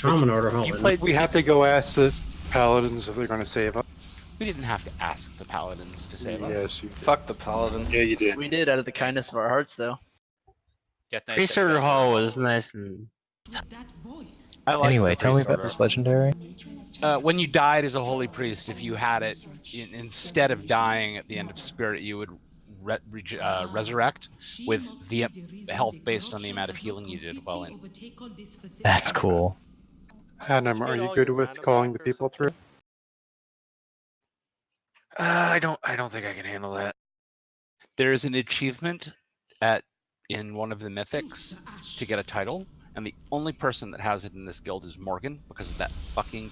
Shaman Order. You played. We have to go ask the paladins if they're going to save us. We didn't have to ask the paladins to save us. Yes, you did. Fuck the paladins. Yeah, you did. We did out of the kindness of our hearts, though. Get nice Priest at Order Priest Hall Order was nice and... I like Anyway, the tell me priest about order. this legendary. When you died as a holy priest, if you had it, instead of dying at the end of spirit, you would resurrect with the health based on the amount of healing you did while in. That's cool. Hanem, are you good with calling the people through? I don't think I can handle that. There is an achievement in one of the mythics to get a title, and the only person that has it in this guild is Morgan because of that fucking.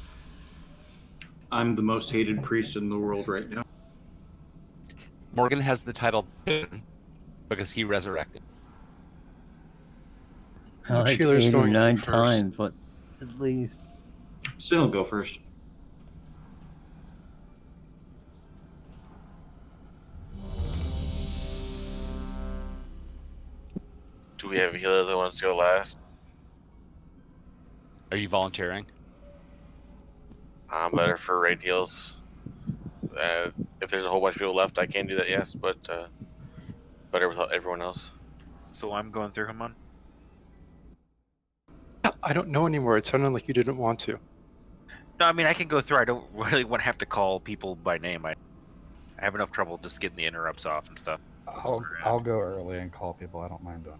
I'm the most hated priest in the world right now. Morgan has the title because he resurrected. Like Sheeler's 8 or going 9 first. times, but at least. Still go first. Do we have a healer that wants to go last? Are you volunteering? I'm better for raid heals. If there's a whole bunch of people left, I can do that, yes, but better with everyone else. So I'm going through him on. I don't know anymore. It sounded like you didn't want to. No, I mean I can go through. I don't really want to have to call people by name. I have enough trouble just getting the interrupts off and stuff. I'll go early and call people. I don't mind doing.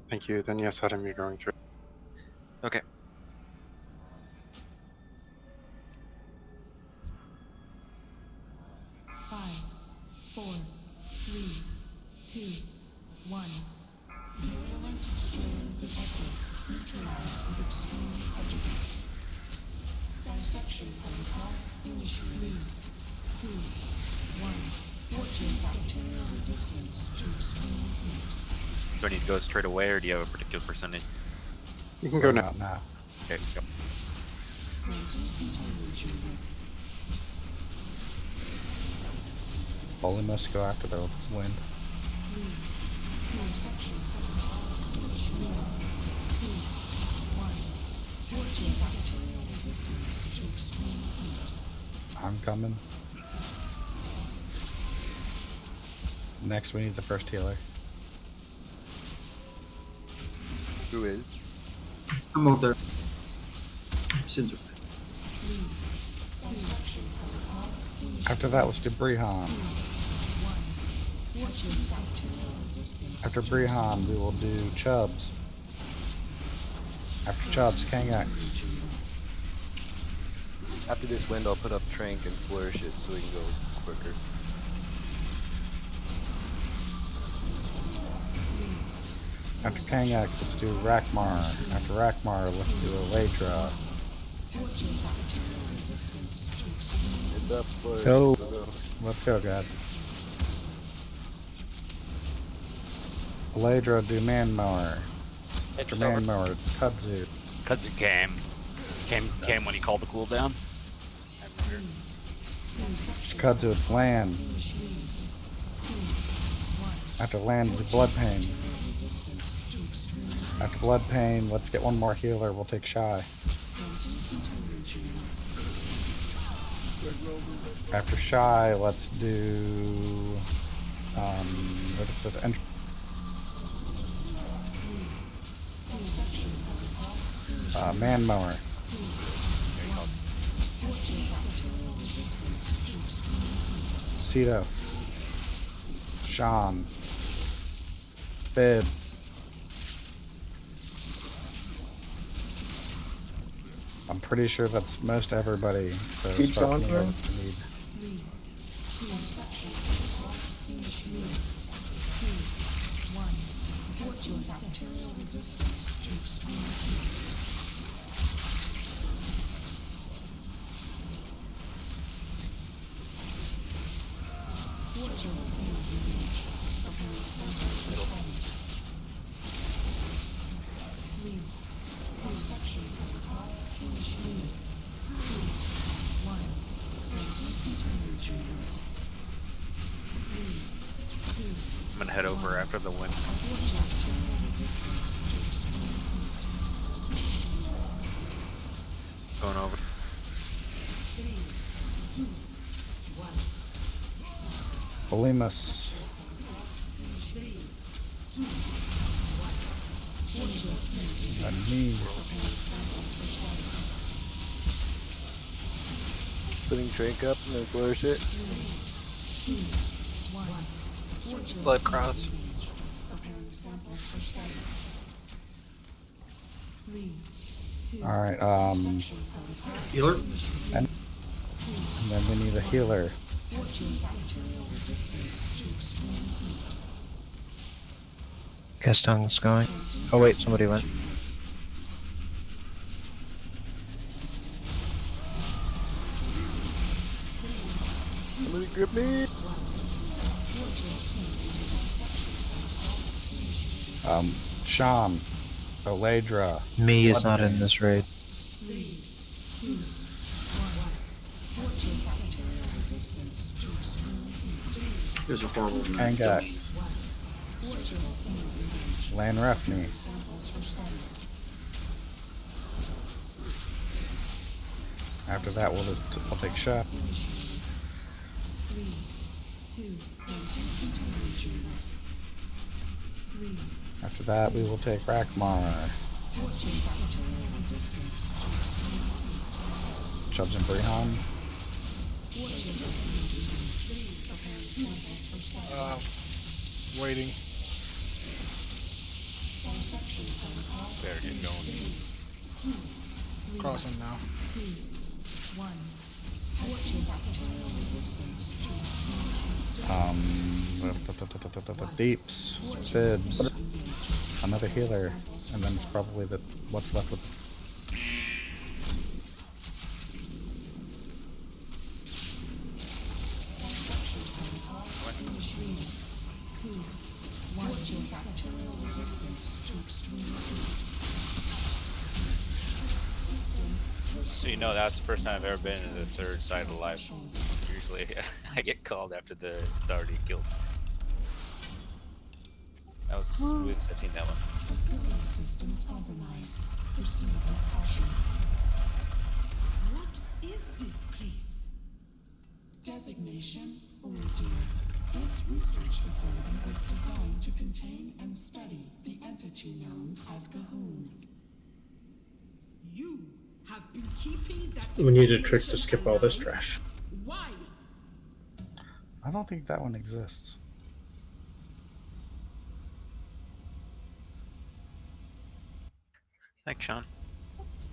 Thank you. Then yes, Adam, you're going through. Okay. Five, 4, 3, 2, 1. Virulent strain detected. Neutralized with extreme prejudice. Dissection protocol initiated. 3, 2, 1. Fortress bacterial resistance to extreme heat. Do I need to go straight away, or do you have a particular percentage? You can go now. Now. Okay, go. Granting continuation. Only must go after the wind. 3, 2, section protocol initiated. 2, 1. Fortress bacterial resistance to extreme heat. I'm coming. Next, we need the first healer. Who is? I'm out there. Since After that, let's do Brehon. After Brehon, we will do Chubbs. After Chubbs, Kangax. After this wind, I'll put up Trank and flourish it so we can go quicker. After Kangax, let's do Rakmar. After Rakmar, let's do Eladra. It's up, flourish. Go. Go. Let's go, guys. Eladra, do Manmower. After Manmower, it's Kudzu. Kudzu came when he called the cooldown. Kudzu, it's Land. After Land, it's Blood Pain. After Blood Pain, let's get one more healer. We'll take Shy. After Shy, let's do Manmower. Cedo. Sean. Fib. I'm pretty sure that's most everybody, so Keep start going me through. over if you need. I'm gonna head over after the wind. Going over. 3, 2, 1. Polimus. 3, 2, 1. Change your state. And me. Putting drink up and then flourish it. 3, 2, 1. Blood cross. Preparing samples for study. 3, 2, All right. section protocol. Healer? And then we need a healer. Reduce bacterial resistance to extreme heat. Gaston's going. Oh wait, somebody went. Somebody grip me. Sean. Oledra. Me is not in this raid. 3, 2, 1. Reduce bacterial resistance to extreme heat. There's a horrible man. Kangax. Lan Refney. Samples for study. After that, we'll take shot. 3, 2, contamination. 3, After that, we will take Rakmar. reduce bacterial resistance to extreme heat. Chubbs and Brehan. Samples for study. Waiting. Dissection protocol. Better get going. 2, 3, Crossing now. 2, 1. Reduce bacterial resistance to extreme heat. Deeps. Fibs. Another healer. And then it's probably what's left with. Bacterial resistance to extreme heat. So you know, that's the first time I've ever been in the third side of life. Usually I get called after it's already killed. That was smooth. I've seen that one. Facility systems compromised. Proceed with caution. What is this place? Designation Uldir. This research facility was designed to contain and study the entity known as Gahoon. You have been keeping that. We need a trick to skip all this trash. Why? I don't think that one exists. Thanks, Sean.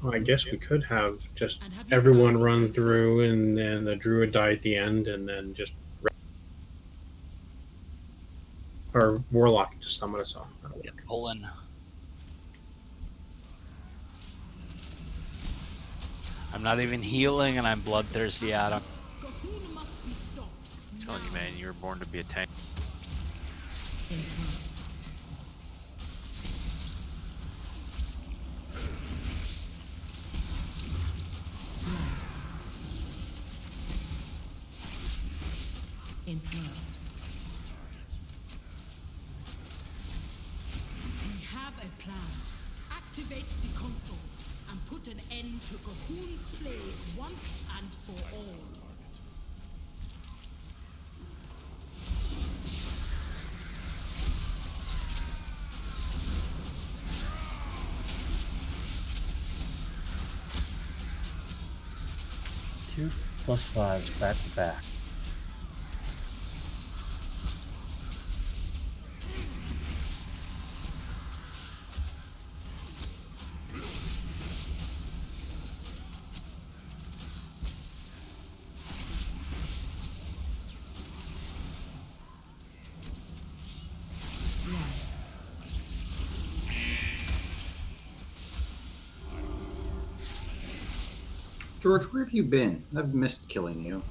Well, I guess we could have just everyone run through and then the druid die at the end and then just. Or warlock just summon us all. That'll work. Olin. I'm not even healing and I'm bloodthirsty, Adam. Gahoon must be stopped. I'm telling you, man, you were born to be a tank. Impaired. We have a plan. Activate the consoles and put an end to Gahoon's plague once and for all. Two plus fives back to back. George, where have you been? I've missed killing you.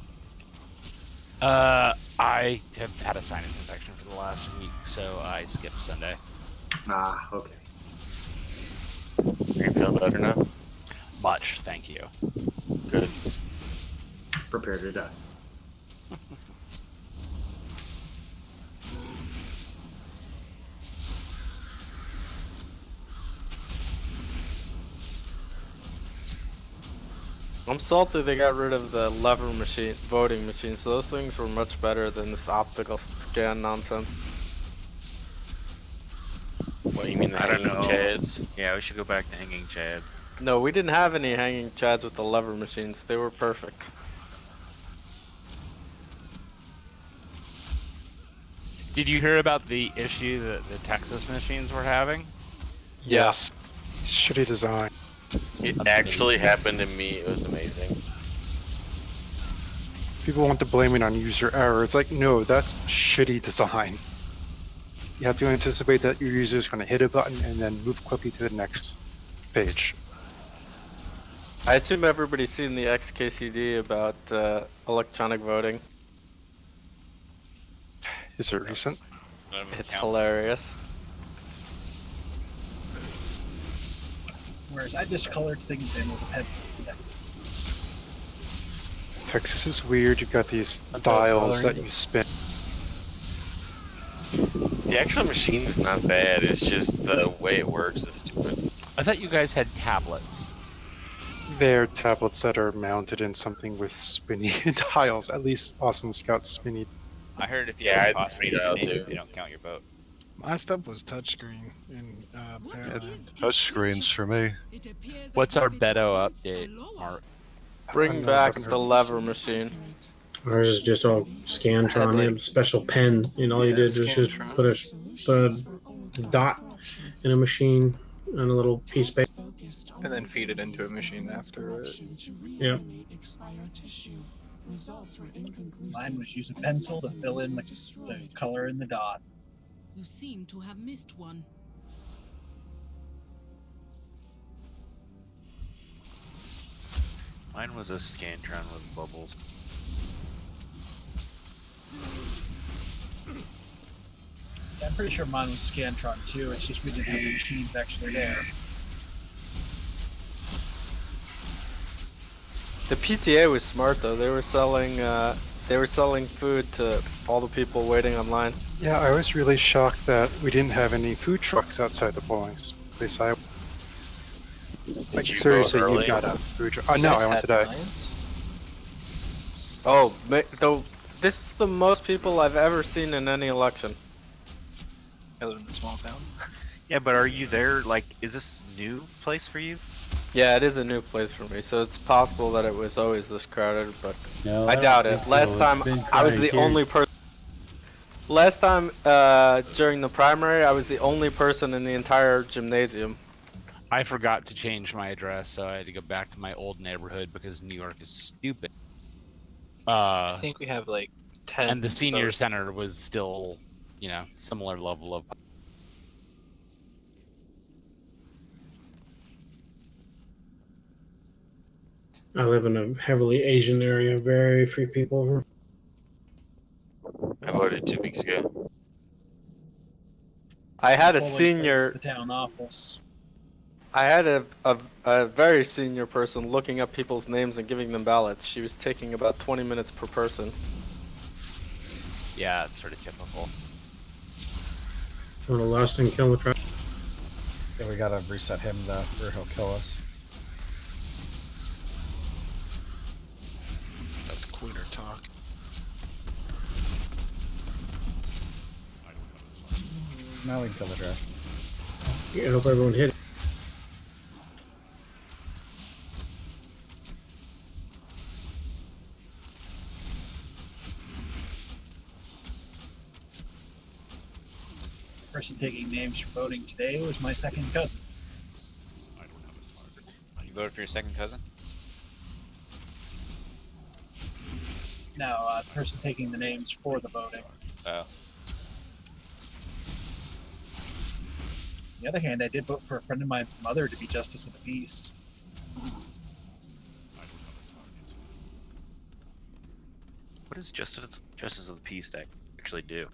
I have had a sinus infection for the last week, so I skipped Sunday. Ah, okay. Are you feeling better now? Much, thank you. Good. Prepare to die. I'm salty they got rid of the lever machine, voting machines. Those things were much better than this optical scan nonsense. What, you mean the I don't hanging know. chads? Yeah, we should go back to hanging Chad. No, we didn't have any hanging chads with the lever machines. They were perfect. Did you hear about the issue that the Texas machines were having? Yes. Shitty design. It actually happened to me. It was amazing. People want to blame it on user error. It's like, no, that's shitty design. You have to anticipate that your user is going to hit a button and then move quickly to the next page. I assume everybody's seen the XKCD about electronic voting. Is it recent? It's hilarious. Whereas I just colored things in with a pencil today. Texas is weird. You've got these dials that you spin. The actual machine's not bad. It's just the way it works is stupid. I thought you guys had tablets. They're tablets that are mounted in something with spinny dials. At least Austin Scout spinny. I heard if you Yeah, have I a had cost three rating dial name, too. they don't count your vote. My stuff was touchscreen in Pearland. Touchscreens for me. What's our Beto update, Mark? Bring back the lever machine. Ours is just all Scantron. They have a special pen, and all you did was just put a dot in a machine on a little piece of paper. And then feed it into a machine after it. Yeah. Mine was use a pencil to fill in the color in the dot. You seem to have missed one. Mine was a Scantron with bubbles. I'm pretty sure mine was Scantron too. It's just we didn't have the machines actually there. The PTA was smart though. They were selling food to all the people waiting online. Yeah, I was really shocked that we didn't have any food trucks outside the polling place. Like, you seriously, vote you early? got a food truck. No, I went today. Oh, though this is the most people I've ever seen in any election. I live in a small town. Yeah, but are you there? Like, is this new place for you? Yeah, it is a new place for me, so it's possible that it was always this crowded, but No, I don't doubt think it. so. Last It's time been I was kinda the only person. Last time during the primary, I was the only person in the entire gymnasium. I forgot to change my address, so I had to go back to my old neighborhood because New York is stupid. I think we have like 10. And the senior votes. center was still, similar level of. I live in a heavily Asian area. Very few people. I voted 2 weeks ago. I had a Polling place, senior. the town office. I had a very senior person looking up people's names and giving them ballots. She was taking about 20 minutes per person. Yeah, it's sort of typical. Want to last and kill the trap. Yeah, we gotta reset him though, or he'll kill us. That's quitter talk. Now we can kill the draft. I hope everyone hit it. The person taking names for voting today was my second cousin. You voted for your second cousin? No, the person taking the names for the voting. Oh. On the other hand, I did vote for a friend of mine's mother to be Justice of the Peace. What does Justice of the Peace actually do?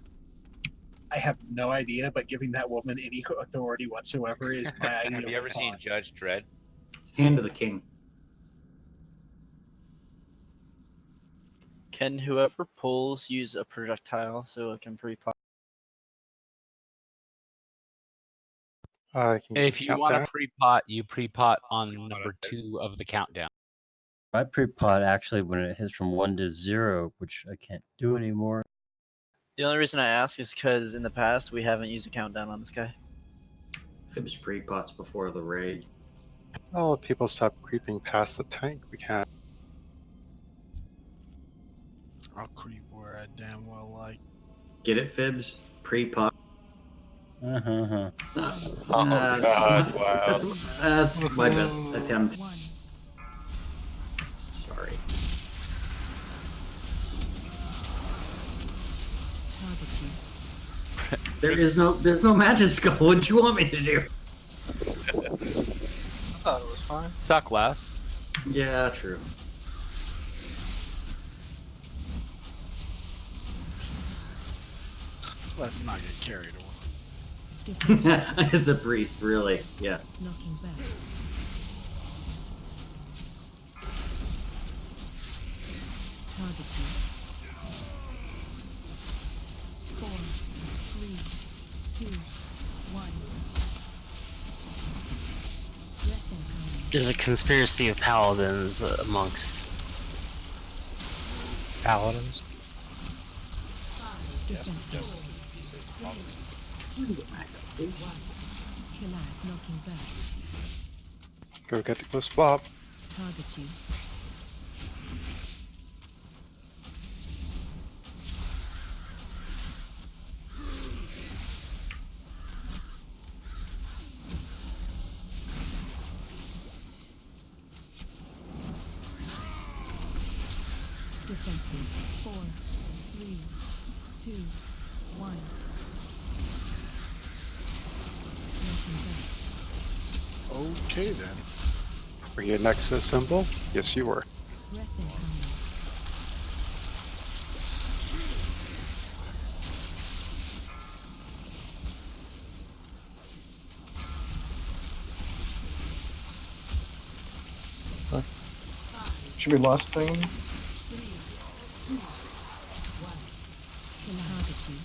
I have no idea, but giving that woman any authority whatsoever is my idea. Have you ever seen Judge Dredd? Hand of the king. Can whoever pulls use a projectile so it can pre-pop? Can If you want countdown? to pre-pot, you pre-pot on number 2 of the countdown. My pre-pot actually, when it hits from 1 to 0, which I can't do anymore. The only reason I ask is because in the past we haven't used a countdown on this guy. Fibs pre-pots before the raid. Oh, people stop creeping past the tank. We can't. I'll creep where I damn well like. Get it, Fibs? Pre-pot. Uh-huh. Oh God! Wow. That's my best attempt. Sorry. There's no magic skull. What do you want me to do? Oh, it was fine. Suck less. Yeah, true. Let's not get carried away. It's a priest, really. Yeah. Knocking back. Target you. 4, 3, 2, 1. There's a conspiracy of paladins amongst paladins. Defensive. Knocking back. Go get the close swap. Target you. Defensive. 4, 3, 2, 1. Okay then. Were you next to the symbol? Yes, you were. Should be last thing. Target you.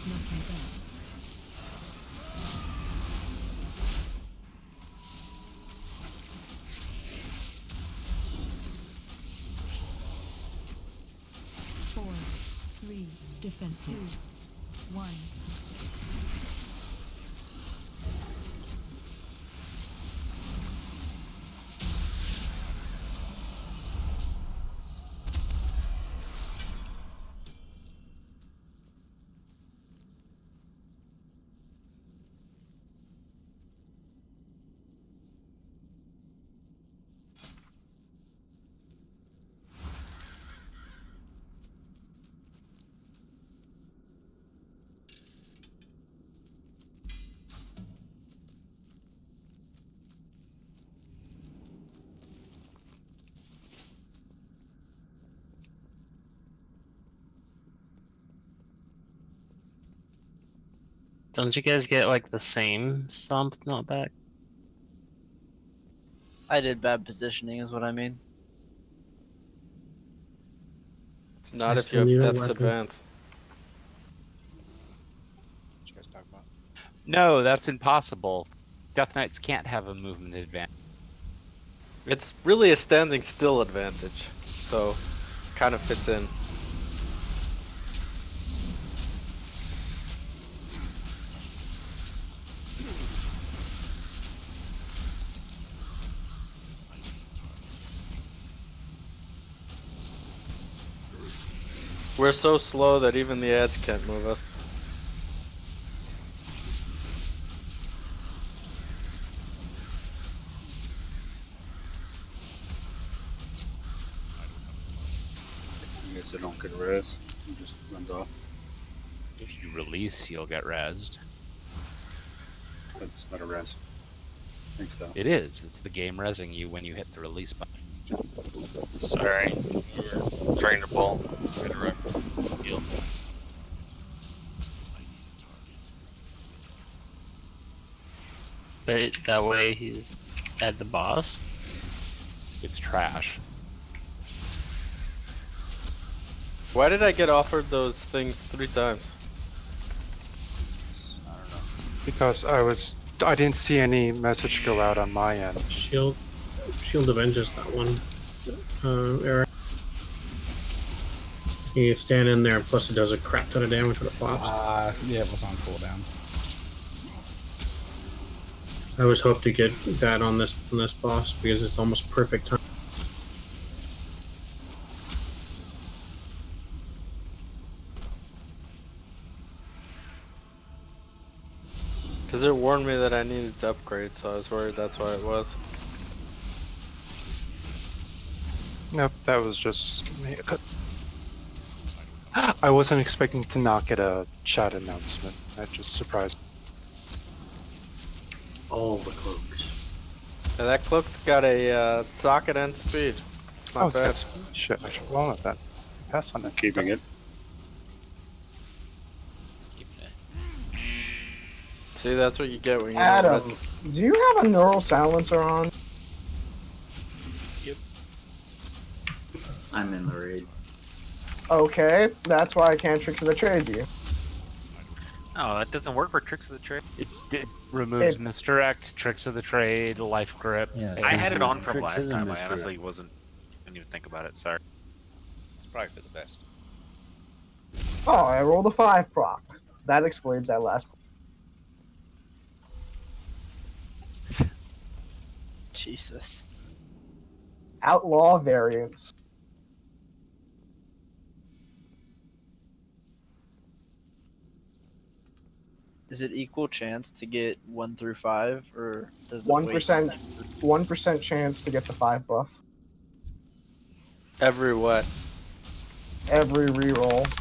Knocking back. Four, 3, defensive. 2, 1. Don't you guys get like the same stomp not back? I did bad positioning, is what I mean. Not if you have Death's Advance. What you guys talking about? No, that's impossible. Death Knights can't have a movement advantage. It's really a standing still advantage, so kind of fits in. We're so slow that even the ads can't move us. I guess I don't get res. It just runs off. If you release, you'll get rezzed. That's not a res. Thanks though. It is. It's the game rezzing you when you hit the release button. Sorry, you're trying to ball. Heal. But that way he's at the boss. It's trash. Why did I get offered those things 3 times? Because I was I didn't see any message go out on my end. Shield avenges that one. Eric. You stand in there, plus it does a crap ton of damage when it pops. Yeah, it was on cooldown. I always hope to get that on this boss because it's almost perfect time. Because it warned me that I needed to upgrade, so I was worried that's why it was. Nope, that was just me. I wasn't expecting to not get a chat announcement. That just surprised me. All the cloaks. Yeah, that cloak's got a socket and speed. It's not It's bad. got speed. Shit, I should roll with that. Pass on that. Keeping it. See, that's what you get when you Adam, do you have a neural silencer on? Yep. I'm in the raid. Okay, that's why I can't Tricks of the Trade you. No, that doesn't work for Tricks of the Trade. It removes misdirect, tricks of the trade, life grip. Yeah, I had it on from Tricks last is a time. I misdirect. honestly didn't even think about it. Sorry. It's probably for the best. Oh, I rolled a 5 proc. That explains that last. Jesus. Outlaw variants. Is it equal chance to get 1 through 5, or does it 1% chance to get the 5 buff. Every what? Every reroll.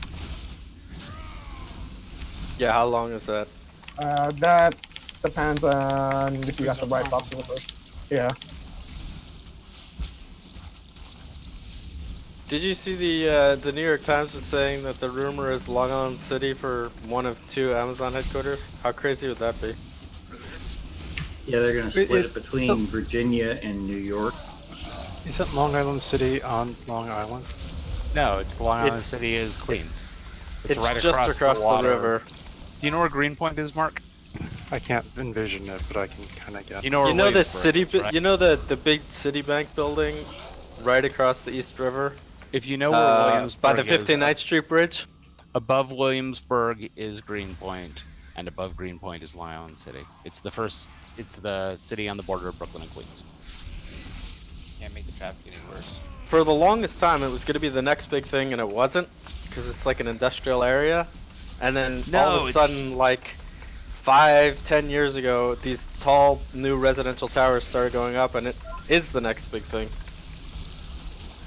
Yeah, how long is that? That depends on if you got the right buffs in the first. Yeah. Did you see the New York Times was saying that the rumor is Long Island City for one of 2 Amazon headquarters? How crazy would that be? Yeah, they're gonna split it between Virginia and New York. Isn't Long Island City on Long Island? No, it's Long Island City is Queens. It's right just across the water. river. Do you know where Greenpoint is, Mark? I can't envision it, but I can kind of get. You know where You know the Williamsburg city, is, right? you know the big Citibank building, right across the East River. If you know where Williamsburg by the is, 59th Street Bridge. above Williamsburg is Greenpoint, and above Greenpoint is Long Island City. It's the city on the border of Brooklyn and Queens. Can't make the traffic any worse. For the longest time, it was going to be the next big thing, and it wasn't, because it's like an industrial area. And then all of a sudden, like 5-10 years ago, these tall new residential towers started going up, and it is the next big thing.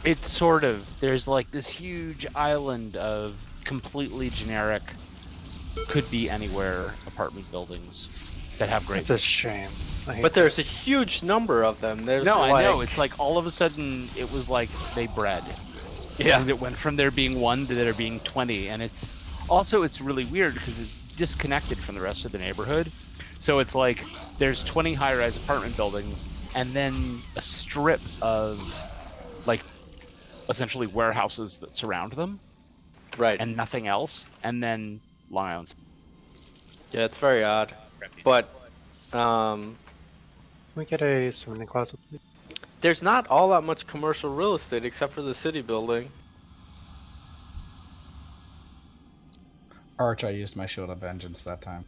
It's sort of. There's like this huge island of completely generic, could be anywhere apartment buildings that have great. It's a shame. But there's a huge number of them. There's No, like... I know. It's like all of a sudden it was like they bred. Yeah. And it went from there being 1 to there being 20, and it's also it's really weird because it's disconnected from the rest of the neighborhood. So it's like there's 20 high-rise apartment buildings, and then a strip of like essentially warehouses that surround them, right, and nothing else, and then Long Island. Yeah, it's very odd, but Can we get a summoning closet, please? there's not all that much commercial real estate except for the city building. Arch, I used my Shield of Vengeance that time.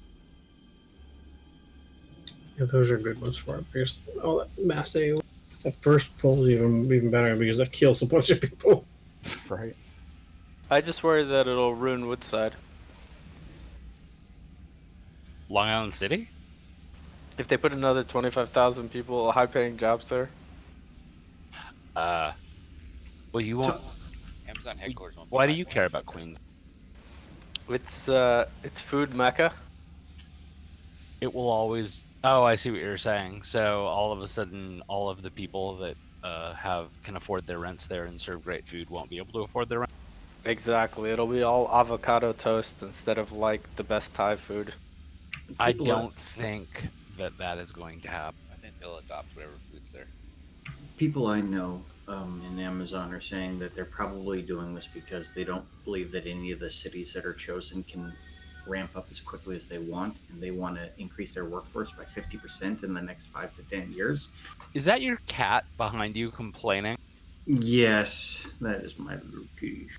Yeah, those are good ones for it because all that mass AoE. That first pull is even better because that kills a bunch of people. Right. I just worry that it'll ruin Woodside. Long Island City? If they put another 25,000 people, high-paying jobs there. Well, you won't. Amazon headquarters won't. Why do you care about Queens? It's food mecca. It will always. Oh, I see what you're saying. So all of a sudden, all of the people that can afford their rents there and serve great food won't be able to afford their rent. Exactly. It'll be all avocado toast instead of like the best Thai food. I don't think that is going to happen. I think they'll adopt whatever food's there. People I know in Amazon are saying that they're probably doing this because they don't believe that any of the cities that are chosen can ramp up as quickly as they want, and they want to increase their workforce by 50% in the next 5 to 10 years. Is that your cat behind you complaining? Yes, that is my little kitty.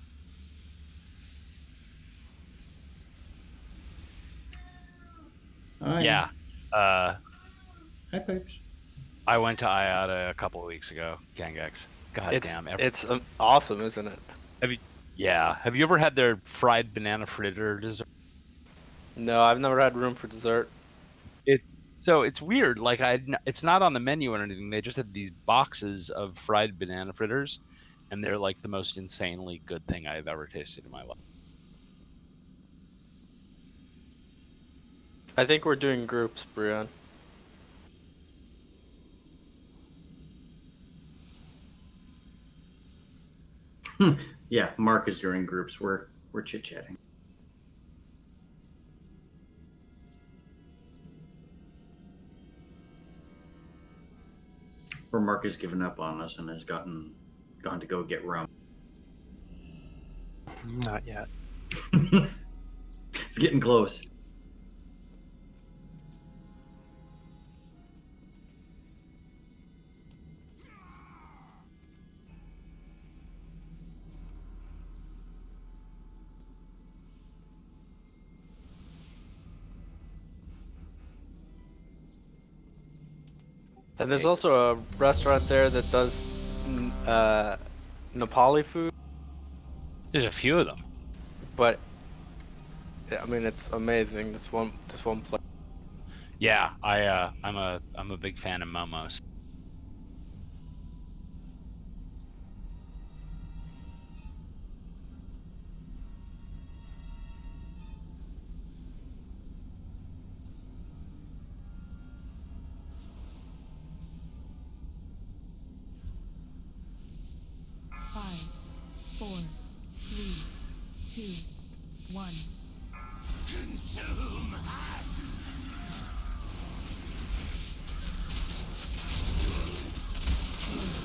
Hi. Yeah. Hi, Pipes. I went to IATA a couple of weeks ago. Gangex. God damn. It's awesome, isn't it? Have you ever had their fried banana fritter dessert? No, I've never had room for dessert. So it's weird. Like it's not on the menu or anything. They just have these boxes of fried banana fritters, and they're like the most insanely good thing I've ever tasted in my life. I think we're doing groups, Brian. Yeah, Mark is during groups. We're chit chatting. Or Mark has given up on us and has gone to go get rum. Not yet. It's getting close. And there's also a restaurant there that does Nepali food. There's a few of them. But I mean, it's amazing. This one place. Yeah, I'm a big fan of momos. Five, 4, 3, 2, 1. Consume us.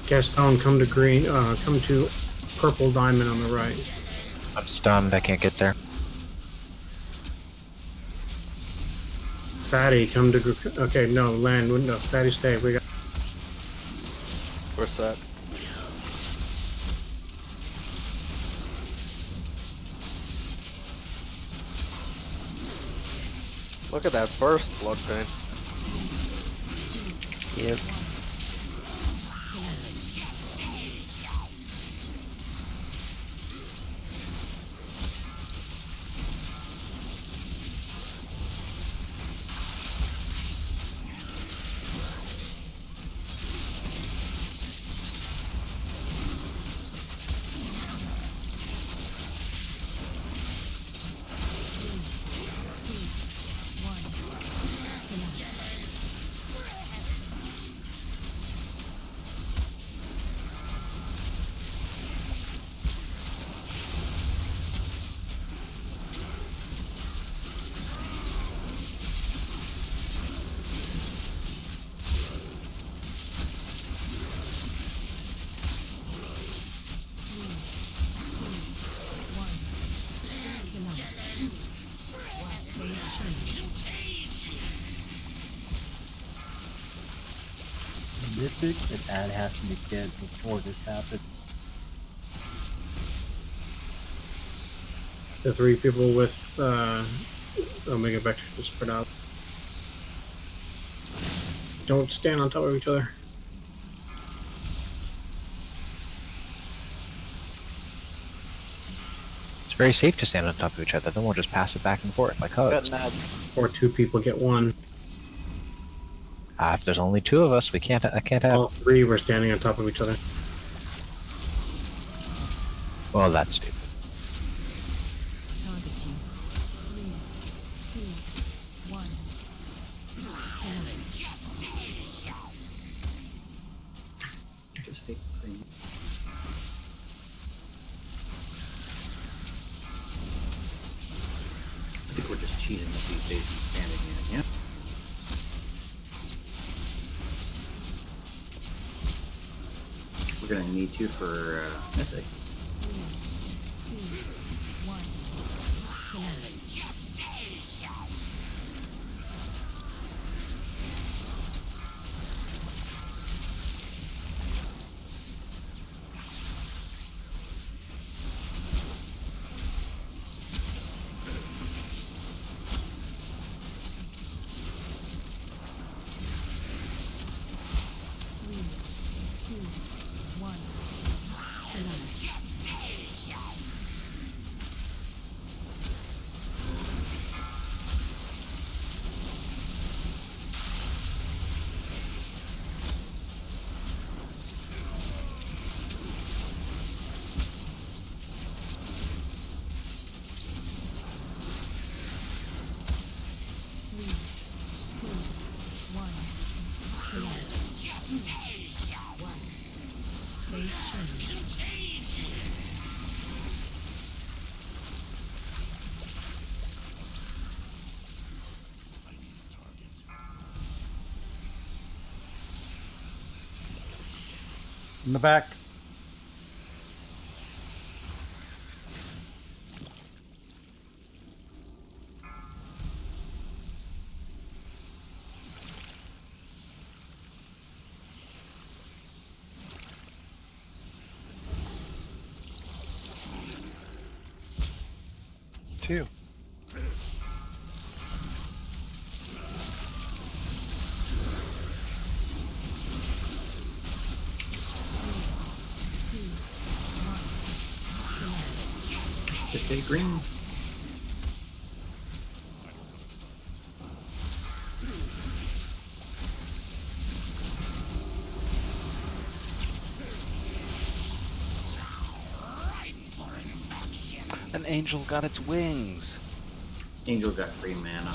Gaston, come to green. Come to purple diamond on the right. I'm stunned. I can't get there. Fatty, come to. Okay, no, land. No, Fatty, stay. We got. Where's that? Look at that burst, blood pain. Yep. Mythic, an ad has to be dead before this happens. The 3 people with Omega Vector to spread out. Don't stand on top of each other. It's very safe to stand on top of each other. Then we'll just pass it back and forth like hugs. Or 2 people get 1. If there's only 2 of us, I can't have. All 3 were standing on top of each other. Well, that's stupid. Target you. 3, 2, 1. Just take green. I think we're just cheesing up these days and standing here, yeah? We're gonna need to for Mythic. 3, 2, 1. Phase change. In the back. Two. Just stay green. An angel got its wings. Angel got free mana.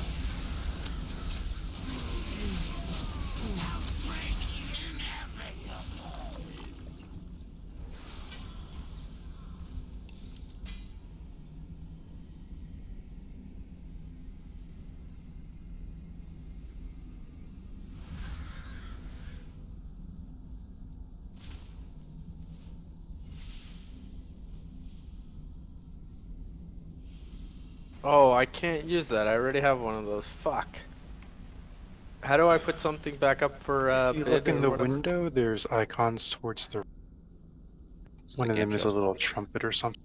Oh, I can't use that. I already have one of those. Fuck. How do I put something back up for If you look bid in or the whatever? window, there's icons towards the. One of them is a little trumpet or something.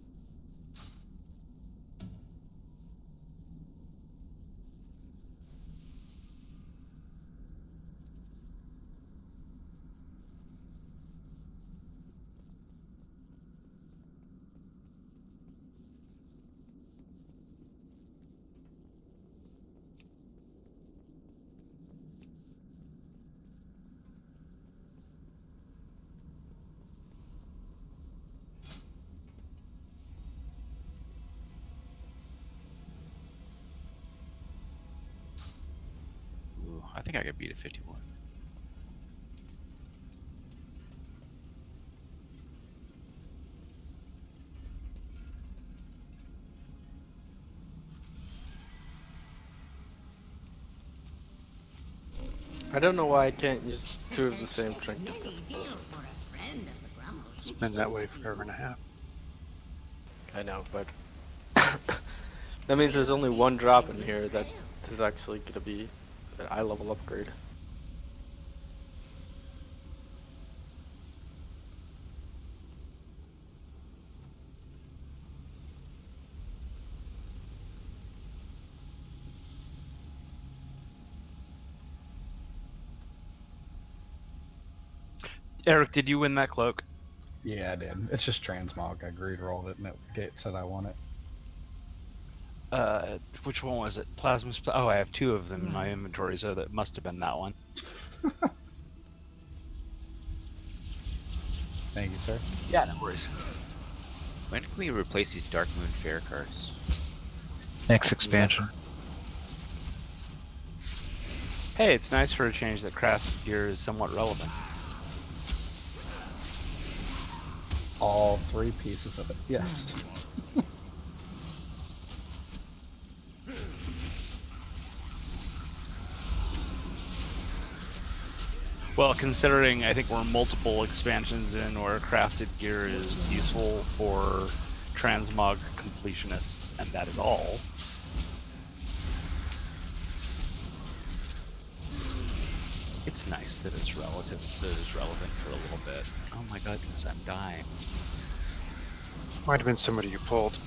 Ooh, I think I could beat a 51. I don't know why I can't use two of the same trinket. That's bullshit. It's been that way forever and a half. I know, but that means there's only one drop in here that is actually gonna be an eye level upgrade. Eric, did you win that cloak? Yeah, I did. It's just transmog. I greed rolled it and it said I won it. Which one was it? Plasma. Oh, I have two of them in my inventory, so that must have been that one. Thank you, sir. Yeah, no worries. When can we replace these Dark Moon Fair cards? Next expansion. Hey, it's nice for a change that crafted gear is somewhat relevant. All three pieces of it. Yes. Well, considering I think we're multiple expansions in where crafted gear is useful for transmog completionists, and that is all. It's nice that it's relevant for a little bit. Oh my goodness, I'm dying. Might have been somebody you pulled.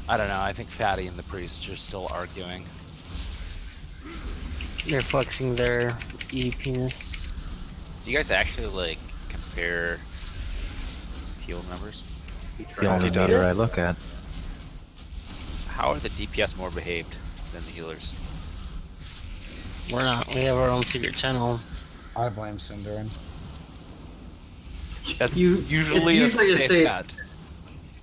I don't know, I think Fatty and the priest are still arguing. They're flexing their EPness. Do you guys actually like compare heal numbers? It's the only meter I look at. How are the DPS more behaved than the healers? We're not. We have our own secret channel. I blame Cinderin. That's it's usually a a safe safe bet.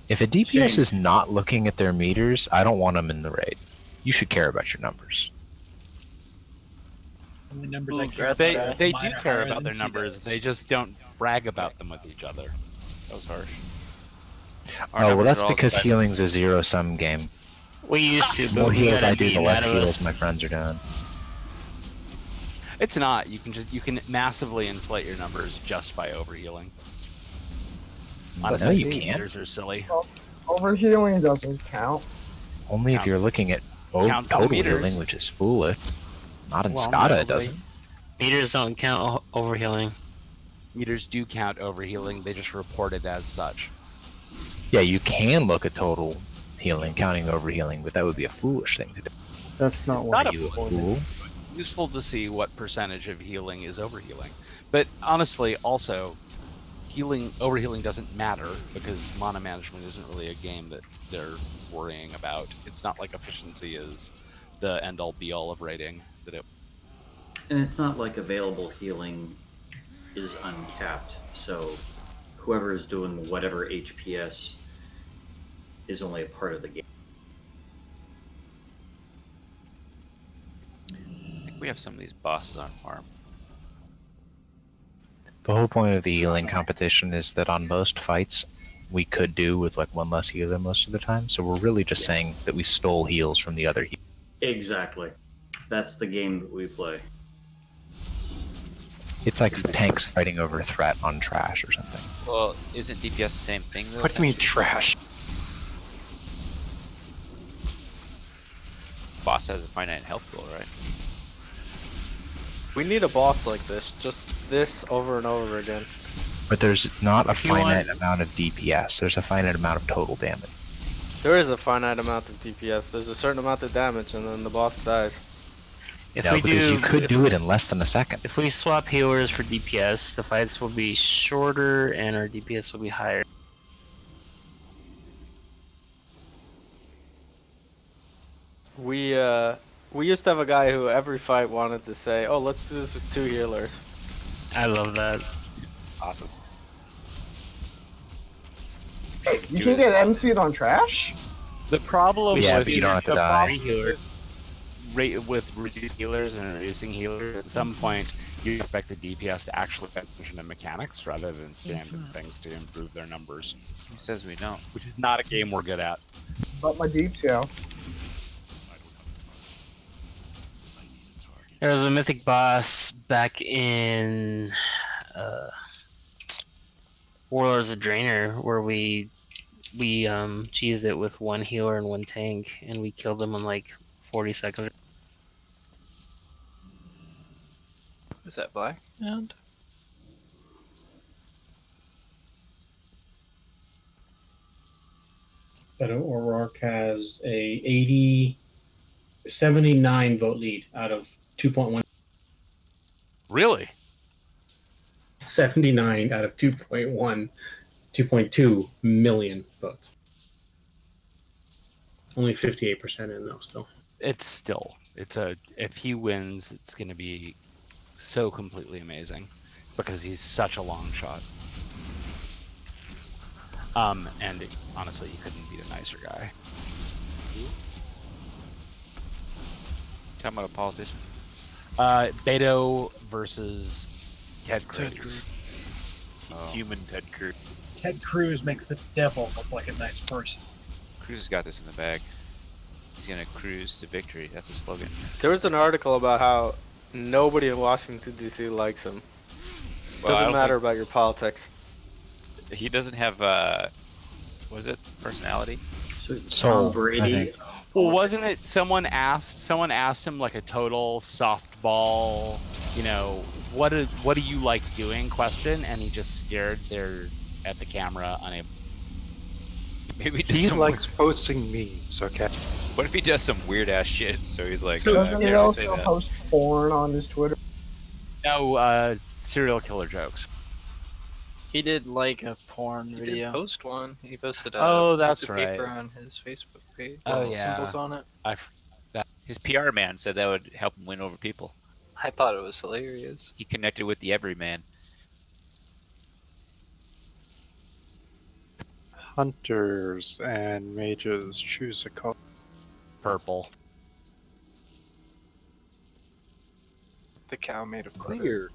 If a DPS is not looking at their meters, I don't want them in the raid. You should care about your numbers. The numbers I care They about. they Mine do are care higher about than their numbers. Cito's. They just don't brag about them with each other. That was harsh. Oh, well, that's because healing's a zero-sum game. We used to, The but more we heals got I it do, the beaten less out of heals us. my friends are doing. It's not. You can massively inflate your numbers just by overhealing. Honestly, you can't. meters are silly. Overhealing doesn't count. Only if you're looking at counts in the total meters. healing, which is foolish. Not in Well, Skada, no, it doesn't. Meters don't count overhealing. Meters do count overhealing. They just report it as such. Yeah, you can look at total healing, counting overhealing, but that would be a foolish thing to do. That's not It's what not you a fool. useful to see what percentage of healing is overhealing. But honestly, also, overhealing doesn't matter because mana management isn't really a game that they're worrying about. It's not like efficiency is the end-all be-all of raiding. And it's not like available healing is uncapped. So whoever is doing whatever HPS is only a part of the game. I think we have some of these bosses on farm. The whole point of the healing competition is that on most fights, we could do with like one less healer most of the time. So we're really just saying that we stole heals from the other healers. Exactly. That's the game that we play. It's like tanks fighting over a threat on trash or something. Well, isn't DPS the same thing though? What do you mean essentially? trash? Boss has a finite health pool, right? We need a boss like this, just this over and over again. But there's not a If you want- finite amount of DPS. There's a finite amount of total damage. There is a finite amount of DPS. There's a certain amount of damage, and then the boss dies. If No, we because do, you could do it in less than a second. If we swap healers for DPS, the fights will be shorter and our DPS will be higher. We used to have a guy who every fight wanted to say, "Oh, let's do this with 2 healers." I love that. Awesome. Hey, you can get MC'd on trash? The problem Yeah, with but you don't have to the die. problem with reduced healers and reducing healers, at some point you expect the DPS to actually pay attention to mechanics rather than standard things to improve their numbers. Who says we don't? Which is not a game we're good at. But my deep show. There was a mythic boss back in Warlords of Draenor where we cheesed it with 1 healer and 1 tank, and we killed them in like 40 seconds. Is that black? And But O'Rourke has a 79 vote lead out of 2.1. Really? 79 out of 2.2 million votes. Only 58% in though, still. If he wins, it's going to be so completely amazing because he's such a long shot. And honestly, you couldn't beat a nicer guy. Talking about a politician. Beto versus Ted Cruz. Human Ted Cruz. Ted Cruz makes the devil look like a nice person. Cruz has got this in the bag. He's gonna cruise to victory. That's a slogan. There was an article about how nobody in Washington D.C. likes him. Well, I Doesn't don't matter think- about your politics. He doesn't have was it personality? So Soul, Tom Brady. I think. Well, wasn't it someone asked him like a total softball, what do you like doing question, and he just stared there at the camera unable. Maybe just He some likes posting memes, okay? What if he does some weird ass shit? So he's like, So I doesn't can't he really say also that. post porn on his Twitter? No, serial killer jokes. He did like a porn he video. did post one. He posted a Oh, that's piece of paper right. on his Facebook page. Oh, with yeah. Symbols on it. His PR man said that would help him win over people. I thought it was hilarious. He connected with the everyman. Hunters and mages choose a color. Purple. the cow made of clear.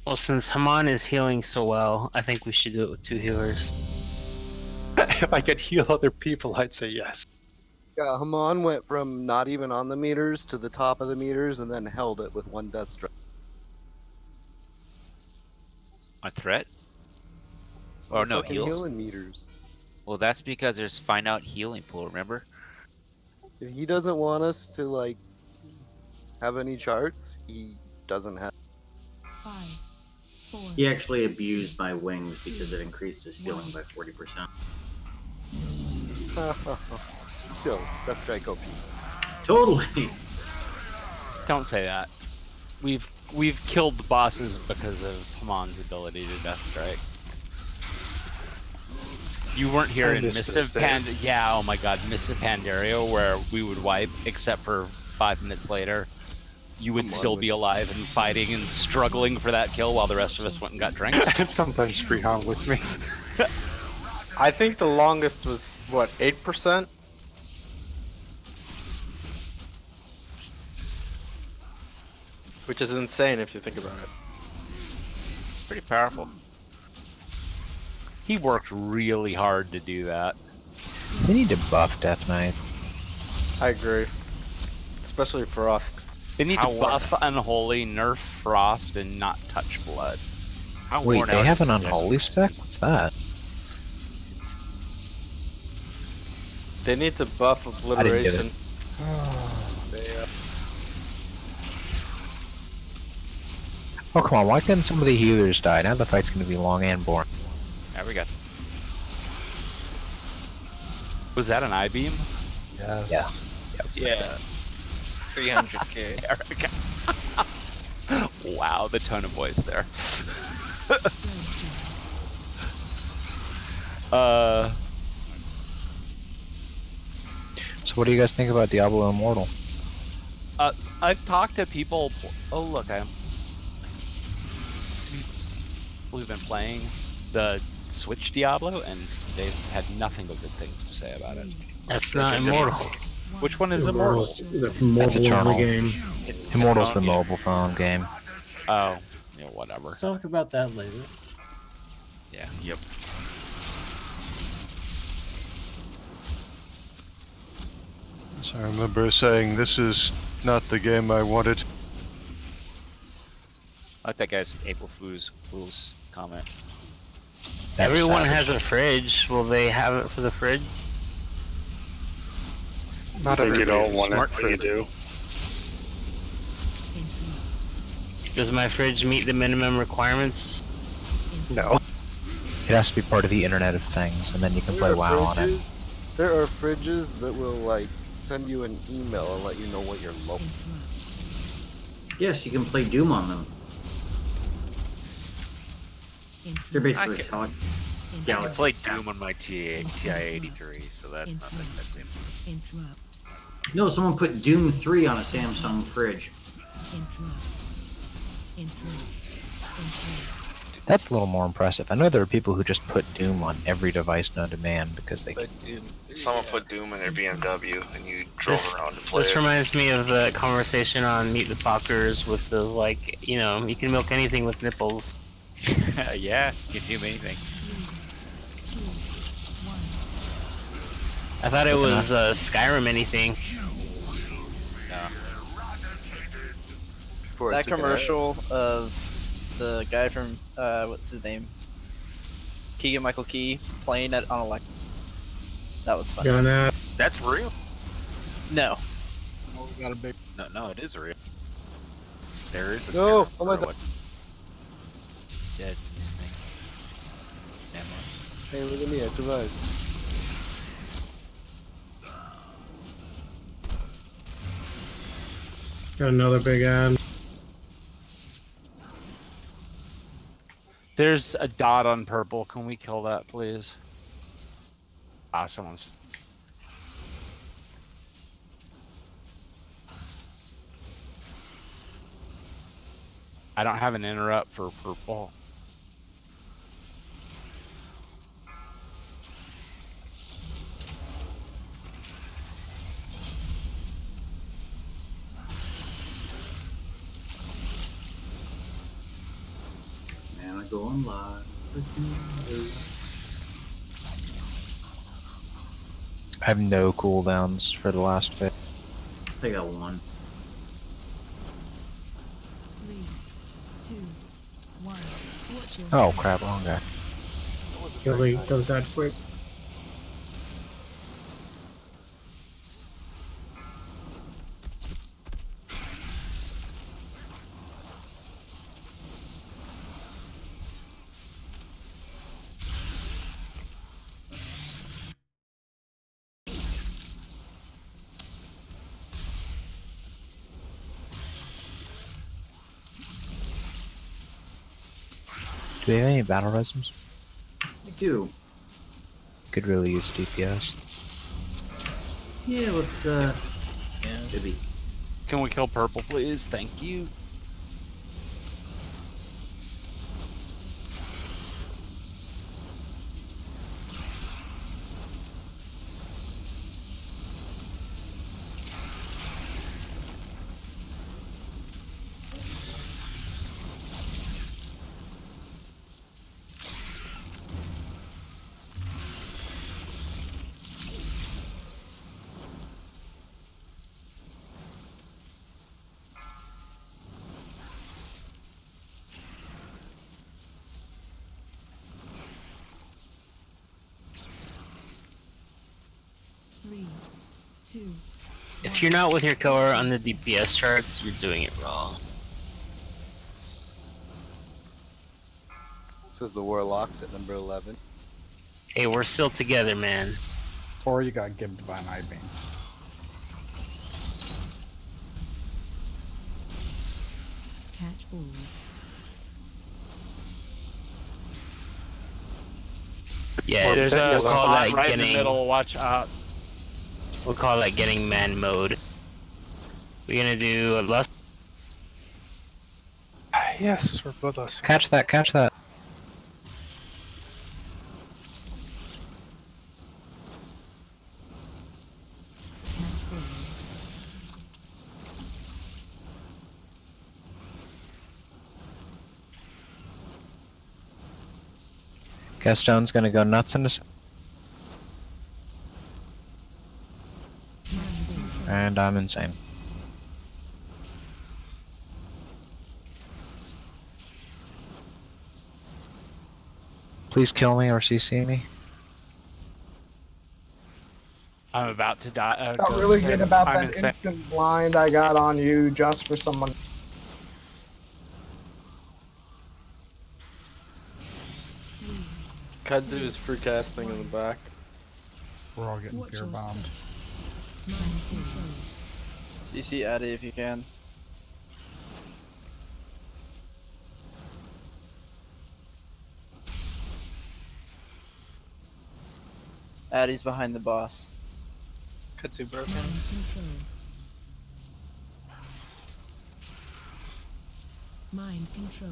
Well, since Haman is healing so well, I think we should do it with 2 healers. If I could heal other people, I'd say yes. Yeah, Haman went from not even on the meters to the top of the meters and then held it with 1 death strike. A threat? Oh Or no, fucking heals? healing meters. Well, that's because there's find out healing pool, remember? If he doesn't want us to like have any charts, he doesn't have. 5, 4. He actually abused my wings because it increased his healing by 40%. Still, Death Strike OP. Totally. Don't say that. We've killed the bosses because of Haman's ability to Death Strike. You weren't here in Missive Pandaria. Yeah, oh my god, Missive Pandaria, where we would wipe, except for 5 minutes later. You would still be alive and fighting and struggling for that kill while the rest of us went and got drinks. And sometimes Freehound with me. I think the longest was, what, 8%? Which is insane if you think about it. It's pretty powerful. He worked really hard to do that. They need to buff Death Knight. I agree. Especially Frost. They need to buff Unholy, nerf Frost, and not touch Blood. Wait, they have an Unholy spec? What's that? They need to buff Obliteration. Oh, come on, why couldn't some of the healers die? Now the fight's gonna be long and boring. There we go. Was that an I-beam? Yes. Yeah. 300k. Wow, the tone of voice there. So what do you guys think about Diablo Immortal? I've talked to people. Oh, look, people who've been playing the Switch Diablo, and they've had nothing but good things to say about it. That's not Immortal. Which one is Immortal? That's Eternal. Game. Immortal's the mobile phone game. Oh, yeah, whatever. Let's talk about that later. Yeah. Yep. So I remember saying, this is not the game I wanted. I like that guy's April Fool's comment. Everyone has a fridge. Will they have it for the fridge? Not I think you'd all want smart it, but you do. Does my fridge meet the minimum requirements? No. It has to be part of the Internet of Things, and then you can play WoW on it. There are fridges that will like send you an email and let you know what you're low. Yes, you can play Doom on them. They're basically solid I Galaxy. play Doom on my TI-83, so that's not exactly. No, someone put Doom 3 on a Samsung fridge. That's a little more impressive. I know there are people who just put Doom on every device known to man because they can. Someone put Doom in their BMW and you drove around to play This it. reminds me of the conversation on Meet the Fockers with those, like, you know, you can milk anything with nipples. Yeah, you can do anything. I thought it was Skyrim anything. No. That commercial of the guy from what's his name? Keegan Michael Key playing it on a that was funny. Gonna... That's real? No. Got a big... No, it is real. There is a No, Skyrim oh my for god. Dead this thing. Ammo. Hey, look at me, I survived. Got another big ad. There's a dot on purple. Can we kill that, please? Ah, someone's. I don't have an interrupt for purple. going live again. I have no cooldowns for the last phase. I got one. 3, 2, 1. Watch your Oh crap, wrong guy. Gilly does that quick. Do we have any battle resumes? I do. Could really use a DPS. Yeah, let's maybe. Can we kill purple, please? Thank you. Three, two. If you're not with your color on the DPS charts, you're doing it wrong. Says the Warlocks at number 11. Hey, we're still together, man. Or you got gibbed by an I-beam. Catch balls. Yeah, There's a we'll call spot that right in getting. the middle. Watch out. We'll call that getting man mode. We're gonna do a lust. Yes, we're bloodlust. Catch that, catch that. Catch balls. Gaston's gonna go nuts in this. And I'm insane. Please kill me or CC me. I'm about to die. Felt go really insane. good about I'm that insane. instant blind I got on you just for someone. Kudzu is free casting in the back. We're all getting fear bombed. CC Addy if you can. Addy's behind the boss. Kudzu broken. Mind control.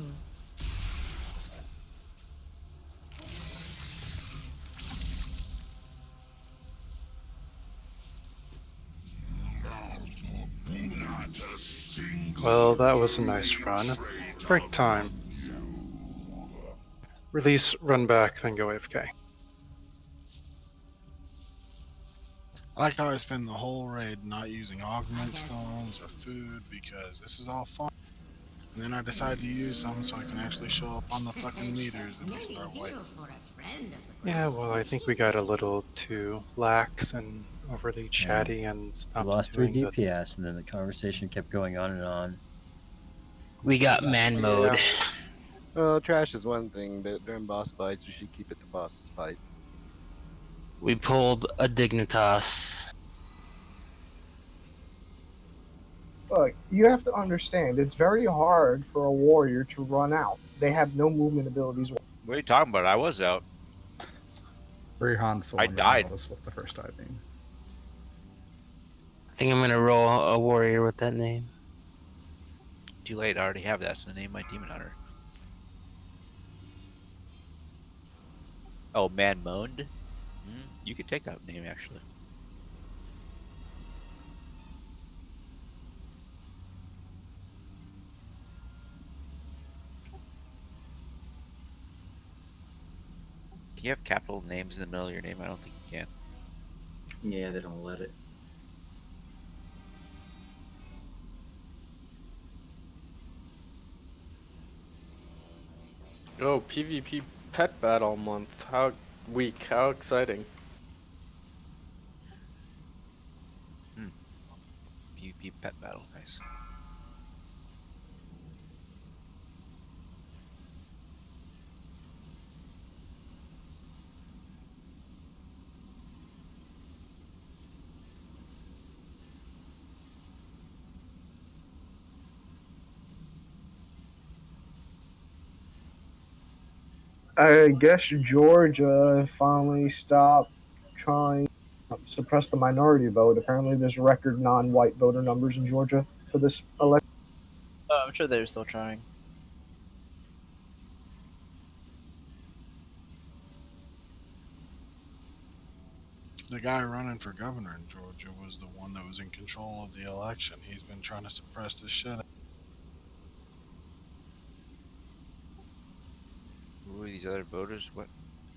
Well, that was a nice run. Break time. Release, run back, then go AFK. I like how I spend the whole raid not using augment stones or food because this is all fun. And then I decide to use some so I can actually show up on the fucking meters and we start wiping. Yeah, well, I think we got a little too lax and overly chatty and We stopped lost 3 doing the... DPS, and then the conversation kept going on and on. We got man mode. Trash is one thing, but during boss fights, we should keep it to boss fights. We pulled a Dignitas. Look, you have to understand, it's very hard for a warrior to run out. They have no movement abilities. What are you talking about? I was out. Rihan's the I one died. that noticed with the first I-beam. I think I'm gonna roll a warrior with that name. Too late. I already have that. That's the name of my demon hunter. Oh, man moaned. You could take that name actually. you have capital names in the middle of your name? I don't think you can. Yeah, they don't let it. Oh, PvP pet battle month. How weak, how exciting. PvP pet battle, nice. I guess Georgia finally stopped trying to suppress the minority vote. Apparently, there's record non-white voter numbers in Georgia for this election. Oh, I'm sure they're still trying. The guy running for governor in Georgia was the one that was in control of the election. He's been trying to suppress this shit. Who are these other voters? What?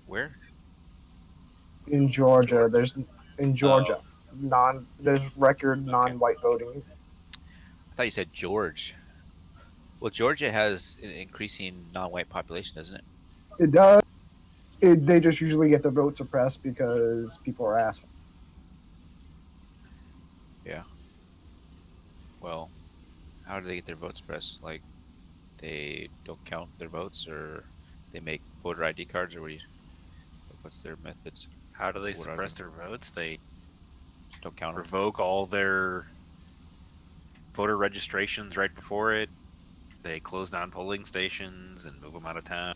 Where? In Georgia, there's Oh. there's record non-white voting. I thought you said George. Well, Georgia has an increasing non-white population, doesn't it? It does. They just usually get their vote suppressed because people are assholes. Yeah. Well, how do they get their votes pressed? Like, they don't count their votes, or they make voter ID cards, or what do you, like, what's their methods? How do they What are suppress they? their votes? They Just don't count them. revoke all their voter registrations right before it. They close down polling stations and move them out of town.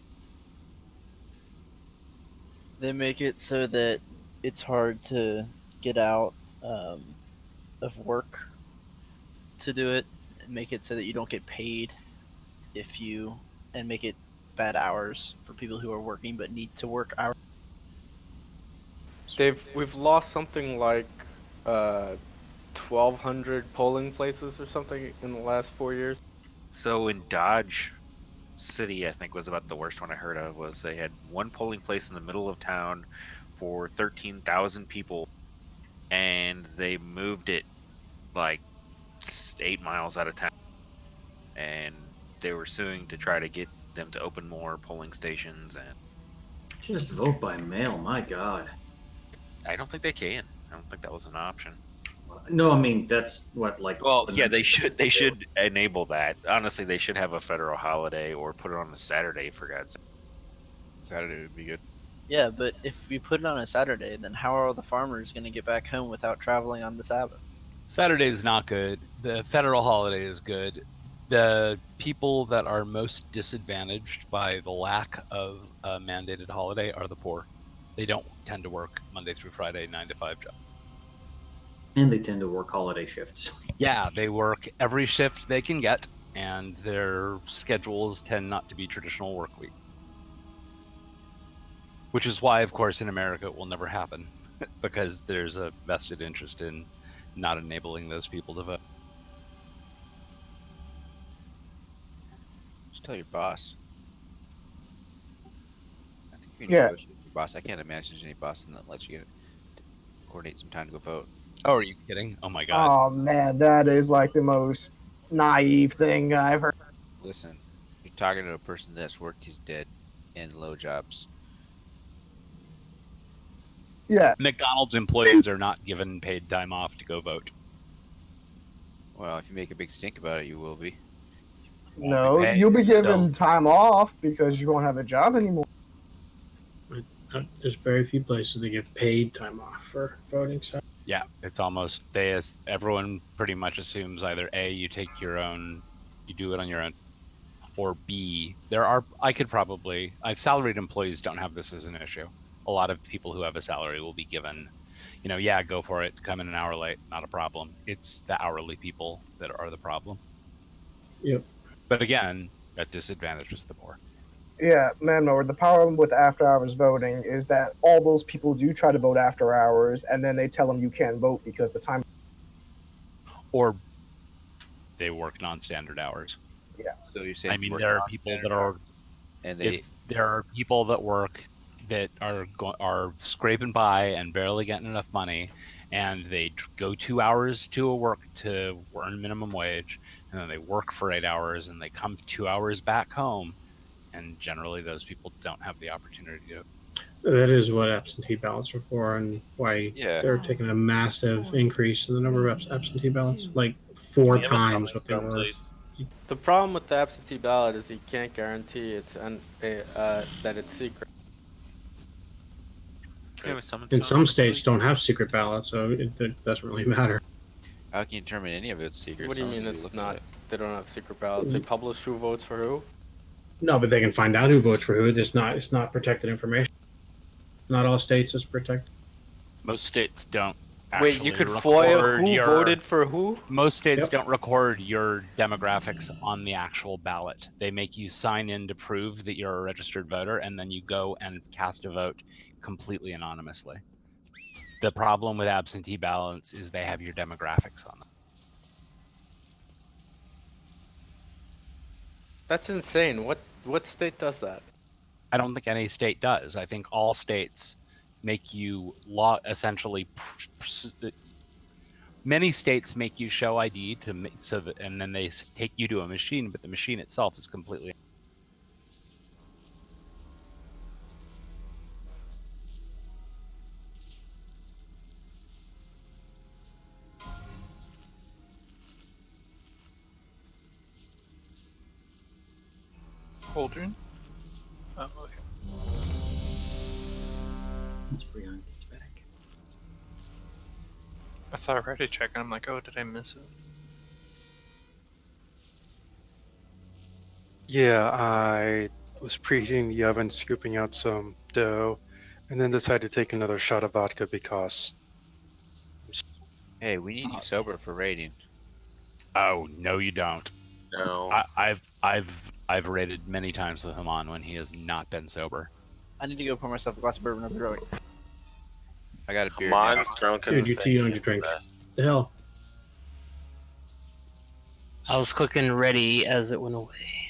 They make it so that it's hard to get out of work to do it, and make it so that you don't get paid if you, and make it bad hours for people who are working but need to work hours. We've lost something like 1,200 polling places or something in the last 4 years. So in Dodge City, I think was about the worst one I heard of. Was they had one polling place in the middle of town for 13,000 people, and they moved it like 8 miles out of town, and they were suing to try to get them to open more polling stations. And Just vote by mail, my god. I don't think they can. I don't think that was an option. No, I mean that's what like. Well, yeah, they should enable that. Honestly, they should have a federal holiday or put it on a Saturday, for God's sake. Saturday would be good. Yeah, but if we put it on a Saturday, then how are all the farmers going to get back home without traveling on the Sabbath? Saturday is not good. The federal holiday is good. The people that are most disadvantaged by the lack of a mandated holiday are the poor. They don't tend to work Monday through Friday, 9 to 5 jobs. And they tend to work holiday shifts. Yeah, they work every shift they can get, and their schedules tend not to be traditional work week. Which is why, of course, in America it will never happen, because there's a vested interest in not enabling those people to vote. Just tell your boss. I think you can Yeah. negotiate with your boss. I can't imagine there's any boss that lets you coordinate some time to go vote. Oh, are you kidding? Oh my god. Oh man, that is like the most naive thing I've heard. Listen, you're talking to a person that's worked his dead in low jobs. Yeah. McDonald's employees are not given paid time off to go vote. Well, if you make a big stink about it, you will be. No, you'll be given time off because you won't have a job anymore. There's very few places that give paid time off for voting. So Yeah, it's almost everyone pretty much assumes either A, you take your own, you do it on your own, or B, salaried employees don't have this as an issue. A lot of people who have a salary will be given, yeah, go for it, come in an hour late, not a problem. It's the hourly people that are the problem. Yep. But again, that disadvantages the poor. Yeah, Manmower, the problem with after hours voting is that all those people do try to vote after hours, and then they tell them you can't vote because the time. Or they work non-standard hours. Yeah. So you're saying there are people that are, and if there are people that work that are scraping by and barely getting enough money, and they go 2 hours to work to earn minimum wage, and then they work for 8 hours, and they come 2 hours back home, and generally those people don't have the opportunity to. That is what absentee ballots are for, and why they're taking a massive increase in the number of absentee ballots, like 4 times what they were. The problem with the absentee ballot is you can't guarantee that it's secret. And some states don't have secret ballots, so it doesn't really matter. How can you determine any of it's secret? What do you Someone's mean gonna be it's looking at not? it. They don't have secret ballots. They publish who votes for who. No, but they can find out who votes for who. It's not protected information. Not all states is protected. Most states don't. Wait, you actually could FOIA record who voted for who? Most states Yep. don't record your demographics on the actual ballot. They make you sign in to prove that you're a registered voter, and then you go and cast a vote completely anonymously. The problem with absentee ballots is they have your demographics on them. That's insane. What state does that? I don't think any state does. I think all states make you essentially. Many states make you show ID and then they take you to a machine, but the machine itself is completely. Uldrin? Oh, okay. Once Brian gets back. I saw a Reddit check and I'm like, oh, did I miss it? Yeah, I was preheating the oven, scooping out some dough, and then decided to take another shot of vodka because. Hey, we need you sober for raiding. Oh no, you don't. No. I've raided many times with him on when he has not been sober. I need to go pour myself a glass of bourbon. I'll be right back. I got a beer. Mine's drunk. Dude, you're too young to drink. The hell? I was cooking ready as it went away.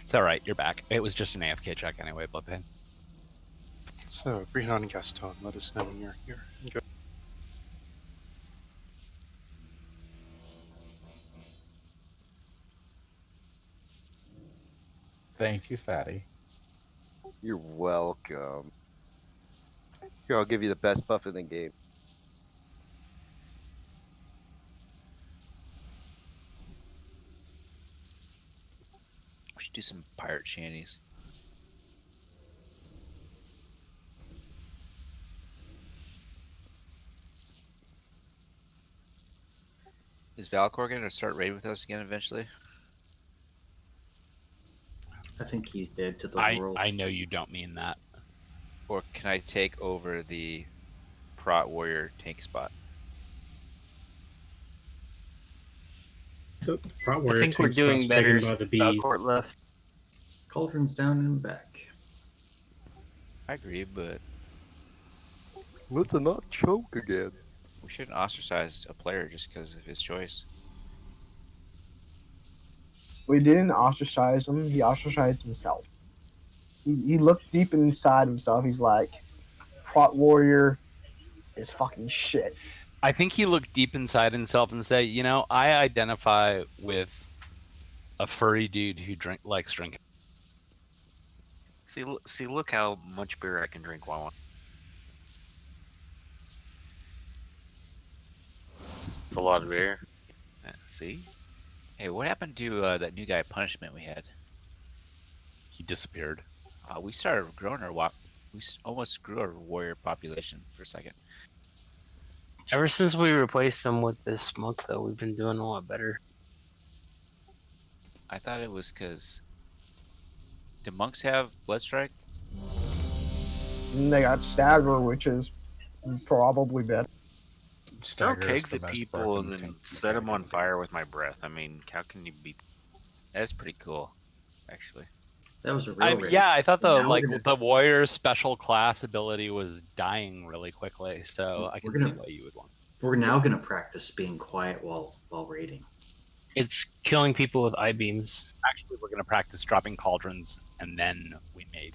It's all right. You're back. It was just an AFK check anyway, Bloodpain. So, Brihan and Gaston, let us know when you're here. Go. Thank you, Fatty. You're welcome. Here, I'll give you the best buff in the game. We should do some pirate shanties. Is Valcor going to start raiding with us again eventually? I think he's dead to the world. I know you don't mean that. Or can I take over the Prot Warrior tank spot? The Prot Warrior I think we're tank doing spot's better. taken by the bees. Court left. Cauldron's down and back. I agree, but Let's not choke again. we shouldn't ostracize a player just because of his choice. We didn't ostracize him. He ostracized himself. He looked deep inside himself. He's like, Prot Warrior is fucking shit. I think he looked deep inside himself and said, you know, I identify with a furry dude who likes drinking. See, look how much beer I can drink while I'm. It's a lot of beer. See? Hey, what happened to that new guy punishment we had? He disappeared. We started growing our almost grew our warrior population for a second. Ever since we replaced them with this monk, though, we've been doing a lot better. I thought it was because. Do monks have Bloodstrike? And they got Stagger, which is probably better. Throw kegs at people and then set them on fire with my breath. I mean, how can you beat? That's pretty cool, actually. That was a real raid. Yeah, I thought Now we're gonna- the warrior special class ability was dying really quickly, so I can see why you would want. We're now going to practice being quiet while raiding. It's killing people with I-beams. Actually, we're going to practice dropping cauldrons, and then we may.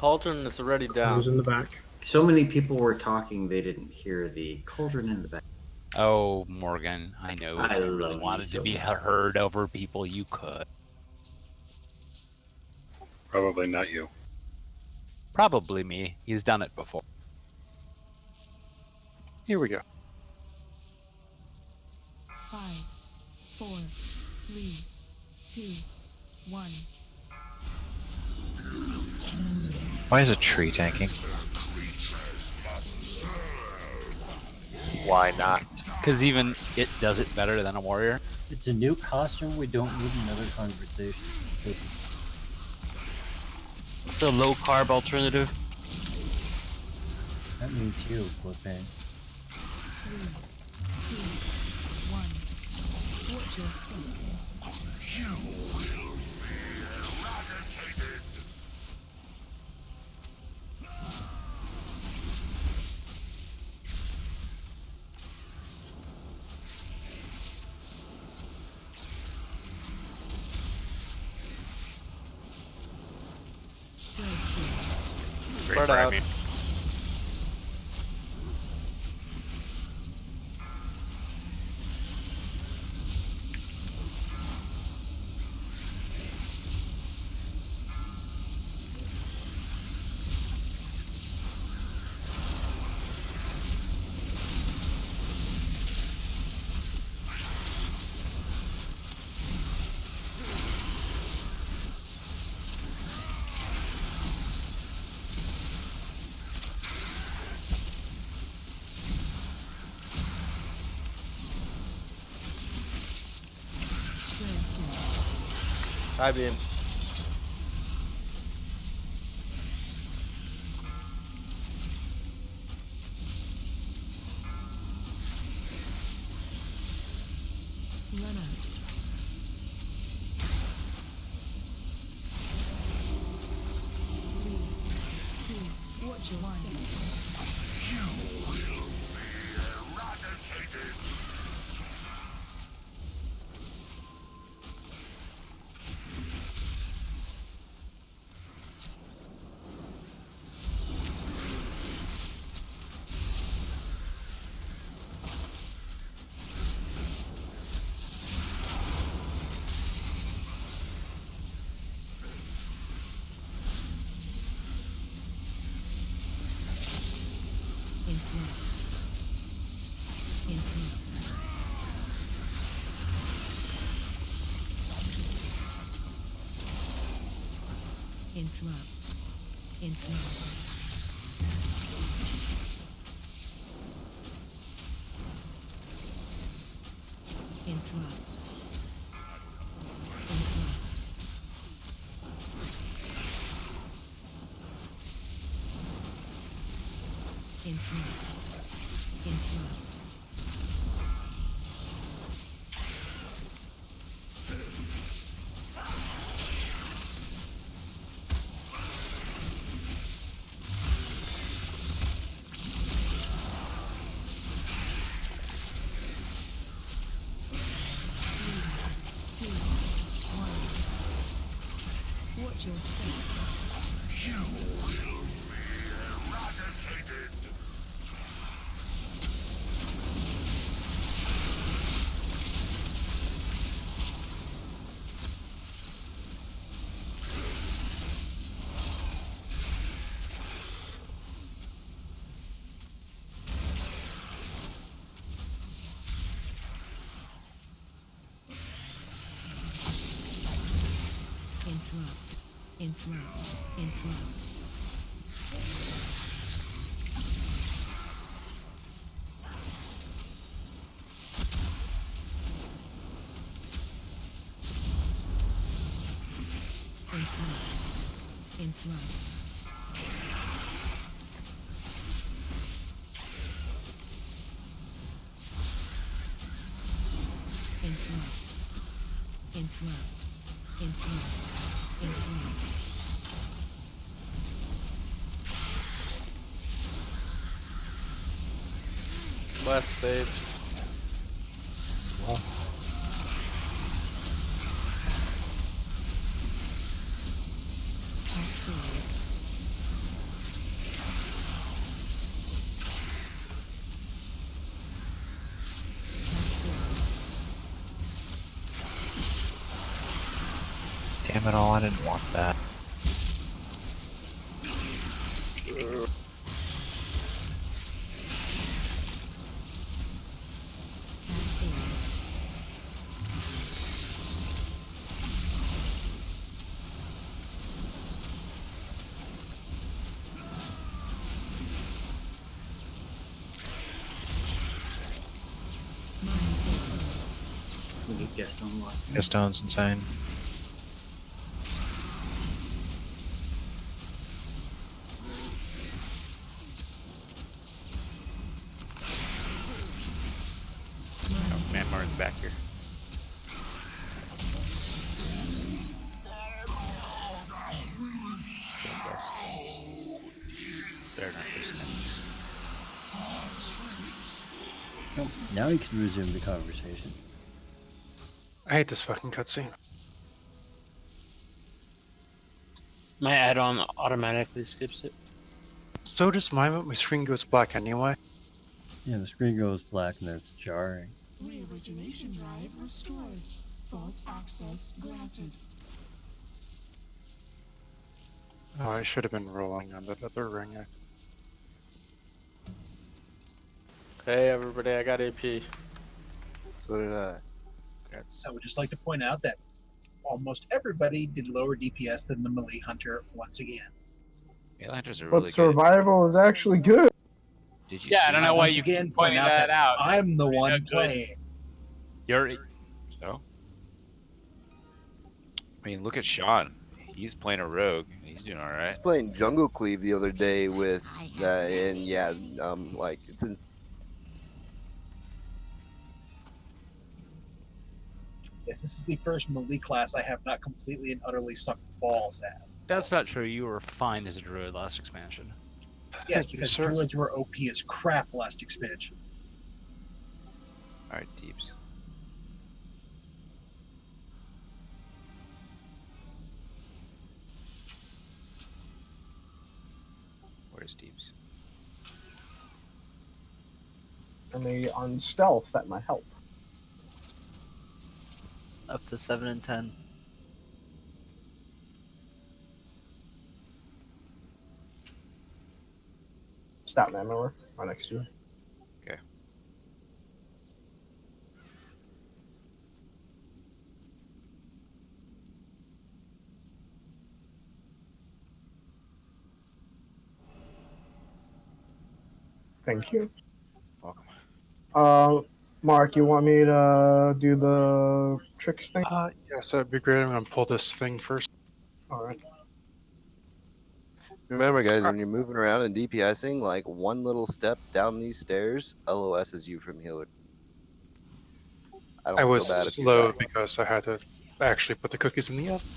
Cauldron is already down. Who's in the back? So many people were talking they didn't hear the cauldron in the back. Oh, Morgan, I know if I you really love you wanted to so be much. heard over people, you could. Probably not you. Probably me. He's done it before. Here we go. 5, 4, 3, 2, 1. Why is a tree tanking? Why not? Because even it does it better than a warrior. It's a new costume. We don't need another conversation. It's a low carb alternative. That means you, Cliffhanger. 3, 2, 1. Watch your step. You will be eradicated. Spread out. High beam. Run out. 3, 2, watch your step. You will be eradicated. Watch your step. You will be eradicated. Interrupt. Last stage. Lost. Damn it all, I didn't want that. We get Gaston locked. Gaston's insane. Oh, Manmar's back here. Better not first time. Oh, now you can resume the conversation. I hate this fucking cutscene. My add-on automatically skips it. So does mine, but my screen goes black anyway. Yeah, the screen goes black and it's jarring. Re-origination drive restored. Vault access granted. Oh, I should have been rolling on that other ring. Hey everybody, I got AP. So did I. I would just like to point out that almost everybody did lower DPS than the melee hunter once again. Melee hunters are But really good. survival is actually good. Did you Yeah, see I don't know why Once you again keep point pointing out that out. I'm the one good. playing. You're. So? I mean, look at Sean. He's playing a rogue. He's doing all I right. was playing Jungle Cleave the other day with and yeah, like it's Yes, this is the first melee class I have not completely and utterly sucked balls at. That's not true. You were fine as a druid last expansion. Yes, because druids were OP as crap last expansion. All right, Deeps. Where's Deeps? And on stealth, that might help. Up to 7 and 10. Stout man, remember? Right next to you. Okay. Thank you. Welcome. Mark, you want me to do the tricks thing? Yes, that'd be great. I'm gonna pull this thing first. Alright. remember guys, when you're moving around and DPSing, like one little step down these stairs, LOS is you from healer. I don't I feel was bad if you slow die. because I had to actually put the cookies in the oven.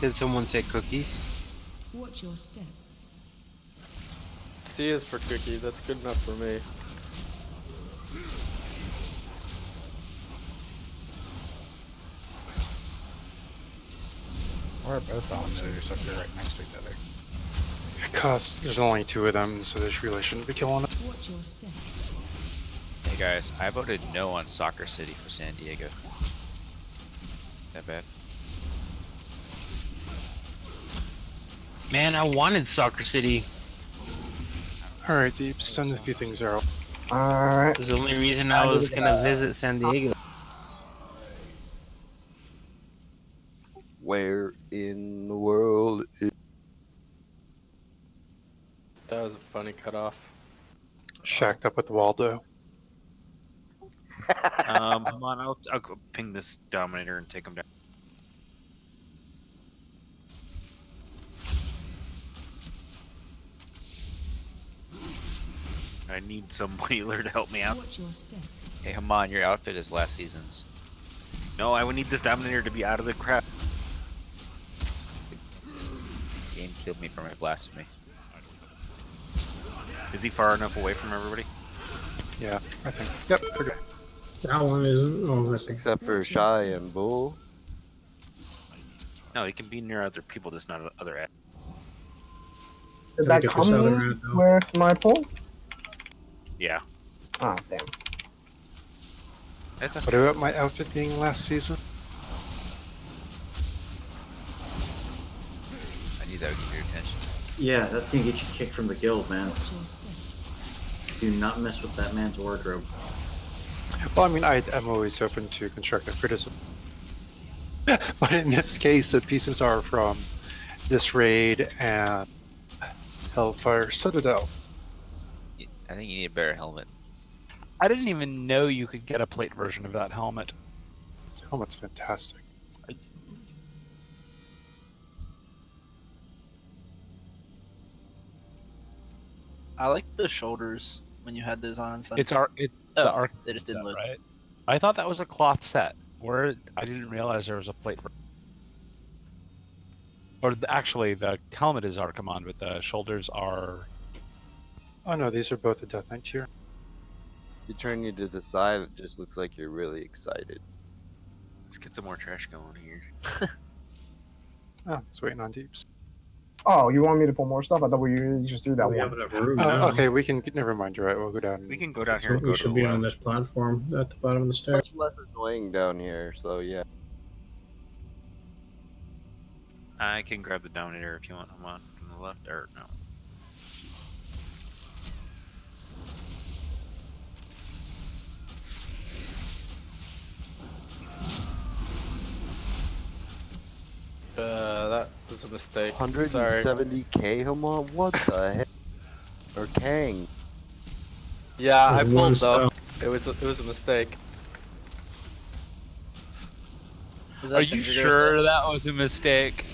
Did someone say cookies? Watch your step. C is for cookie, that's good enough for me. We're both dominators if they're right next to each other. Because there's only two of them, so they really shouldn't be killing them. Watch your step. Hey guys, I voted no on Soccer City for San Diego. That bad? Man, I wanted Soccer City. Alright, Deep, send a few things out. Alright. It's the only reason I was gonna visit San Diego. Where in the world is... That was a funny cutoff. Shacked up with Waldo. Come on, I'll go ping this Dominator and take him down. I need some wheeler to help me out. Watch your step. Hey, Haman, your outfit is last season's. No, I would need this Dominator to be out of the crowd. Game killed me for my blasphemy. Is he far enough away from everybody? Yeah, I think. Yep, they're good. That one isn't. Oh, that's Except for Shy and Bull. No, he can be near other people, just not other ads. Did Gotta that get come this other ad, though. with my pull? Yeah. Ah, damn. That's What about my outfit being last season? I need that to get your attention. Yeah, that's gonna get you kicked from the guild, man. Do not mess with that man's wardrobe. Well, I mean, I'm always open to constructive criticism. But in this case, the pieces are from this raid and Hellfire Citadel. I think you need a better helmet. I didn't even know you could get a plate version of that helmet. This helmet's fantastic. I like the shoulders when you had those on. It's the arc. They just didn't set, look right. I thought that was a cloth set. Where I didn't realize there was a plate. Actually, the helmet is Archimon, but the shoulders are. Oh no, these are both a Death Knight tier. You turn you to the side, it just looks like you're really excited. Let's get some more trash going here. Oh, it's waiting on Deeps. Oh, you want me to pull more stuff? I thought we usually just do that We one. have enough room Oh, now. okay, we can. Never mind. You're right. We'll go down. We can go down here So and go we to should the be on left. this platform at the bottom of the stairs. Much less annoying down here, so yeah. I can grab the Dominator if you want him on from the left, or no. That was a mistake. 170k, Hamon? What the heck? Or Kang? Yeah, I There's one pulled though. spell. It was a mistake. Are you sure that was a mistake?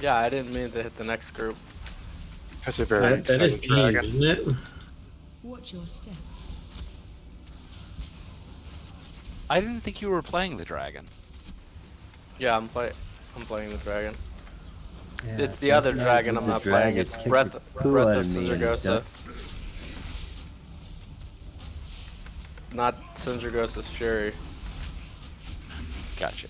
Yeah, I didn't mean to hit the next group. That's a very That is exciting dragon. Eve, isn't it? Watch your step. I didn't think you were playing the dragon. Yeah, I'm playing the dragon. Yeah, It's the other that dragon with I'm the not playing. dragon It's kicked Breath the of poo out of me and Sindragosa. duck. Not Sindragosa's Fury. Gotcha.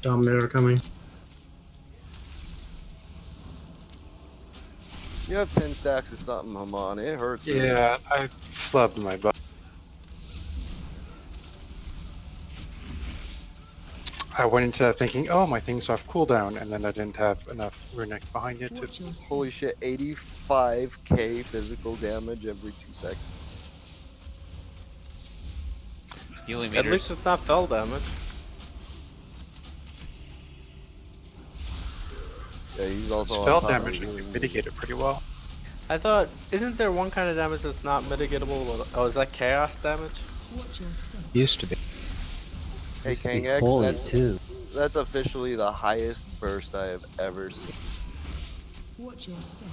Dominator coming. You have 10 stacks of something, Hamon. It hurts. man. Yeah, I flubbed my butt. I went into that thinking, oh, my thing's off cooldown, and then I didn't have enough runic behind it to. Holy shit, 85k physical damage every 2 seconds. Healing At meters. least it's not fell damage. Yeah, he's also Spell on top of damage it. and you mitigate it pretty well. I thought, isn't there one kind of damage that's not mitigatable? Oh, is that chaos damage? Watch your step. Used to be. Hey, Kang X, Holy too. that's officially the highest burst I have ever seen. Watch your step.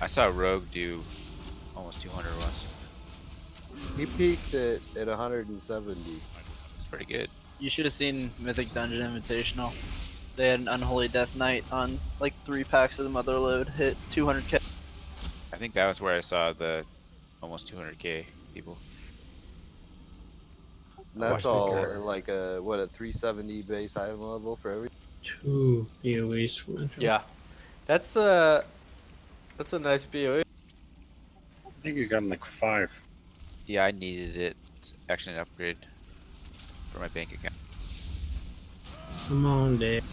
I saw Rogue do almost 200 once. He peaked at 170. It's pretty good. You should have seen Mythic Dungeon Invitational. They had an Unholy Death Knight on like 3 packs of the Mother Load hit 200k. I think that was where I saw the almost 200k people. And that's Watch all the at like a 370 base item level for every. 2 PoEs from Intro. Yeah, that's a nice BOE. I think you got like 5. Yeah, I needed it. It's actually an upgrade for my bank account. Come on, Dave.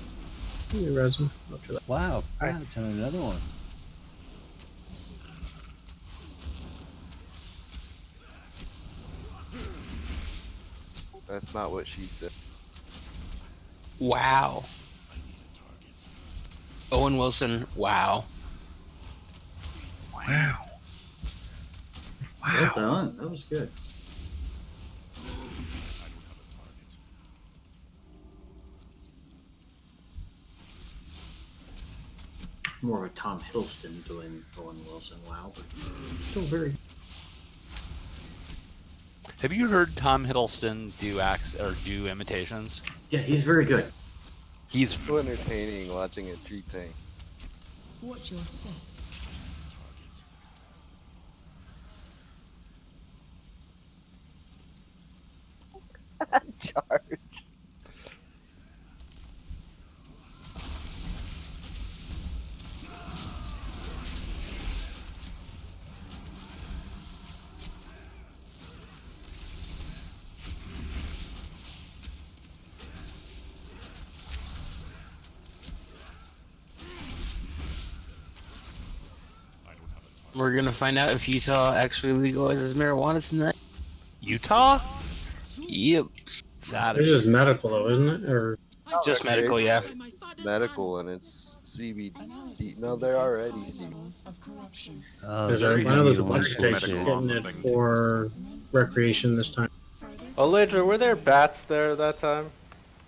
Give me resin. Up to that. Wow, that's another one. That's not what she said. Wow. Owen Wilson, wow. Wow. Well done. That was good. more of a Tom Hiddleston doing Owen Wilson. Wow, but still very. Have you heard Tom Hiddleston do acts or do imitations? Yeah, he's very good. He's so entertaining watching a tree tank. Watch your step. Charge. We're gonna find out if Utah actually legalizes marijuana tonight. Utah? Yep. It's just medical, though, isn't it? Or Just medical, yeah. Medical, and it's CBD. No, they're already CBD. because I know there's a bunch of states getting it for recreation this time. Uldir, were there bats there that time?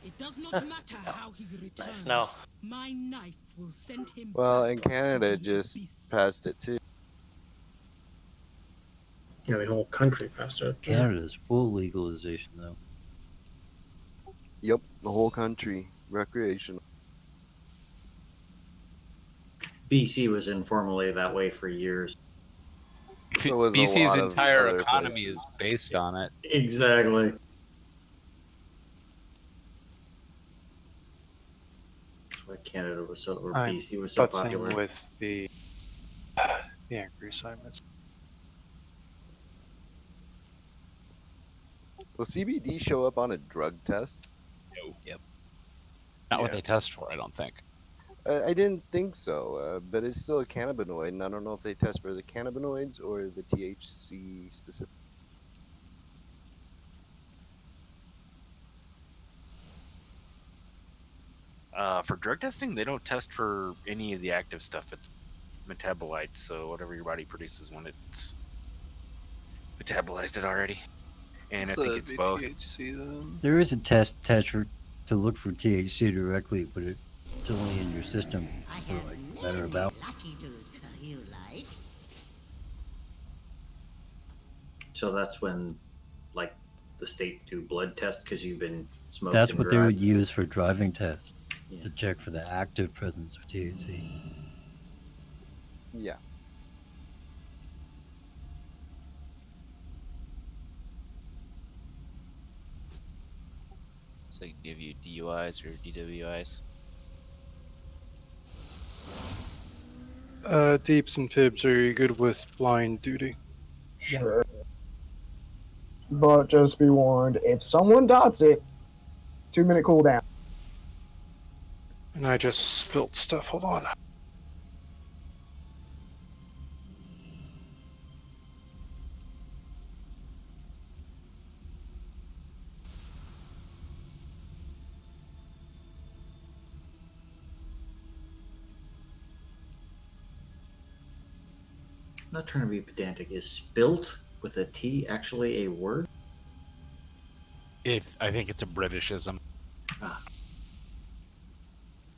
It does not matter how he returns. Nice. No. My knife will send him. Well, in Canada, just passed it too. Yeah, the whole country passed it. Canada's full legalization, though. Yep, the whole country recreational. BC was informally that way for years. So was a BC's lot of entire other economy places. is based on it. Exactly. That's why Canada was so, or I'm BC was so futzing popular. with the angry assignments. Will CBD show up on a drug test? No. Yep. It's not what they test for, I don't think. I didn't think so, but it's still a cannabinoid, and I don't know if they test for the cannabinoids or the THC specific. For drug testing, they don't test for any of the active stuff. It's metabolites, so whatever your body produces when it's metabolized it already. And I think it's both. THC then. There is a test to look for THC directly, but it's only in your system for like a matter of hours. So that's when, like, the state do blood test because you've been smoking. That's what they drive. would use for driving tests to check for the active presence of THC. Yeah. So they can give you DUIs or DWIs. Deeps and fibs, are you good with blind duty? Sure. But just be warned, if someone dots it, 2-minute cooldown. And I just spilled stuff. Hold on. I'm not trying to be pedantic. Is spilt with a T actually a word? I think it's a Britishism.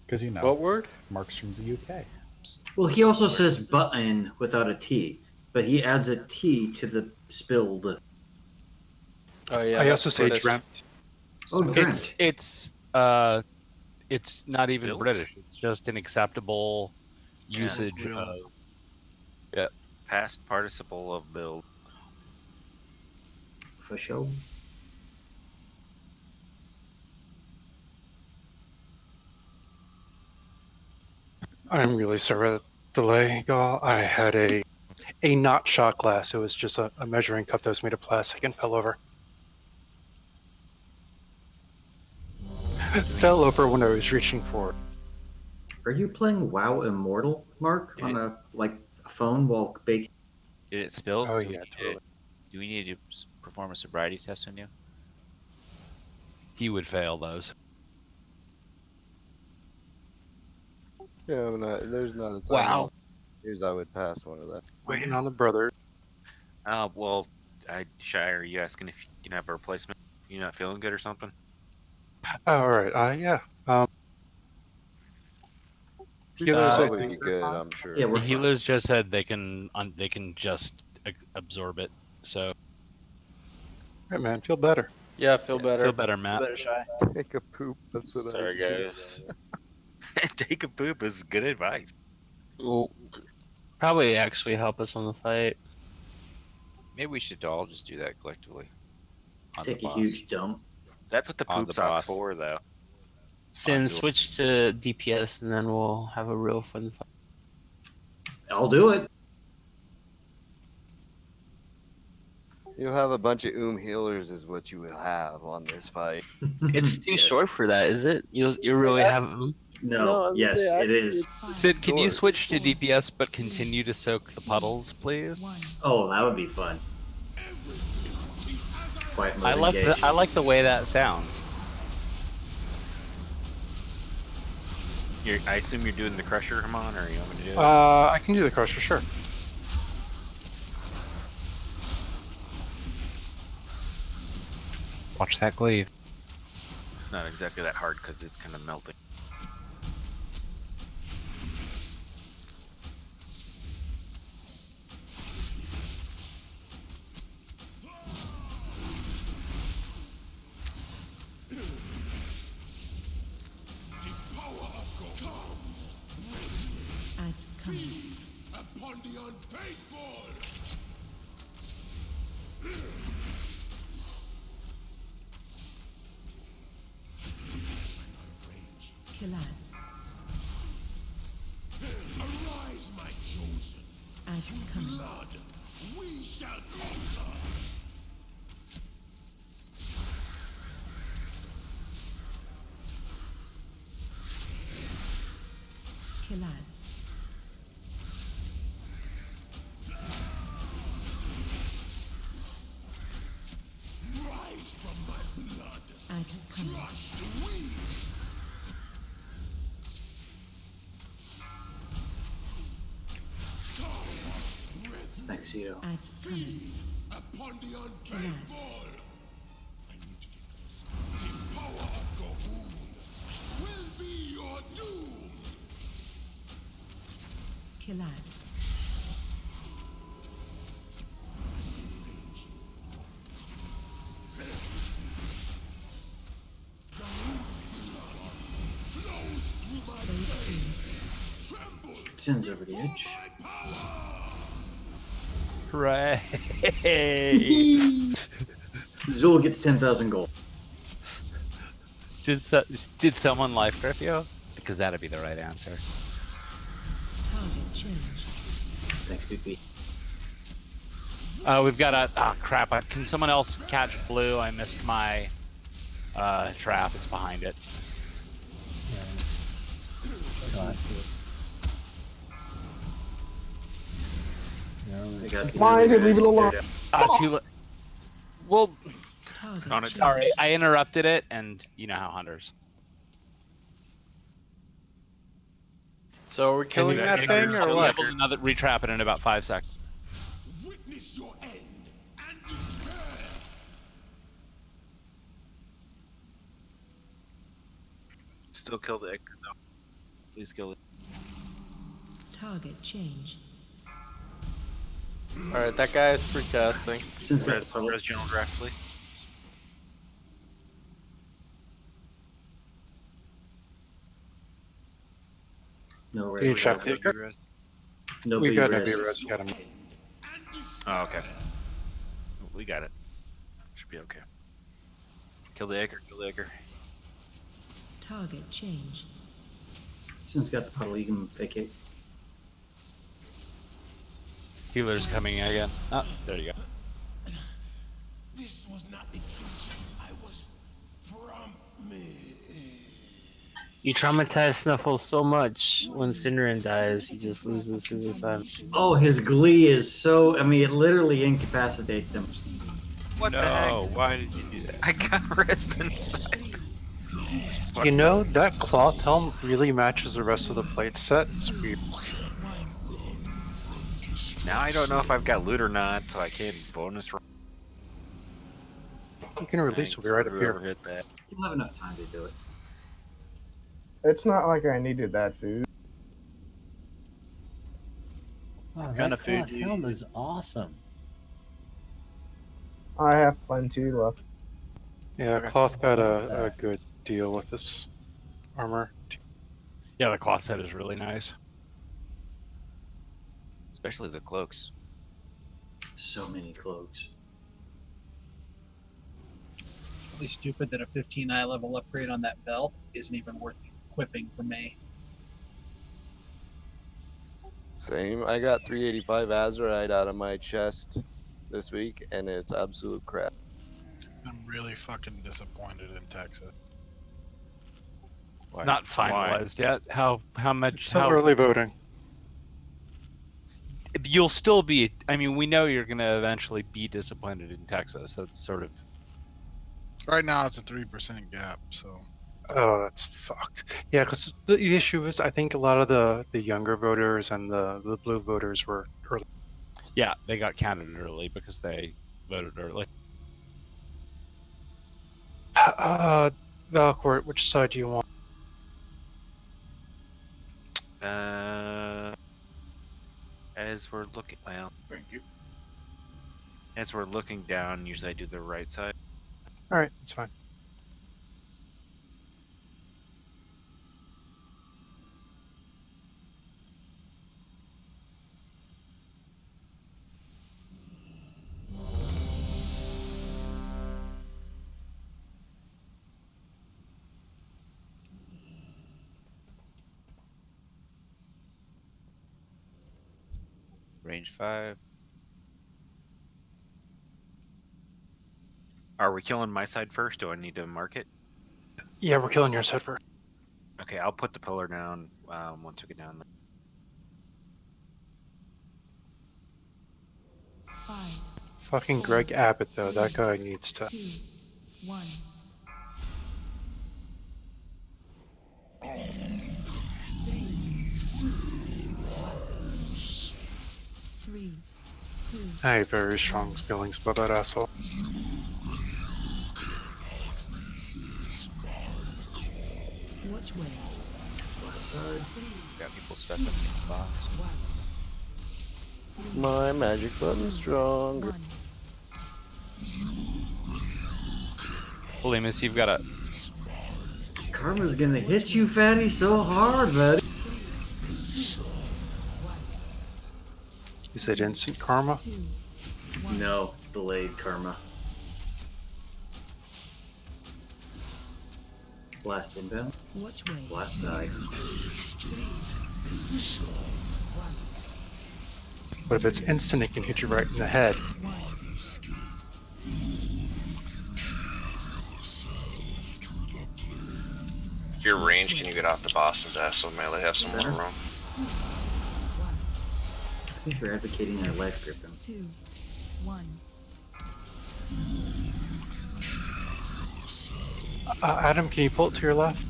Because you know. What word? Mark's from the UK. Well, he also says button without a T, but he adds a T to the spilled. Oh yeah. I also say British. dreamt. Oh, It's dreamt. it's not even Built. British. It's just an acceptable usage Yeah. of. Yeah. Past participle of build. For sure. I'm really sorry about the delay, y'all. I had a not shot glass. It was just a measuring cup that was made of plastic and fell over. Fell over when I was reaching for it. Are you playing WoW Immortal, Mark, on a phone while baking? Did it spill? Oh, do yeah, totally. Do we need to perform a sobriety test on you? He would fail those. Yeah, there's not a time. Wow. Here's I would pass one of that. Waiting on the brother. Well, Shire, are you asking if you can have a replacement? You not feeling good or something? All right. Yeah. Healers would be good, I'm sure. Yeah, The we're fine. healers just said they can just absorb it. So Right, man. Feel better. Yeah, feel better. feel better, Matt. Better shy. Take a poop. That's what Sorry, I do. guys. Take a poop is good advice. Will probably actually help us on the fight. Maybe we should all just do that collectively. On Take the a boss. huge dump. That's what the On poop the sock's boss. for, though. Sin, Zul. switch to DPS, and then we'll have a real fun fight. I'll do it. You'll have a bunch of healers is what you will have on this fight. It's too short for that, is it? You really have them? No, yes, it is. Sid, can you switch to DPS but continue to soak the puddles, please? Oh, that would be fun. Quiet mode I engaged. like the way that sounds. I assume you're doing the crusher, Hamon, or you want me to do it? I can do the crusher, sure. Watch that glaive. It's not exactly that hard because it's kind of melting. Upon the unfaithful! Killads. Arise, my chosen. Ads coming. Blood, we shall conquer. Killads. Rise from my blood. Ads coming. Crush the weak. Thanks, Cito. Ads coming. Upon the unfaithful. The power of Gohoon will be your doom. Killads. Flows through my Phase veins. 2. Tremble. Sends over the edge. Hooray! Zul gets 10,000 gold. Did someone life grip you? Because that'd be the right answer. Target changed. Thanks, BP. We've got a crap. Can someone else catch blue? I missed my trap. It's behind it. Find it, leave it alone. Well, Target sorry, I interrupted it, and you know how hunters. So are we killing that thing, or I'll be what? able to another retrap it in about 5 seconds. Witness your end and despair. Still kill the Ichor, though. Please kill it. Target changed. Alright, that guy is free casting. Res General Draft, please. No Can you res. check the Ichor? No We B got a res. B res. Got him. Oh, okay. We got it. Should be okay. Kill the Ichor, kill the Ichor. Target changed. Sin's got the puddle, you can vacate. Healer's coming again. Oh, there you go. This was not the future I was promised. You traumatize Snuffles so much. When Cinderin dies, he just loses his assignment. Oh, his glee is so. I mean, it literally incapacitates him. What the heck? Why did you do that? I got rest inside. You know, that cloth helm really matches the rest of the plate set. It's weird. Now I don't know if I've got loot or not, so I can't bonus. You can release. We'll be right up here. Hit that. You'll have enough time to do it. It's not like I needed that food. Oh, What that kind of food cloth do you helm use? is awesome. I have plenty left. Yeah, Okay. cloth got Love a that. good deal with this armor. Yeah, the cloth set is really nice. Especially the cloaks. So many cloaks. It's really stupid that a 15 eye level upgrade on that belt isn't even worth equipping for me. Same. I got 385 Azurite out of my chest this week, and it's absolute crap. I'm really fucking disappointed in Texas. It's not finalized yet. How much? It's still how early voting. You'll still be. I mean, we know you're going to eventually be disappointed in Texas. That's sort of. Right now it's a 3% gap, so Oh, that's fucked. Yeah, because the issue is, I think a lot of the younger voters and the blue voters were early. Yeah, they got counted early because they voted early. Valcourt, which side do you want? As we're looking, well, Thank you. as we're looking down, usually I do the right side. All right, that's fine. Range 5. Are we killing my side first? Do I need to mark it? Yeah, we're killing your side first. Okay, I'll put the pillar down once we get down there. 5, Fucking Greg Abbott, though. That guy needs to. 2, 1. 3, 2. I have very strong feelings about that asshole. Which way? West side. Got people stuck in the box. My magic button's stronger. Holy miss, you've got a. Karma's gonna hit you, fatty, so hard, buddy. Is it instant karma? No, it's delayed karma. Blast inbound. Which way? Blast side. But if it's instant, it can hit you right in the head. If you're ranged, can you get off the boss's ass so melee have some more room? I think you're advocating our life grip him. 2, 1. Adam, can you pull it to your left?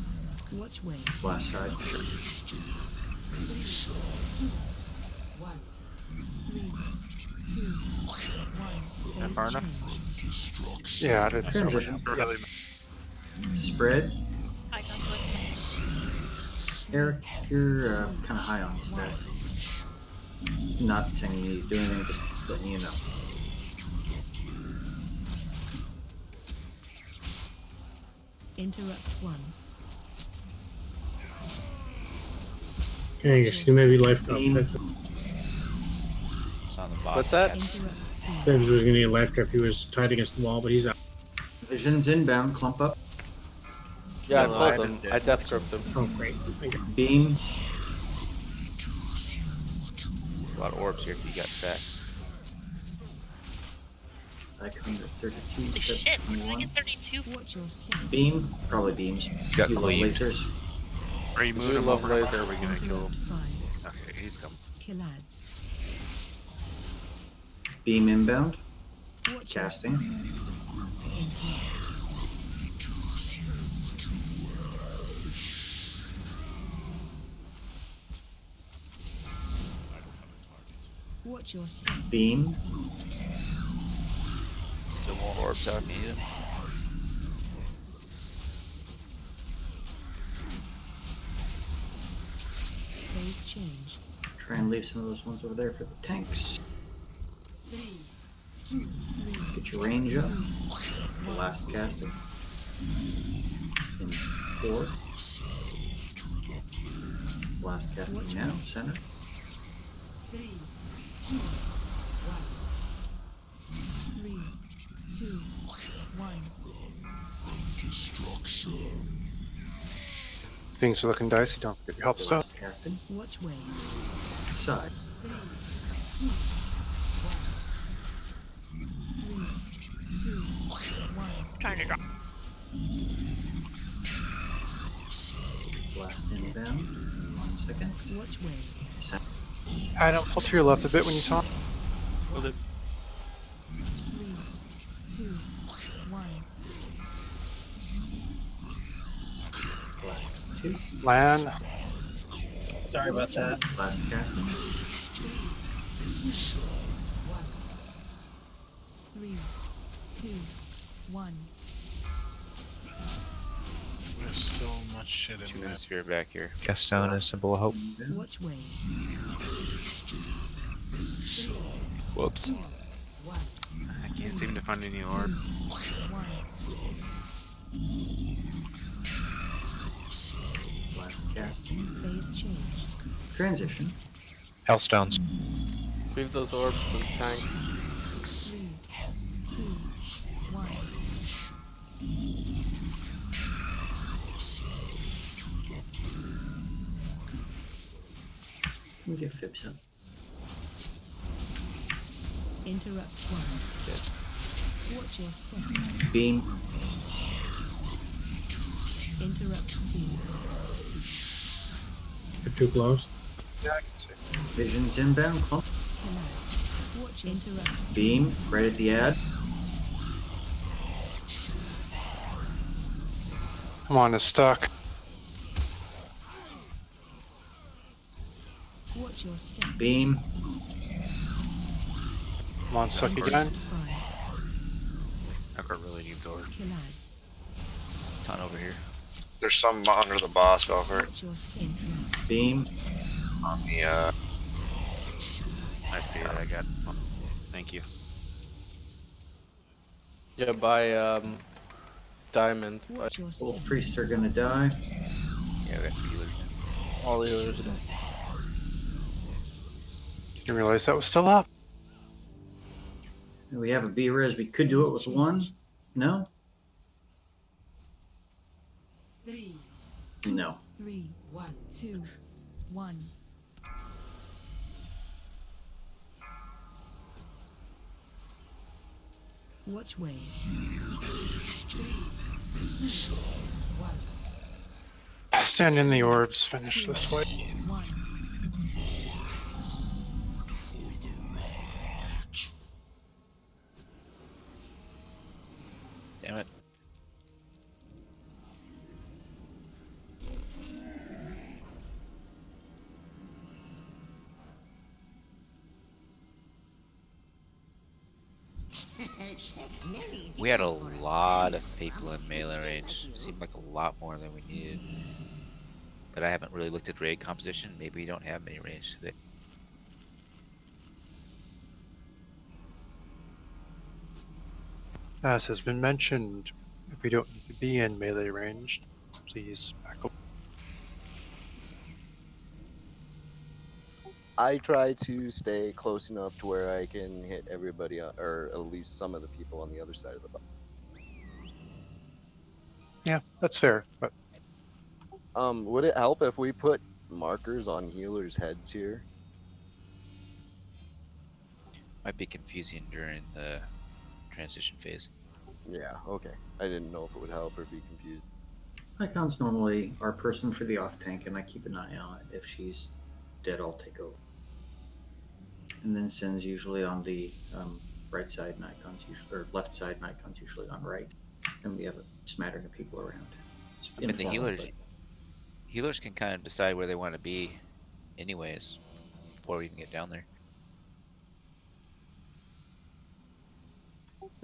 Which way? Blast side. Sure. 3, 2, 1. That far enough? Yeah, I did. Transition. Yeah. Spread. Eric, you're kind of high on stat. Not saying you need to do anything, just letting you know. Interrupt 1. Okay, you maybe life cup. It's on the box. What's that? James was gonna need a life cup. He was tied against the wall, but he's out. Vision's inbound, clump up. Yeah, I pulled him. I death gripped him. Oh, great. Thank you. Beam. There's a lot of orbs here if you got stacks. I come at 32. Shit, where did I get 32 from? Beam. Probably beams. Got You love cleaved. lasers. Are you We moving him love over? Or lasers. are we gonna kill him? Okay, he's coming. Kill ads. Beam inbound. Casting. Watch your step. Beam. Still more orbs out needed. Phase change. Try and leave some of those ones over there for the tanks. Get your range up. The last casting. In 4. Last casting now, center. 3, 2, 1. 3, 2, 1. Destruction. Things are looking dicey. Don't forget your health stuff. Last casting. Watch way. Side. 3, 2, 1. 3, 2, 1. Trying to drop. Blast inbound. 1 second. Watch way. Center. Adam, pull to your left a bit when you talk. Will do. 3, 2, 1. Blast 2. Lan. Sorry about that. Last casting. 3, 2, 1. There's so much shit in Two that. sphere back here. Gaston is symbol of hope. Watch way. Whoops. I can't seem to find any orb. 1. Last casting. Phase change. Transition. Hellstones. Leave those orbs for the tanks. 3, 2, 1. We get Fibs up. Interrupt 1. Watch your step. Beam. Interrupt 2. You're too close. Yeah, I can see. Visions inbound. Clump. Collapse. Watch your interrupt. Beam. Right at the ad. Come on, it's stuck. Watch your step. Beam. Come on, stuck again. Tucker really needs orb. Collides. Ton over here. There's some under the boss, Valkyrie. Watch your step. Beam. On the, I see it. I got. Oh, thank you. Yeah, by diamond. Watch your Both step. priests are gonna die. Yeah, we got healers. All the others are dead. Didn't realize that was still up. We have a B-res. We could do it with 1. No? 3, No. 3, 1, 2, 1. Watch way. 3, 2, 1. Stand in the orbs. Finish this way. 1. Damn it. We had a lot of people in melee range. Seemed like a lot more than we needed. But I haven't really looked at raid composition. Maybe we don't have many range today. As has been mentioned, if we don't need to be in melee range, please back up. I try to stay close enough to where I can hit everybody, or at least some of the people on the other side of the box. Yeah, that's fair. But would it help if we put markers on healers' heads here? Might be confusing during the transition phase. Yeah, okay. I didn't know if it would help or be confused. Icon's normally our person for the off tank, and I keep an eye on it. If she's dead, I'll take over. And then Sin's usually on the right side, and Icon's usually, or left side, and Icon's usually on right. And we have a smattering of people around. It's I mean, the informal, healers can kind of decide where they want to be, anyways, before we even get down there.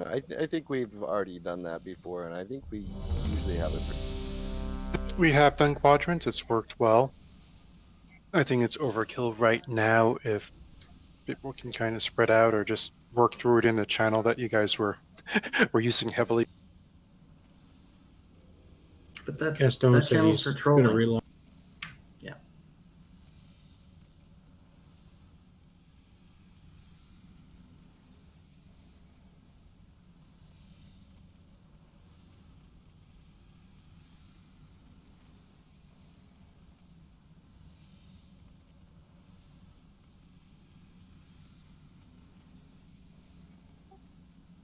I think we've already done that before, and I think we usually have it. we have done quadrants. It's worked well. I think it's overkill right now. If people can kind of spread out or just work through it in the channel that you guys were using heavily. But that's Gaston that said channel's he's for gonna trolling. relaunch. Yeah.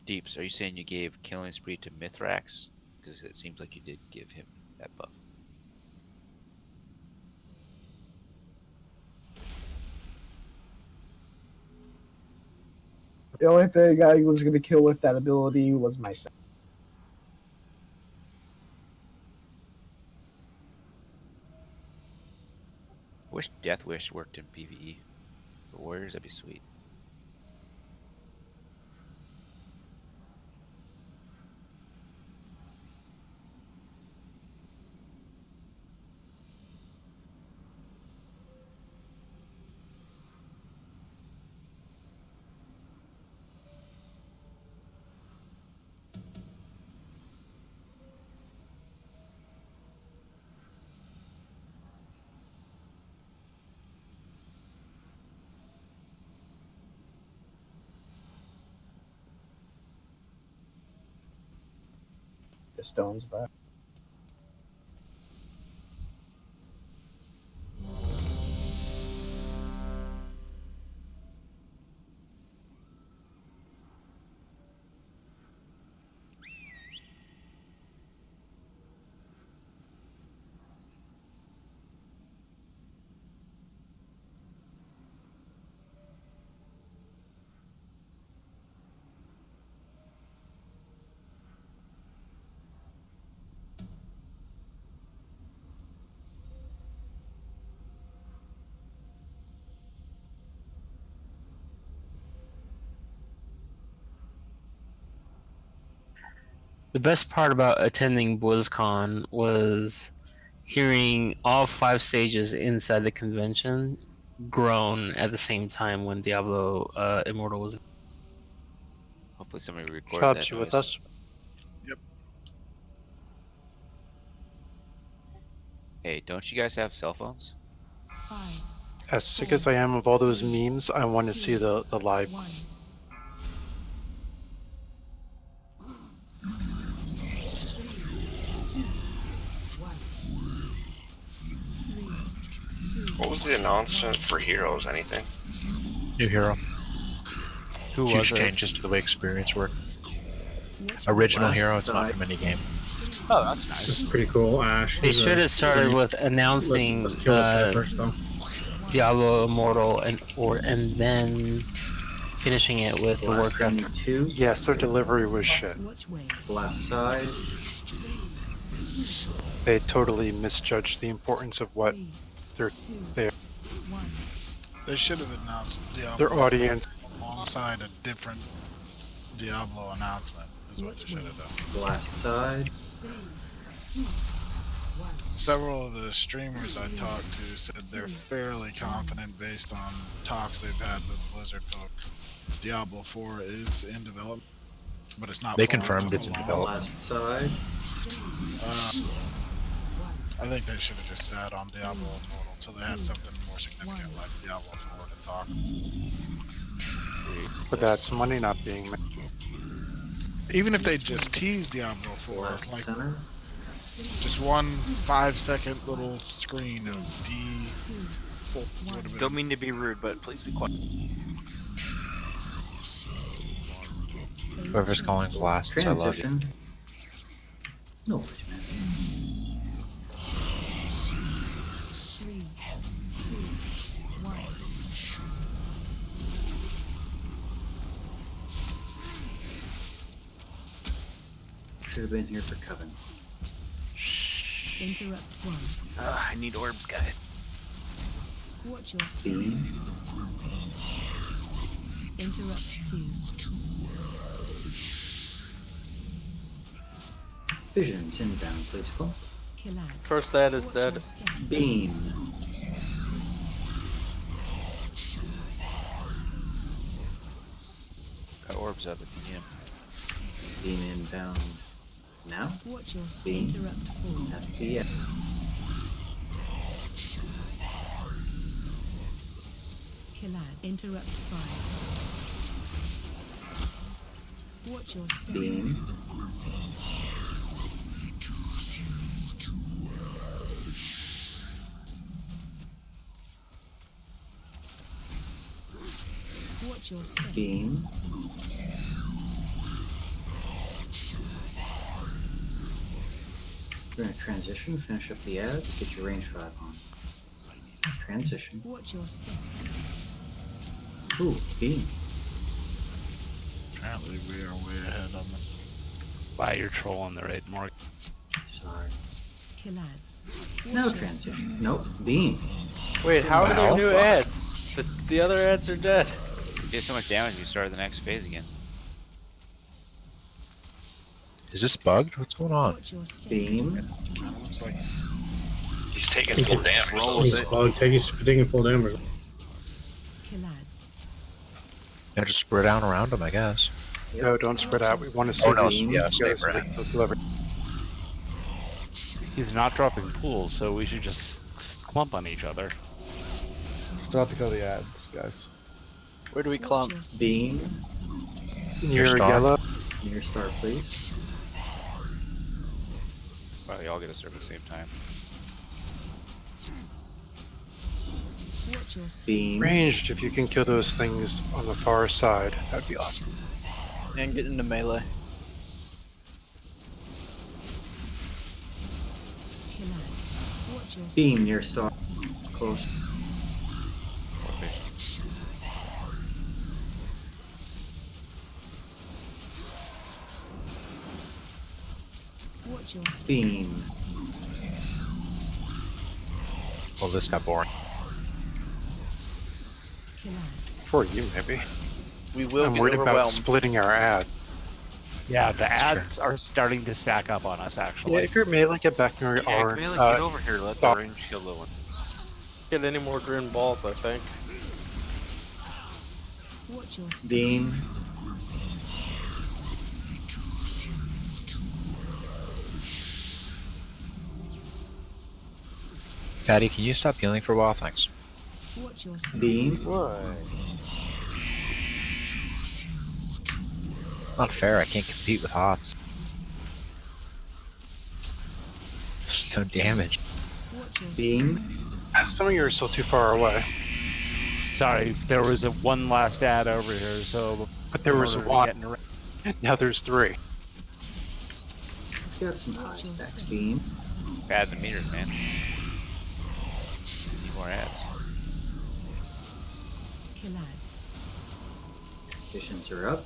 Deeps, are you saying you gave Killing Spree to Mithrax? Because it seems like you did give him that buff. The only thing I was going to kill with that ability was myself. Wish Death Wish worked in PvE. For warriors, that'd be sweet. The stone's back. The best part about attending BlizzCon was hearing all 5 stages inside the convention groan at the same time when Diablo Immortal was. Hopefully somebody recorded Cloud, that you noise. with us? Yep. Hey, don't you guys have cell phones? As sick as I am of all those memes, I want to see the live. What was the announcement for Heroes? Anything? New hero. Who Huge was it? changes to the way experience work. Original hero, it's not from any game. Oh, that's nice. It's pretty cool. Ash. They should have started with announcing Let's kill this guy first, though. Diablo Immortal and then finishing it with the Warcraft 2. Yes, their delivery was shit. Blast side. They totally misjudged the importance of what their They should have announced Diablo their audience. alongside a different Diablo announcement. Is what they should have done. Blast side. Several of the streamers I talked to said they're fairly confident based on talks they've had with Blizzard folks. Diablo 4 is in development, but it's not. They confirmed it's in development. Blast side. I think they should have just sat on Diablo Immortal until they had something more significant like Diablo 4 to talk. But that's money not being made. Even if they just tease Diablo 4, Blast like center. just one 5-second little screen of D4 would have been. Don't mean to be rude, but please be quiet. Whoever's calling blasts, I love you. Transition. No, please, man. Should have been here for Coven. Interrupt 1. I need orbs, guys. Watch your Speed. Interrupt 2. Visions inbound, please call. First dad is dead. Beam. orbs up if you need them. Beam inbound now. Watch your step. Beam Interrupt full. at the end. Killad. Interrupt 5. Watch your step. Beam. Watch your step. Beam. We're gonna transition, finish up the ads, get your range 5 on. Transition. Watch your step. Ooh, beam. Apparently we are way ahead on them. Wow, you're trolling the right mark. Sorry. Killads. No transition. Nope. Beam. Wait, how are there Wow. new ads? The other ads are dead. You did so much damage, you started the next phase again. Is this bugged? What's going on? Beam. Kinda looks like He's taking full damage. Roll with He's it. he's taking full damage. Killads. Yeah, just spread out around him, I guess. No, don't spread out. We want to see Oh, no, the yeah, stay for now. He's not dropping pools, so we should just clump on each other. Still have to go to the ads, guys. Where do we clump? Beam. Near star. yellow. Near star, please. Well, you all get to serve at the same time. Watch your step. Beam. Ranged, if you can kill those things on the far side, that'd be awesome. And get into melee. Killads. Watch your step. Beam near star. Close. More vision. Watch your step. Beam. Well, this got boring. Killads. For you, maybe. We will I'm get worried about overwhelmed. splitting our ad. Yeah, the That's ads are starting to stack up on us, Yeah, actually. if you're melee, get back near Yeah, our. Camila, get over here. Let the stop. range shield the one. Get any more green balls, I think. Watch your step. Beam. Fatty, can you stop healing for a while? Thanks. Watch your step. Beam. Why? It's not fair. I can't compete with HOTS. There's no damage. Watch your step. Beam. Some of you are still too far away. Sorry, there was a one last ad over here, so. But there in was order to one. get in the ra- Now there's 3. Got some high stacks. Beam. Add the meters, man. Need more ads. Killads. Visions are up.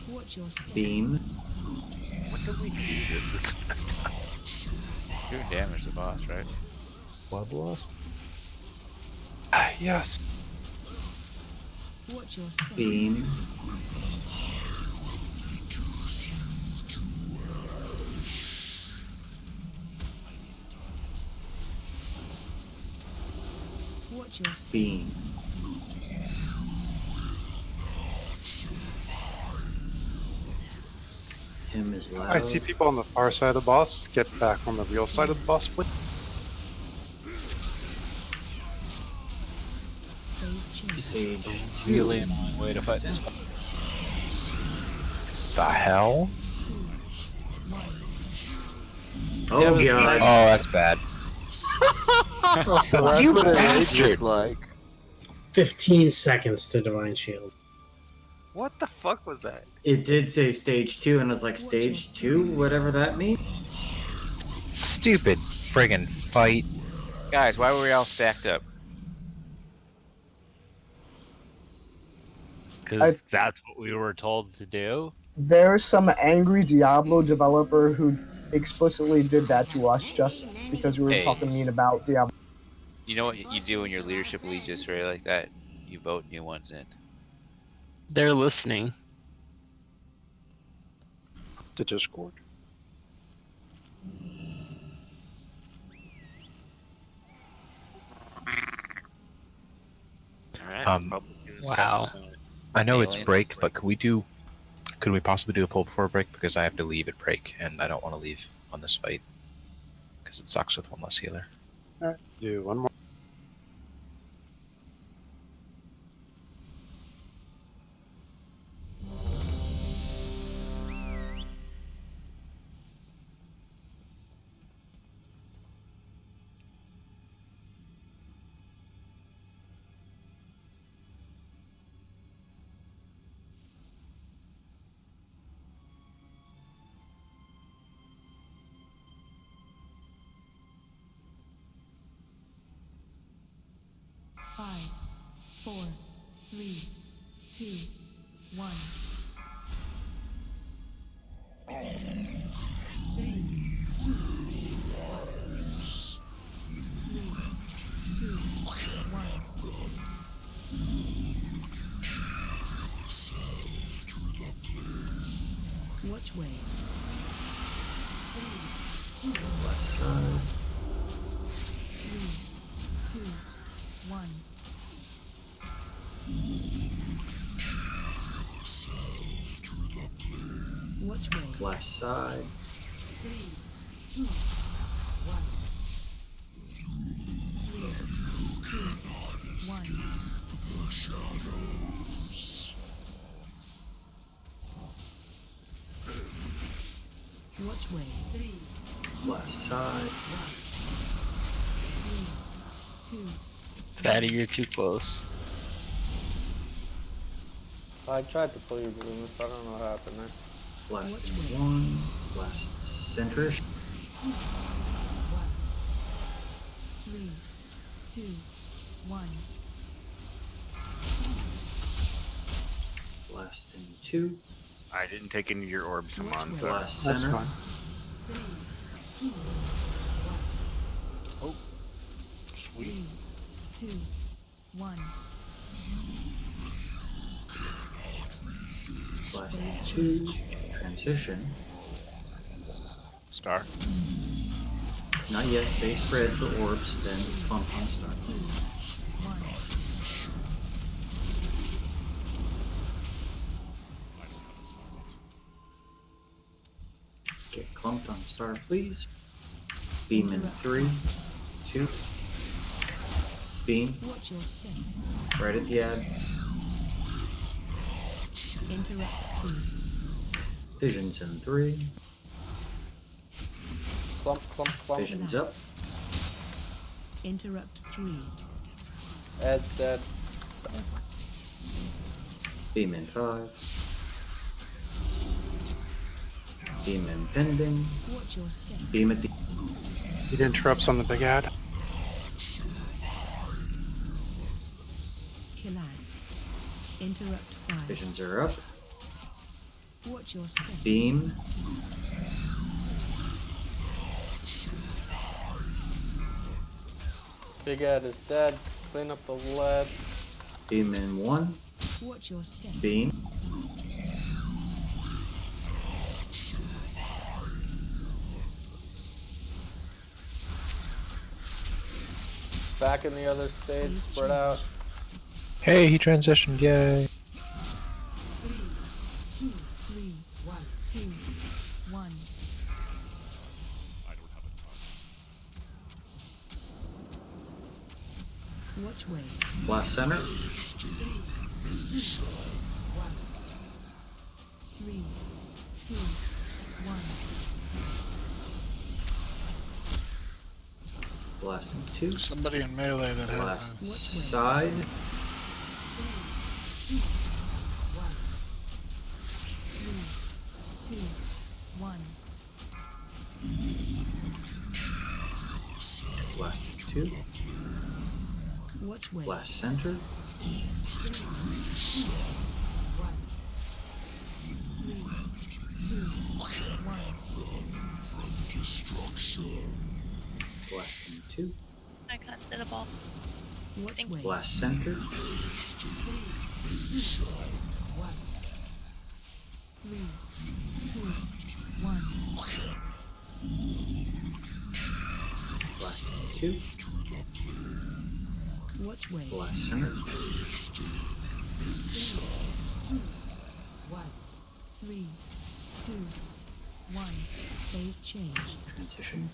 Watch your step. Beam. What do we do? This is messed up. Doing damage to the boss, right? Blood loss? Yes. Watch your step. Beam. Watch your step. Beam. Him is loud. I see people on the far side of the boss. Get back on the real side of the boss, please. Phase change. Stage Really 2. annoying way to fight this. The hell? Oh Yeah, it was god. Oh, that's bad. So that's You what it bastard. looks like. 15 seconds to Divine Shield. What the fuck was that? It did say stage 2, and I was like, stage 2? Whatever that means? Stupid friggin' fight. Guys, why were we all stacked up? Because that's what we were told to do. There's some angry Diablo developer who explicitly did that to us just because we were Hey. talking mean about Diablo. You know what you do when your leadership leads you astray like that? You vote new ones in. They're listening. The Discord. Alright. Um, Republicans wow. got, I know it's break, but could we possibly do a pull before break? Because I have to leave at break, and I don't want to leave on this fight. Because it sucks with one less healer. Alright, do one more. Five, 4, 3, 2, 1. 3, 2, 1. Watch way. 3, 2, Left side. 3, 2, 1. Watch way. Left side. 3, 2, 1. 3, 2, 1. Watch way. 3, Left side. 3, 2. Fatty, you're too close. I tried to pull your balloons. I don't know what happened there. Last in 1. Last centrish. 2, 1. 3, 2, 1. Last in 2. I didn't take any of your orbs, Hamon, so Last That's center. fine. 3, 2, 1. Oh, sweet. 3, 2, 1. Last in 2. Transition. Star. Not yet. Stay spread for orbs, then clump on star. 2, 1. Get clumped on star, please. Beam in 3, 2. Beam. Watch your step. Right at the ad. Interrupt 2. Visions in 3. Clump, clump, clump. Visions up. Interrupt 3. Ed's dead. Beam in 5. Beam in pending. Watch your step. Beam at the. It interrupts on the big ad. Kill ads. Interrupt 5. Visions are up. Watch your step. Beam. Big Ed is dead. Clean up the lead. Beam in 1. Watch your step. Beam. Back in the other stage, spread out. Hey, he transitioned, yay. 3, 2, 3, 1, 2, 1. Watch way. Last center. 3, 2, 1. 3, 2, 1. Last in 2. Somebody in melee that has Last a... side. 3, 2, 1. 3, 2, 1. Last in 2. Watch way. Last center. 3, 2, 1. 3, 2, 1. Last in 2. I got to the ball. Watch way. Last center. 3, 2, 1. 3, 2, 1. Last in 2. Watch way. Last center. 3, Phase change. Transition.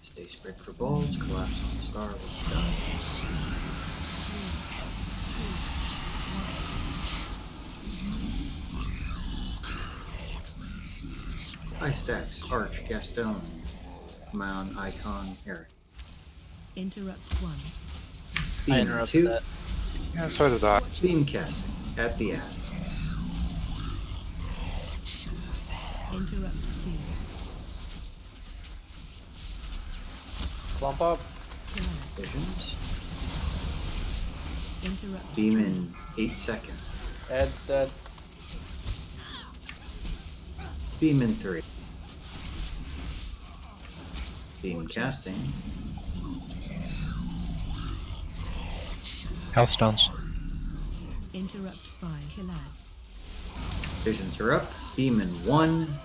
Stay spread for balls. Collapse on star with charge. Ice stacks. Arch. Gaston. Mound. Icon. Eric. Interrupt 1. Beam I interrupted 2. that. Yeah, so did I. Beam casting. At the ad. Interrupt 2. Clump up. Visions. Interrupt. Beam in 8 seconds. Ed's dead. Beam in 3. Beam casting. Health stones. Interrupt 5. Killads. Visions are up. Beam in 1.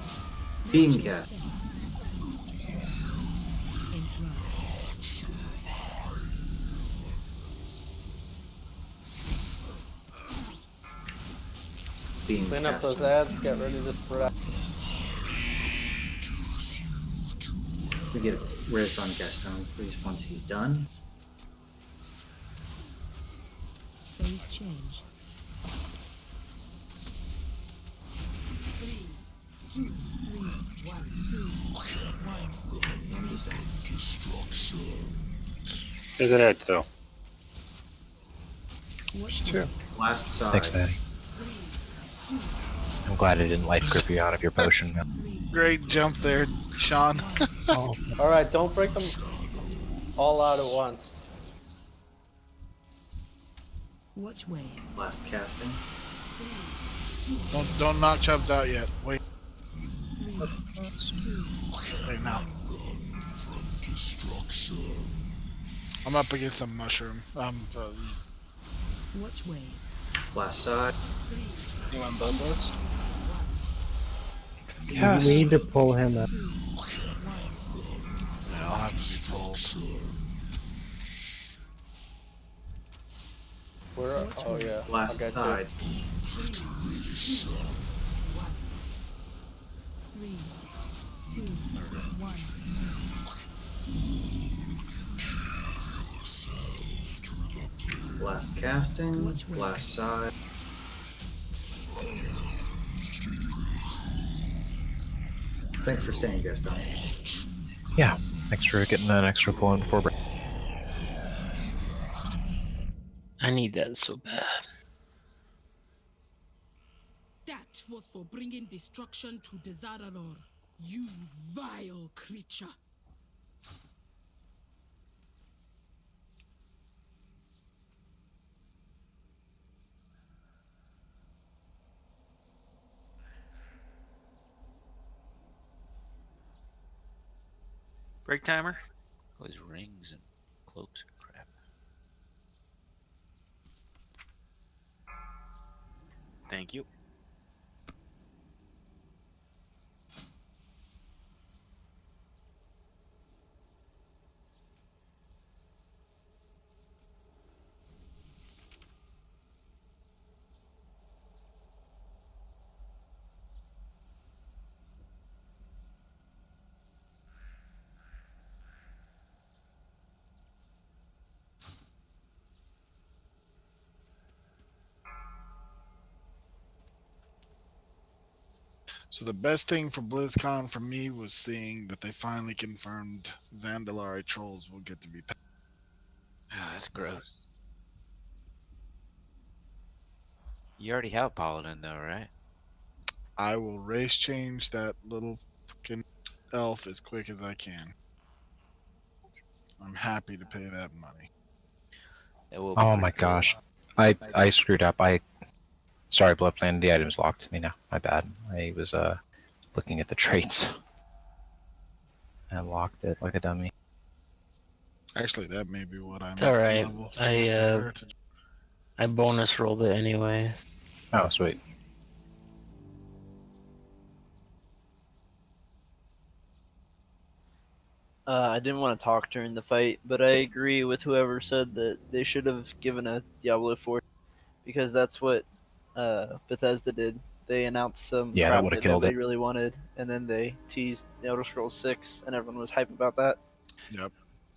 Beam cast. Beam Clean up cast. those ads. Get ready to spread. We get a res on Gaston, please, once he's done. Phase change. 3, 2, 3, 1, 2, 1. There's an ad still. There's 2. Last side. Thanks, Maddie. I'm glad I didn't life grip you out of your potion. Great jump there, Sean. All right, don't break them all out at once. Watch way. Last casting. Don't knock Chubbs out yet. Wait. Wait now. I'm up against a mushroom. Watch way. Last side. You want both those? Yes. You need to pull him up. Yeah, I'll have to be pulled. Where? Oh yeah. Last I'll get side. you. 3, 2, 1. Last casting. Last side. Thanks for staying, Gaston. Yeah, thanks for getting an extra pull in before break. I need that so bad. That was for bringing destruction to Desaralor, you vile creature. Break timer. All these rings and cloaks and crap. Thank you. So the best thing for BlizzCon for me was seeing that they finally confirmed Zandalari trolls will get to be. Oh, that's gross. You already have Paladin though, right? I will race change that little fucking elf as quick as I can. I'm happy to pay that money. It will be Oh my pretty cool. gosh. I screwed up. Sorry, Bloodplane, the item's locked to me now. My bad. I was looking at the traits. I locked it like a dummy. Actually, that may be what I'm. It's alright. level to I bonus rolled it anyway. Oh, sweet. I didn't want to talk during the fight, but I agree with whoever said that they should have given a Diablo 4 because that's what Bethesda did. They announced some Yeah, that crap would've that killed nobody it. really wanted, and then they teased The Elder Scrolls 6, and everyone was hype about that. Yep.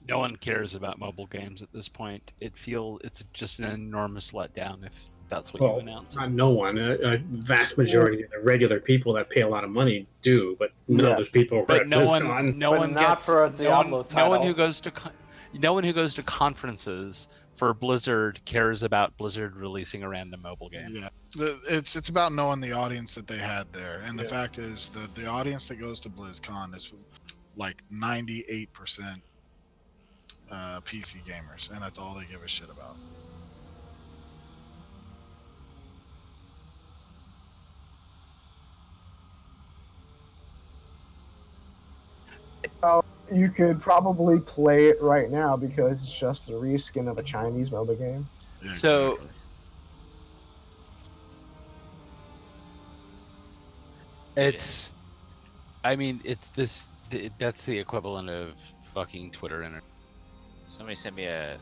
No one cares about mobile games at this point. It's just an enormous letdown if that's what you Well, announce. not no one. A vast majority of the regular people that pay a lot of money do, but none of those people are But at no one, BlizzCon. no But one not gets for a no Diablo one, no one who title. goes to no one who goes to conferences for Blizzard cares about Blizzard releasing a random mobile game. Yeah, it's about knowing the audience that they had there, and the fact is that the audience that goes to BlizzCon is like 98% PC gamers, and that's all they give a shit about. You could probably play it right now because it's just a reskin of a Chinese mobile game. Yeah, So, exactly. it's, I mean, it's this. That's the equivalent of fucking Twitter internet. Somebody sent me a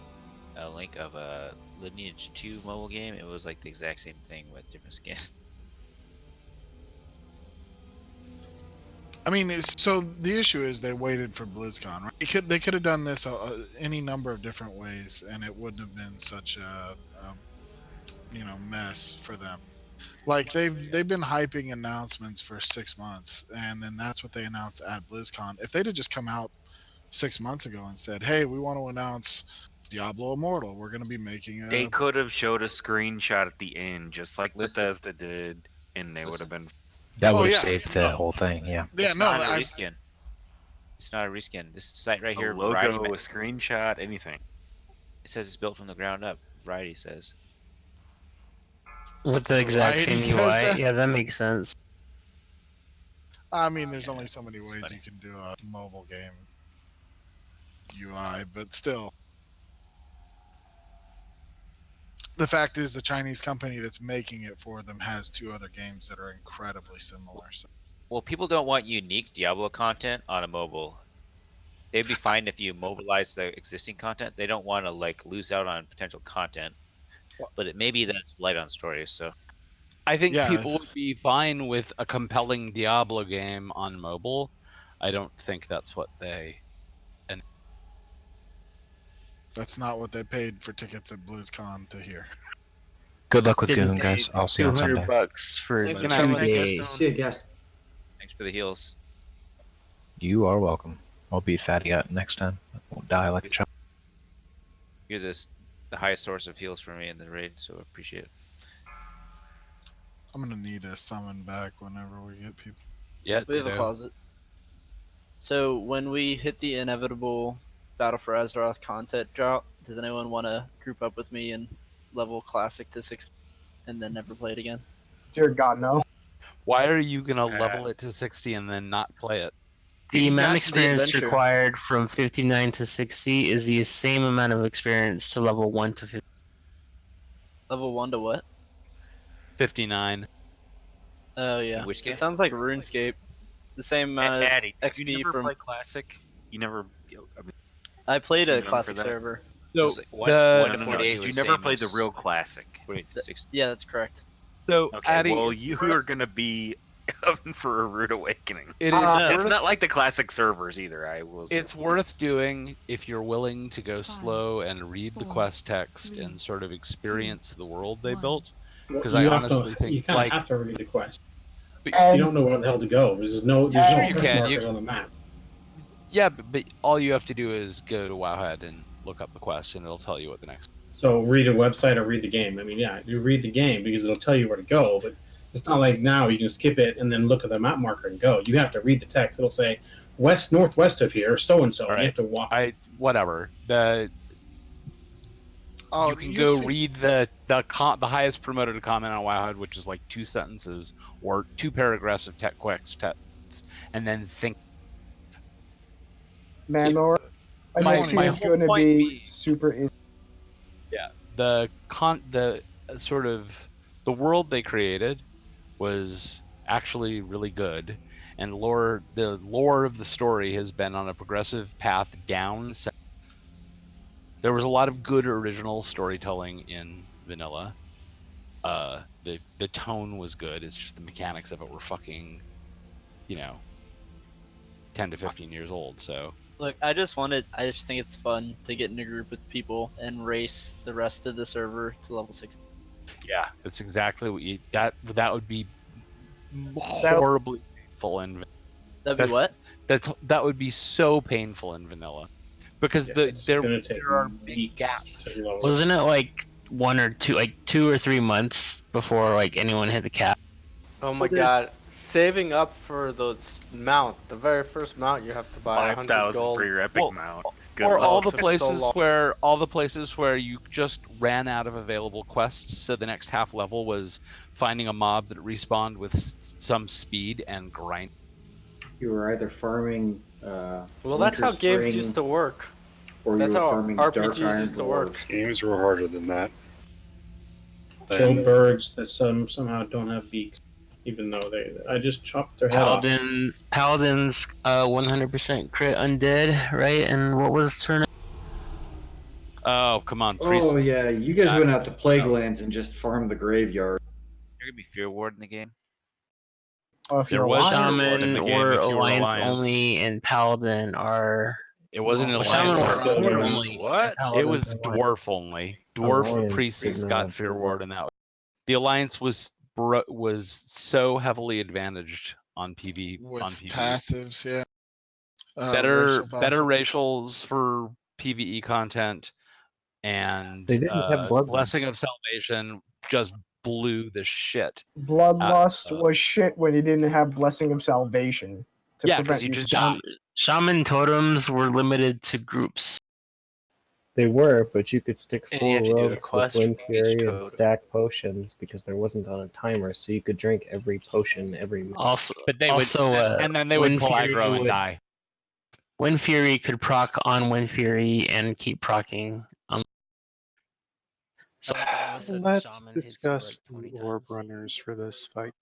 link of a Lineage 2 mobile game. It was like the exact same thing with different skins. I mean, so the issue is they waited for BlizzCon, right? They could have done this any number of different ways, and it wouldn't have been such a mess for them. Like they've been hyping announcements for 6 months, and then that's what they announced at BlizzCon. If they'd have just come out 6 months ago and said, "Hey, we want to announce Diablo Immortal. We're going to be making a." They could have showed a screenshot at the end, just like Bethesda did, and they would have been. That would have saved the whole thing. Yeah. Yeah, It's not a reskin. It's not a reskin. This site right here, A logo, Variety, a screenshot, anything. It says it's built from the ground up. Variety says. With the exact same Variety UI. says that? Yeah, that makes sense. I mean, there's only so many ways you can do a mobile game UI, but still. The fact is, the Chinese company that's making it for them has 2 other games that are incredibly similar. So. Well, people don't want unique Diablo content on a mobile. They'd be fine if you mobilize the existing content. They don't want to like lose out on potential content. But it may be that it's light on story, so. I think people would be fine with a compelling Diablo game on mobile. I don't think that's what they. And That's not what they paid for tickets at BlizzCon to hear. Good luck with Didn't Goon, pay guys. I'll see you on Sunday. $200 for Thanks, 2 Gusto. days. See you, guys. Thanks for the heals. You are welcome. I'll beat Fatty out next time. I won't die like a chump. You're the highest source of heals for me in the raid, so appreciate it. I'm gonna need a summon back whenever we get people. Yeah, We have a closet. So when we hit the inevitable Battle for Azeroth content drop, does anyone want to group up with me and level Classic to 60 and then never play it again? Dear God, no. Why are you gonna level it to 60 and then not play it? The amount of That's the experience adventure. required from 59 to 60 is the same amount of experience to level 1 to 50. Level 1 to what? 59. Oh yeah. Which game? It sounds like RuneScape. The same amount of Addy, XP you never from. play Classic? You never. I mean, I played do you a remember classic that? server. So was like one the to 48 Did was you the never same play the as real Classic? 48 to 60. Yeah, that's correct. so Okay, Addy, well, you are gonna be up for a rude awakening. It is Uh, It's worth- not like the Classic servers either. I will. say. It's worth doing if you're willing to go slow and read the quest text and sort of experience the world they built. Because I You have honestly to, think you kind like of have to read the quest. but- You don't know where the hell to go. There's no Sure you quest can. markers on the map. Yeah, but all you have to do is go to Wowhead and look up the quest, and it'll tell you what the next. So read a website or read the game. I mean, yeah, you read the game because it'll tell you where to go, but it's not like now you can skip it and then look at the map marker and go. You have to read the text. It'll say west northwest of here, so and so. You have to walk. Whatever. You can go read the highest promoted comment on Wowhead, which is like 2 sentences or 2 paragraphs of text, and then think. Manor, I My- think my it's whole going to point be super easy. Yeah, the sort of the world they created was actually really good, and the lore of the story has been on a progressive path down. There was a lot of good original storytelling in vanilla, The tone was good. It's just the mechanics of it were fucking, 10 to 15 years old. So Look, I just think it's fun to get in a group with people and race the rest of the server to level 6. yeah, that's exactly what that would be horribly painful in. That'd be what? That would be so painful in vanilla, because there are big gaps. Wasn't it like 2 or 3 months before like anyone hit the cap? Oh my god, saving up for the very first mount you have to buy 100 5,000 gold. for your epic mount. Good Or luck. all the Took so places where you just ran out of available quests, so the next half level was finding a mob that respawned with some speed and grind. You were either farming. Well, that's how games used to work. Or That's you were how farming RPGs Dark Iron used to work. Dwarves. Games were harder than that. Kill birds that somehow don't have beaks, even though I just chopped their head off. Paladins 100% crit undead, right? And what was turn? Oh, come on, Oh yeah, you guys went out to Plaguelands and just farmed the graveyard. There could be Fear Ward in the game. Oh, if There you're was Alliance. Fear Ward in the game or if you were Alliance Alliance. only, and Paladin are. It wasn't Well, Alliance. Shaman or were Dwarf. only. What? It was Dwarf only. Dwarf Alliance priests didn't got have Fear Fear Ward, and that the Alliance was so heavily advantaged on PV With on PvE. passives, yeah. Better racial racials for PvE content, and They didn't have Bloodlust. Blessing of Salvation just blew the shit. Bloodlust was shit when you didn't have Blessing of Salvation to Yeah, 'cause prevent you you just from- Shaman totems were limited to groups. They were, but you could stick And full you have to do a robes with quest Wind for each Fury and totem. stack potions because there wasn't on a timer, so you could drink every potion every minute. Also, But they would, and then they would pull aggro and die. Wind Fury could proc on Wind Fury and keep procking on. Let's discuss the orb runners for this fight.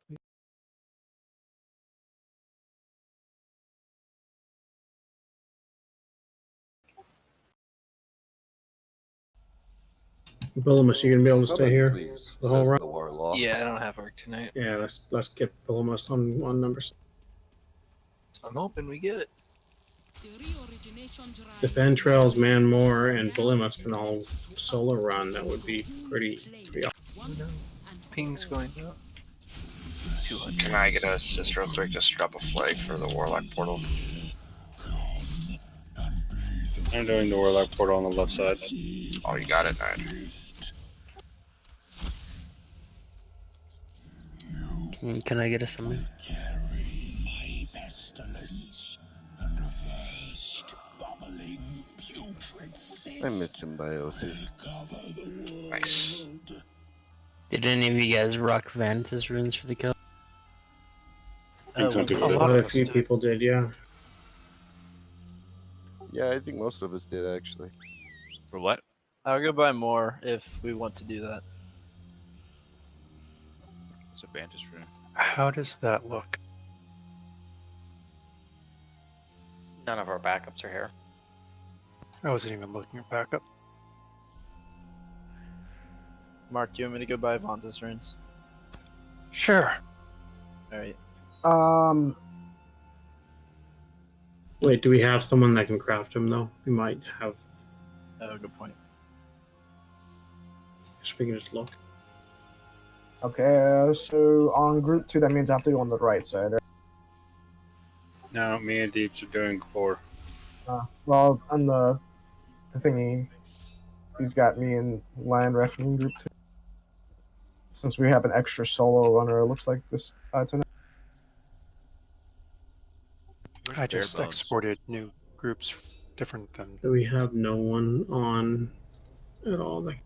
Billimus, you gonna be able to stay Summon, here please, the whole says round? the warlock. Yeah, I don't have work tonight. Yeah, let's get Billimus on numbers. So I'm hoping we get it. If Ventrell's Man Moore and Billimus can all solo run, that would be pretty awesome. Ping's going up. 200. Can I get a sister real quick? Just drop a flag for the Warlock portal. I'm doing the Warlock portal on the left side. Oh, you got it, Nine. Can I get a summon? I miss Symbiosis. Nice. Did any of you guys rock Vanta's runes for the kill? A lot of few people did, yeah. Yeah, I think most of us did actually. For what? I'll go buy more if we want to do that. It's a Bantus rune. How does that look? None of our backups are here. I wasn't even looking at backup. Mark, do you want me to go buy Vanta's runes? Sure. Alright. Wait, do we have someone that can craft them though? We might have. Oh, good point. We can just look. Okay, so on group 2, that means I have to go on the right side. Right? No, me and Deeps are doing 4. Well, on the thingy, he's got me in land ref in group 2. Since we have an extra solo runner, it looks like this tonight. I just exported new groups different than. Do we have no one on at all? Like,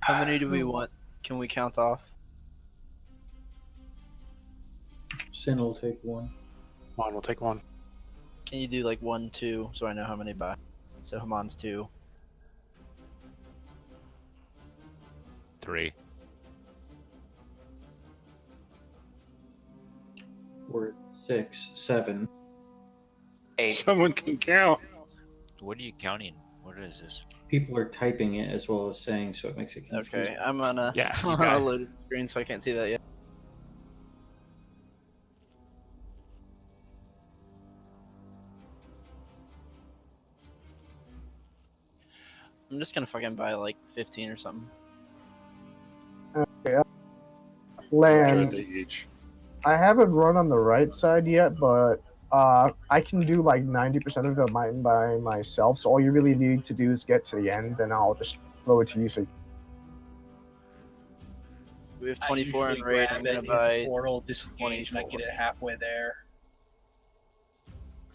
How many do we want? Can we count off? Sin will take 1. Mon will take 1. Can you do like 1, 2, so I know how many buy? So Hamon's 2. 3. We're at 6, 7. 8. Someone can count. What are you counting? What is this? People are typing it as well as saying, so it makes it confusing. Okay, I'm on a Yeah, you got it. loaded screen, so I can't see that yet. I'm just gonna fucking buy like 15 or something. Okay. Land. 20 each. I haven't run on the right side yet, but I can do like 90% of it by myself. So all you really need to do is get to the end, and I'll just throw it to you. So We have I 24 in usually raid. grab I'm it gonna in the buy portal, disengage, and I 24. get it halfway there.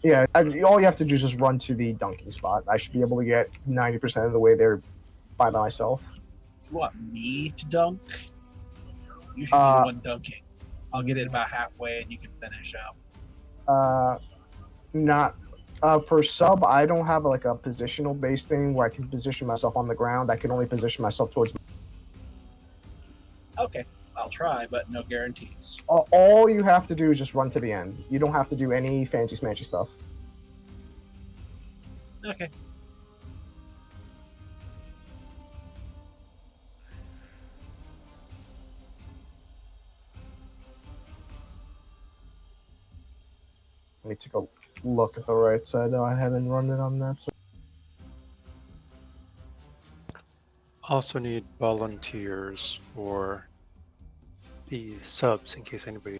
yeah, all you have to do is just run to the dunking spot. I should be able to get 90% of the way there by myself. You want me to dunk? You should be the one dunking. I'll get it about halfway, and you can finish up. Not for sub. I don't have like a positional based thing where I can position myself on the ground. I can only position myself towards. Okay, I'll try, but no guarantees. All you have to do is just run to the end. You don't have to do any fancy smanchy stuff. Okay. Let me take a look at the right side though. I haven't run it on that side. Also need volunteers for the subs in case anybody.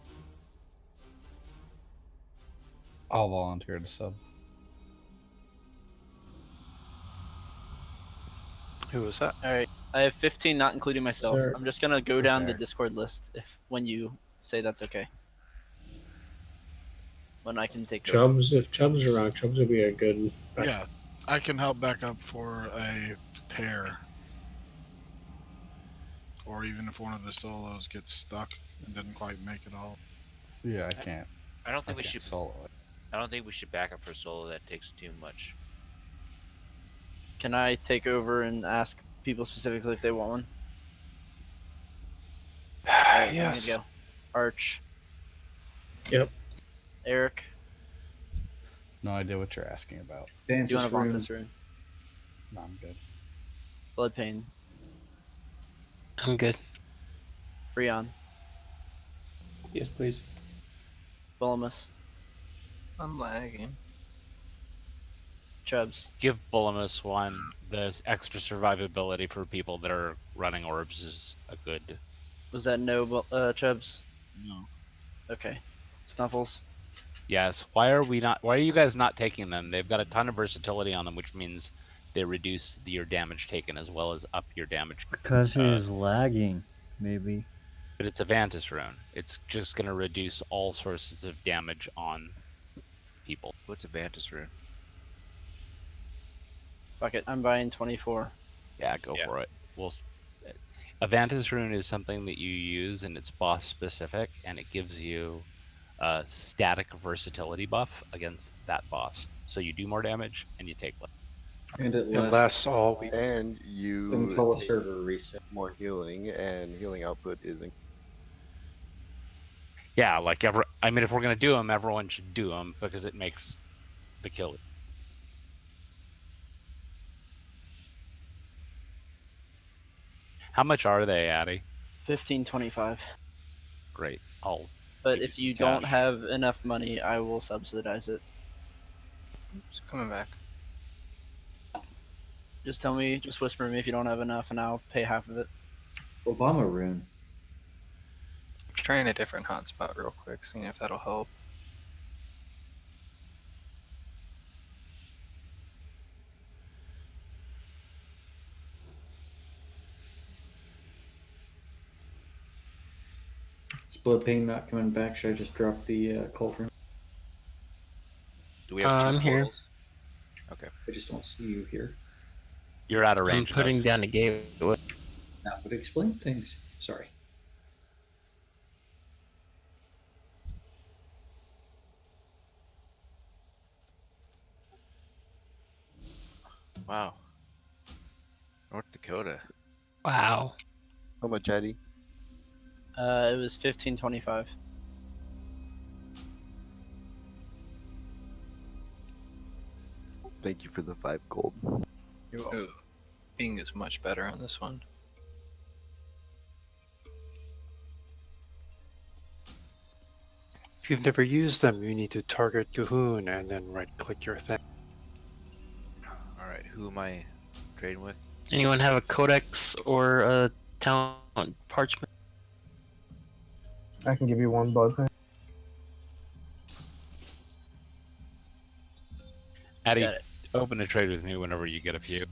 I'll volunteer to sub. Who was that? All right, I have 15, not including myself. Sir. I'm just gonna go It's down the Eric. Discord list when you say that's okay. When I can take over. Chubbs, if Chubbs are around, Chubbs would be a good. Yeah, I can help back up for a pair. Or even if one of the solos gets stuck and doesn't quite make it all. Yeah, I can't. I don't think we can't should solo it. I don't think we should back up for solo. That takes too much. Can I take over and ask people specifically if they want one? All right, Yes. I'm gonna go. Arch. Yep. Eric. No idea what you're asking about. Do you want a Vanta's rune? No, I'm good. Blood Pain. I'm good. Freon. Yes, please. Bolamus. I'm lagging. Chubbs. Give Bolamus one. The extra survivability for people that are running orbs is a good. Was that no, Chubbs? No. Okay. Snuffles. Yes. Why are you guys not taking them? They've got a ton of versatility on them, which means they reduce your damage taken as well as up your damage. Because he's lagging, maybe. But it's a Vantis rune. It's just going to reduce all sources of damage on people. What's a Vantis rune? Fuck it. I'm buying 24. Yeah, go for it. A Vantis rune is something that you use and it's boss specific, and it gives you a static versatility buff against that boss. So you do more damage and you take less. And it lasts all week. And you until a take server reset. more healing, and healing output isn't. Yeah, like if we're gonna do them, everyone should do them because it makes the kill. How much are they, Addy? 15.25. Great. I'll. But give if some you don't cash. have enough money, I will subsidize it. It's coming back. Just tell me, just whisper to me if you don't have enough, and I'll pay half of it. Obama rune. Trying a different hotspot real quick, seeing if that'll help. Is Blood Pain not coming back? Should I just drop the cauldron? Do we have two I'm here. portals? Okay. I just don't see you here. You're out of I'm range. putting Nuts. down a gateway. That would explain things. Sorry. Wow. North Dakota. Wow. How much, Eddie? It was 15.25. Thank you for the 5 gold. Ooh, Bing is much better on this one. If you've never used them, you need to target Cahoon and then right-click your thing. All right, who am I trading with? Anyone have a codex or a talent parchment? I can give you one blood thing. Addy, Got it. open a trade with me whenever you get a few.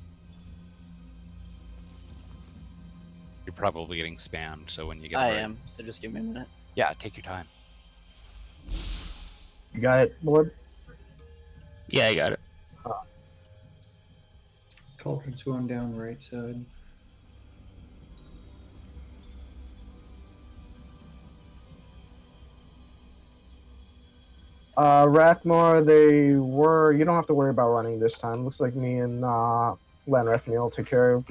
You're probably getting spammed, so when you get a I break- am, so just give me a minute. Yeah, take your time. You got it, blood? Yeah, I got it. Cauldron's going down right side. Rackmar, you don't have to worry about running this time. Looks like me and Lanrefni will take care of.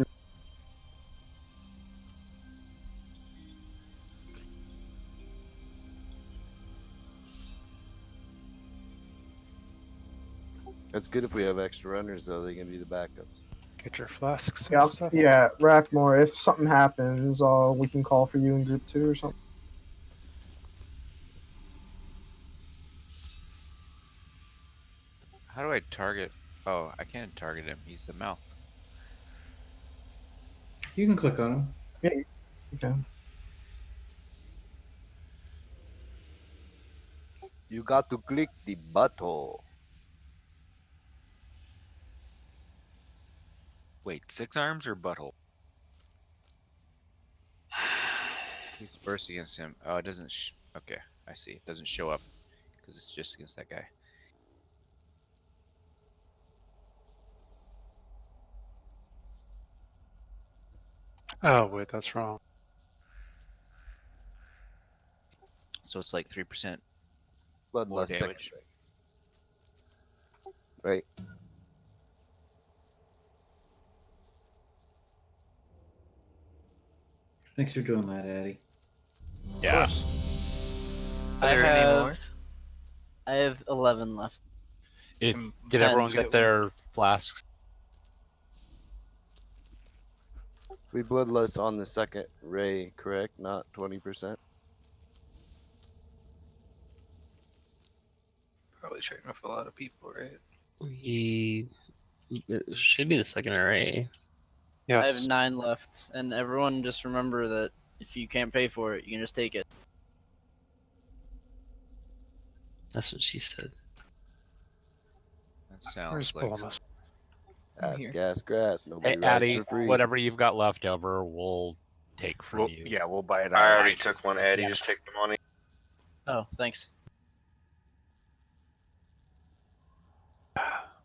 That's good if we have extra runners, though. They can be the backups. Get your flasks Yeah, and stuff. yeah, Rackmar, if something happens, we can call for you in group 2 or something. How do I target? Oh, I can't target him. He's the mouth. You can click on him. Yeah, you can. You got to click the button. Wait, 6 arms or butthole? Who's first against him? Oh, it doesn't. Okay, I see. It doesn't show up because it's just against that guy. Oh, wait, that's wrong. So it's like 3% Bloodlust more second damage. Right. Thanks for doing that, Addy. Yeah. I there any have, more? I have 11 left. Did 10 everyone so get their flasks? We bloodlust on the second ray, correct? Not 20%. Probably trading with a lot of people, right? It should be the second array. I have 9 left, and everyone just remember that if you can't pay for it, you can just take it. That's what she said. That sounds Where's like. Polamus? Ass, gas, grass. Nobody Hey, rides Addy, for free. whatever you've got left over, we'll take from you. Yeah, we'll buy it I out. already took one, Eddie. Yeah. Just take the money. Oh, thanks.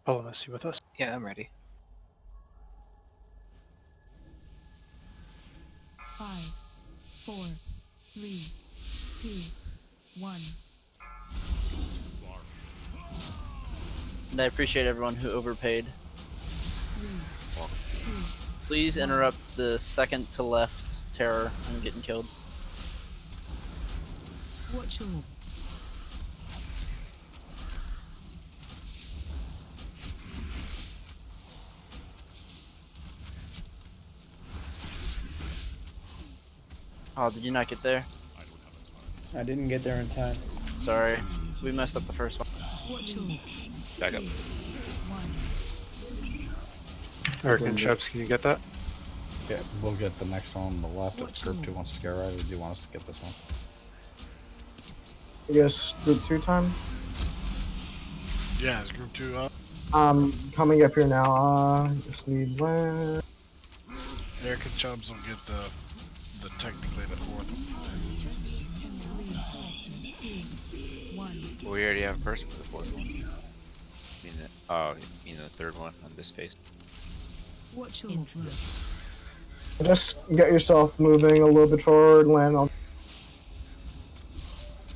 Polamus, you with us? Yeah, I'm ready. 5, 4, 3, 2, 1. And I appreciate everyone who overpaid. 3, 2. Please interrupt the second to left terror. I'm getting killed. Watch your Oh, did you not get there? I didn't get there in time. Sorry. We messed up the first one. watch your Back up. 1. Eric and Chubbs, can you get that? Yeah, we'll get the next one on the left. If Group 2 wants to get right, or do you want us to get this one? I guess group 2 time. Yeah, is group 2 up? Coming up here now. Just need land. Eric and Chubbs will get the technically the fourth one. 1. Well, we already have a person for the fourth one. You mean the third one on this phase. Watch your Just get yourself moving a little bit forward, land on.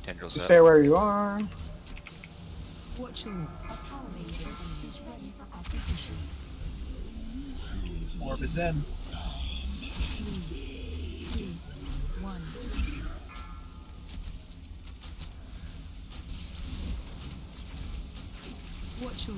Tendrils Just up. stay where you are. Watch your Power Ranger is ready for acquisition. Orb is in. 3, 2, 1. Watch your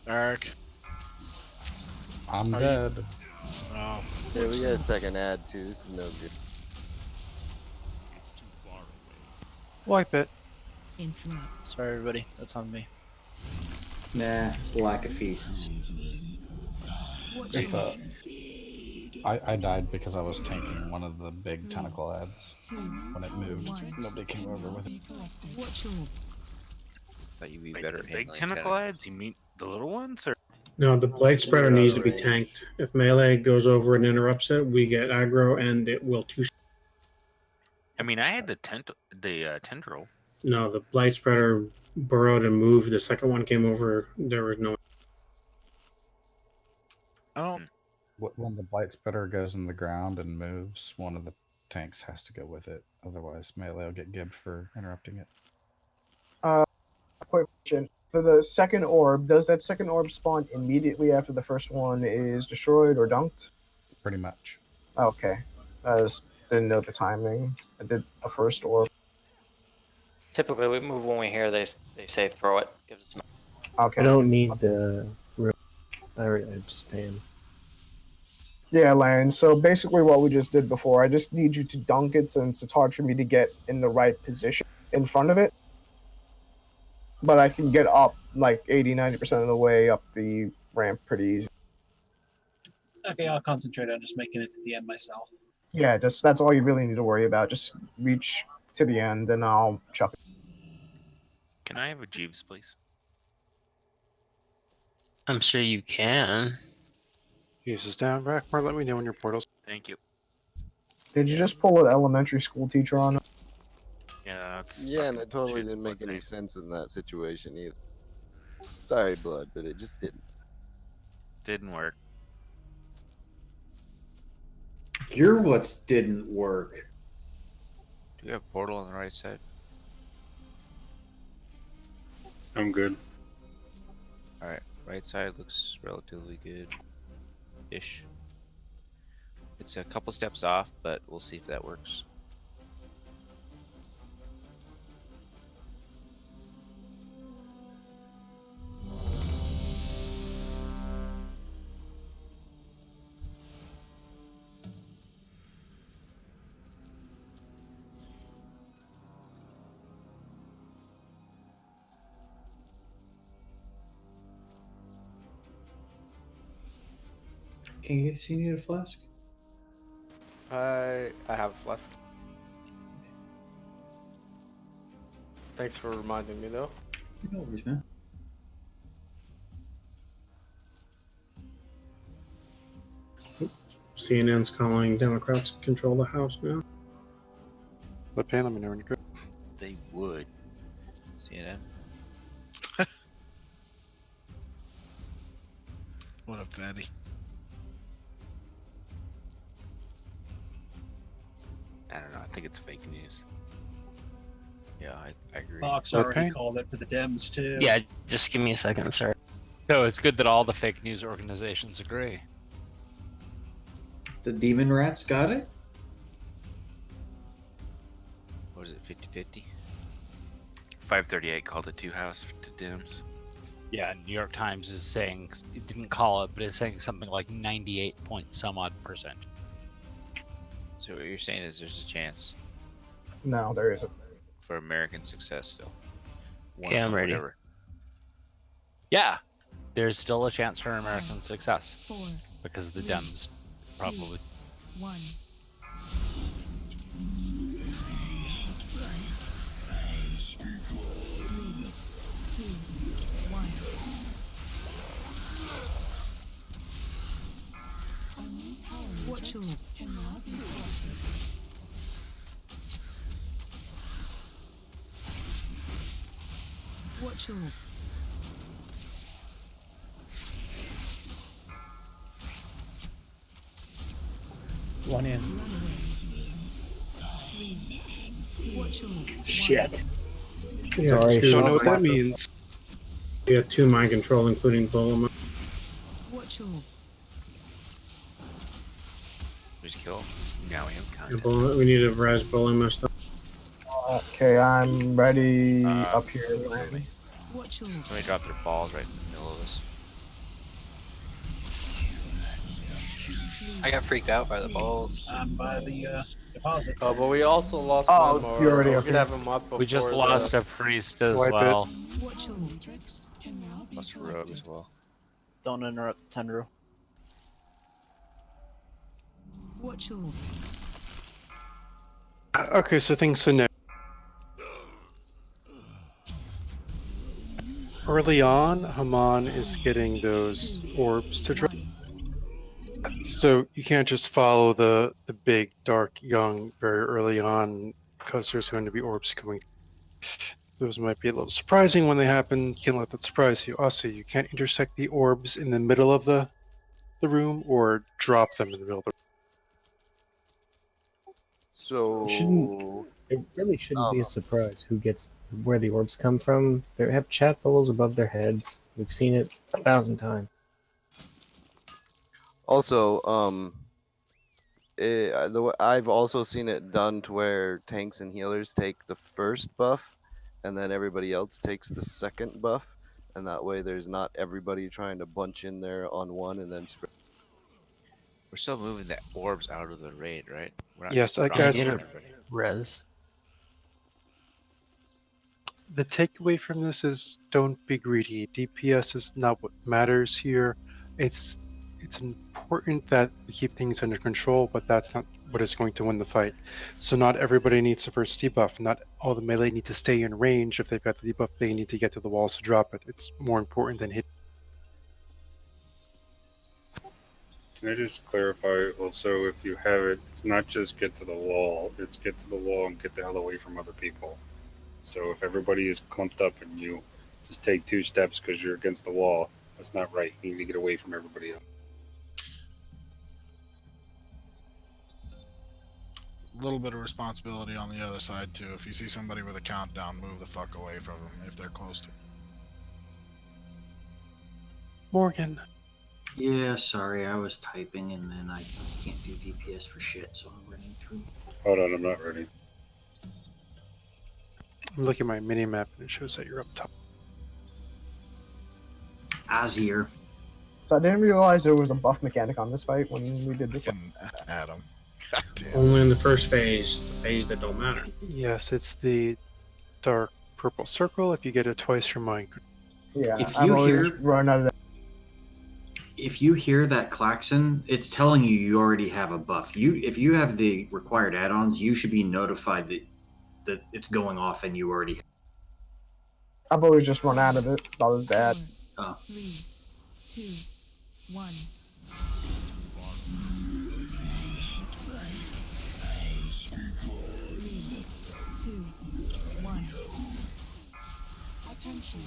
Eric. I'm Are dead. Oh. Yeah, we got a second ad too. This is no good. Wipe it. Sorry, everybody. That's on me. Nah, it's a lack of feasts. If I died because I was tanking one of the big tentacle ads when it moved. Nobody came over with it. Thought you'd be Wait, better the at big handling tentacle ads? You mean the little ones, or No, the blight spreader They're out needs of to be range. tanked. If melee goes over and interrupts it, we get aggro and it will two. I mean, I had the tendril. No, the blight spreader burrowed and moved. The second one came over. There was no. Oh. When the blight spreader goes in the ground and moves, one of the tanks has to go with it. Otherwise, melee will get gibbed for interrupting it. Quick question. For the second orb, does that second orb spawn immediately after the first one is destroyed or dunked? Pretty much. Okay. I just didn't know the timing. I did a first orb. Typically, we move when we hear they say throw it. Gives us. Okay. I don't need the room. I just pay him. Yeah, Lane. So basically what we just did before, I just need you to dunk it since it's hard for me to get in the right position in front of it. But I can get up like 80-90% of the way up the ramp pretty easy. Okay, I'll concentrate on just making it to the end myself. Yeah, that's all you really need to worry about. Just reach to the end, and I'll chuck it. Can I have a Jeeves, please? I'm sure you can. Jeeves is down. Rackmar, let me know when your portal's. Thank you. Did you just pull an elementary school teacher on it? Yeah, that's. Yeah, and it totally shit, didn't make what any they- sense in that situation either. Sorry, Blood, but it just didn't. Didn't work. You're what didn't work. Do you have portal on the right side? I'm good. Alright, right side looks relatively good. Ish. It's a couple steps off, but we'll see if that works. Can you see need a flask? I have a flask. Thanks for reminding me, though. No worries, man. CNN's calling Democrats control the House now. Let me know when you're good. They would. CNN. What a fatty. I don't know. I think it's fake news. Yeah, I agree. Fox already called it for the Dems too. Yeah, just give me a second. I'm sorry. So it's good that all the fake news organizations agree. The demon rats got it? What is it, 50-50? 538 called it 2 House to Dems. Yeah, New York Times is saying, it didn't call it, but it's saying something like 98 point some odd %. So what you're saying is there's a chance No, there isn't. for American success still. Okay, I'm ready. Whatever. Yeah, there's still a chance for American success because the Dems probably. 1. Watch your Watch your One in. Shit. Yeah, Sorry. two- Don't know what that means. We got 2 mind control, including Bulma. Watch your Just kill. Now we have And content. Bulma, we need to rise Bulma stuff. Okay, I'm ready Uh, up here. Watch your Somebody dropped their balls right in the middle of us. I got freaked out by the balls. By the deposit. Oh, but we also lost Oh, one more. you're already We up could here. have him up before We just lost a priest as Wipe it. well. Watch your matrix can now be Lost a rogue as well. Don't interrupt the tendril. Watch your Okay, so things to know. Early on, Haman is getting those orbs to drop. So you can't just follow the big, dark, young very early on because there's going to be orbs coming. Those might be a little surprising when they happen. You can't let that surprise you. Also, you can't intersect the orbs in the middle of the room or drop them in the middle of the So It really shouldn't be a surprise who gets where the orbs come from. They have chat bubbles above their heads. We've seen it 1,000 times. also, I've also seen it done to where tanks and healers take the first buff, and then everybody else takes the second buff, and that way there's not everybody trying to bunch in there on one and then spread. We're still moving the orbs out of the raid, right? We're not Yes, I dropping guess. them on everybody. Res. The takeaway from this is don't be greedy. DPS is not what matters here. It's important that we keep things under control, but that's not what is going to win the fight. So not everybody needs the first debuff. Not all the melee need to stay in range. If they've got the debuff, they need to get to the walls to drop it. It's more important than hit. Can I just clarify also, if you have it, it's not just get to the wall, it's get to the wall and get the hell away from other people. So if everybody is clumped up and you just take 2 steps because you're against the wall, that's not right. You need to get away from everybody else. A little bit of responsibility on the other side too. If you see somebody with a countdown, move the fuck away from them if they're close to. Morgan. Yeah, sorry, I was typing and then I can't do DPS for shit, so I'm running through. Hold on, I'm not ready. I'm looking at my mini map and it shows that you're up top. Azir. So I didn't realize there was a buff mechanic on this fight when we did this. Adam. Only in the first phase, the phase that don't matter. Yes, it's the dark purple circle. If you get it twice, you're mine. Yeah, If I've you always hear- run out of that. If you hear that klaxon, it's telling you already have a buff. If you have the required add-ons, you should be notified that it's going off and you already. I've always just run out of it. That was bad. 3, 2, 1. Attention,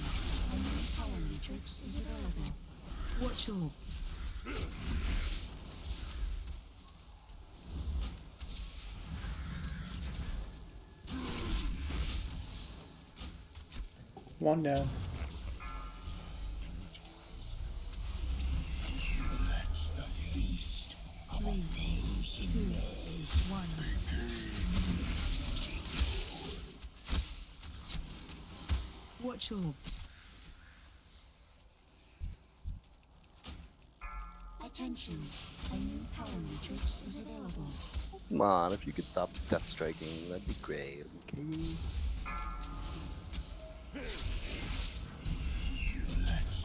a new power matrix is available. Watch your One down. Three, two, one. Watch your attention. A new power matrix is available. Come on, if you could stop death striking, that'd be great. Okay.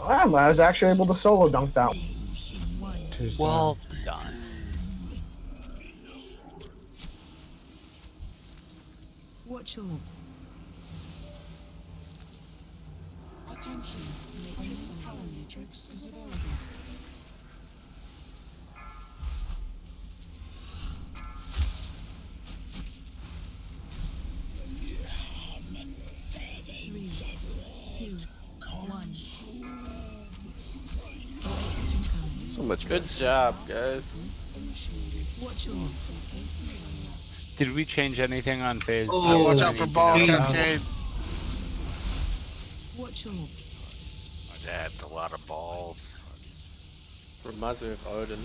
I was actually able to solo dunk that. Well done. Watch your attention. A new power matrix is available. Three, two, one. So much Good job, guys. Watch your Did we change anything on phase? Oh, two? watch out for ball cascade. watch your That's a lot of balls. Reminds me of Odin.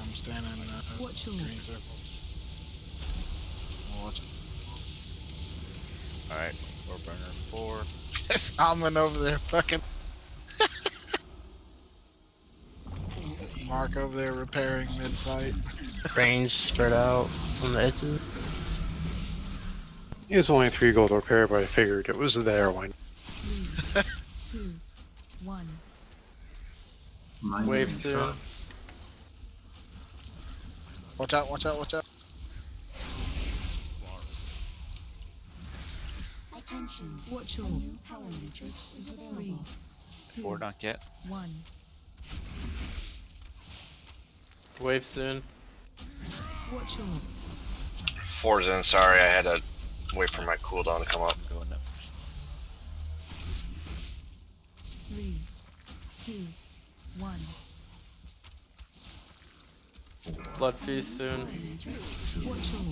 I'm standing in watch your green circle. Watch. Alright, we're burner 4. I'm over there fucking. Mark over there repairing mid-fight. Range spread out on the edges. It was only 3 gold repair, but I figured it was there. Why? 3, 2, 1. Wave soon. Watch out! Watch out! Watch out! Attention. Watch your power matrix is available. 3, 4 not yet. 1. Wave soon. Watch your 4's in. Sorry, I had to wait for my cooldown to come up. Going up. 3, 2, 1. Blood feast soon. Watch your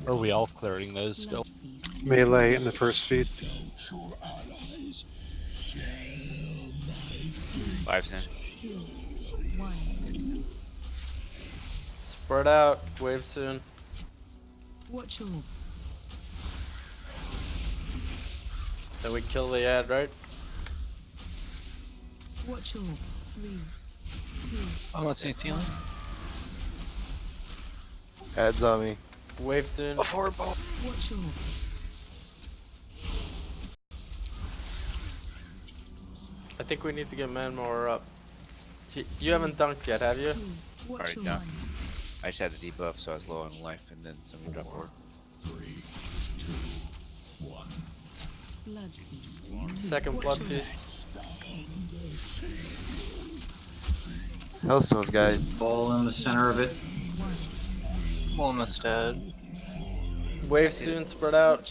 Are we all clearing those still? Melee in the first feed. 5's in. 2, 1. Spread out. Wave soon. Watch your Then we kill the ad, right? watch your 3, 2. Almost needs healing. Adds on me. Wave soon. Before ball. Watch your I think we need to get Manmower up. You haven't dunked yet, have you? Already done. I just had the debuff, so I was low on life, and then somebody dropped orb. 3, 2, 1. Blood feast. Second blood feast. Hellstones, guys. Ball in the center of it. Almost dead. Wave soon. Spread out.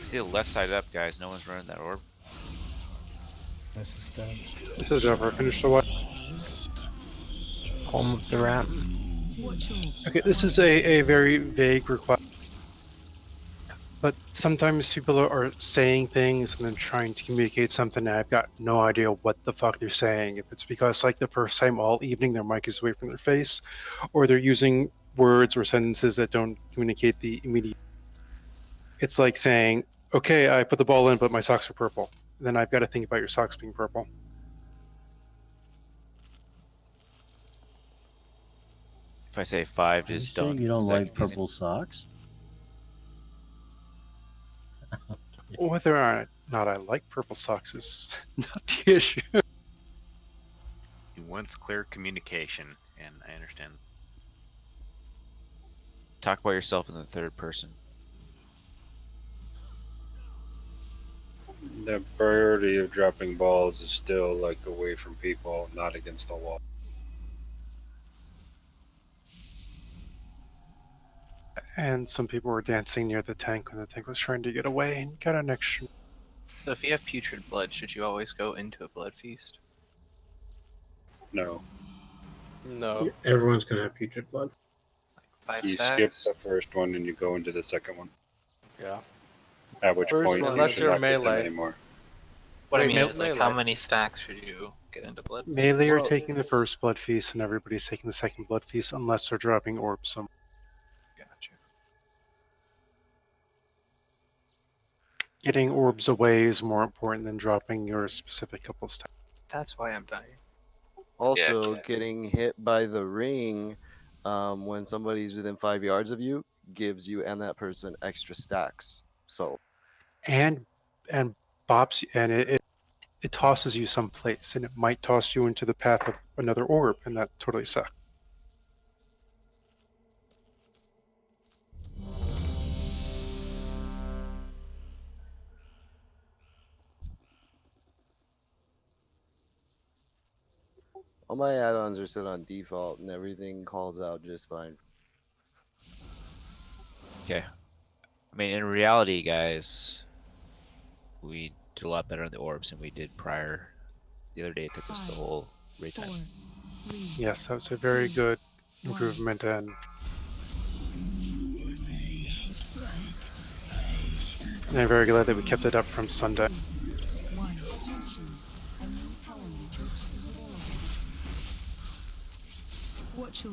See the left side up, guys. No one's running that orb. This is dead. This is over. Finish the what? Home of the rat. Okay, this is a very vague request. But sometimes people are saying things and then trying to communicate something, and I've got no idea what the fuck they're saying. If it's because, like, the first time all evening their mic is away from their face, or they're using words or sentences that don't communicate the immediate. It's like saying, okay, I put the ball in, but my socks are purple. Then I've got to think about your socks being purple. If I say 5, just don't. You don't is that like confusing? purple socks? Whether or not I like purple socks is not the issue. He wants clear communication, and I understand. Talk about yourself in the third person. The priority of dropping balls is still like away from people, not against the wall. And some people were dancing near the tank when the tank was trying to get away and got an extra. So if you have putrid blood, should you always go into a blood feast? No. No. Everyone's gonna have putrid blood. 5 You stacks? skip the first one and you go into the second one. Yeah. At which First point one, you unless should you're not get them melee. anymore. What I Wait, mean is, like, how melee. many stacks should you get into blood feast? Melee are taking the first blood feast, and everybody's taking the second blood feast unless they're dropping orbs. So Gotcha. getting orbs away is more important than dropping your specific couple stacks. That's why I'm dying. Also, getting hit by the ring when somebody's within 5 yards of you gives you and that person extra stacks. So And bops, and it tosses you someplace, and it might toss you into the path of another orb, and that totally sucks. all my add-ons are set on default, and everything calls out just fine. Okay. I mean, in reality, guys, we did a lot better on the orbs than we did prior. The other day, it took us the whole raid time. Yes, that was a very good improvement, and I'm very glad that we kept it up from Sunday. Watch your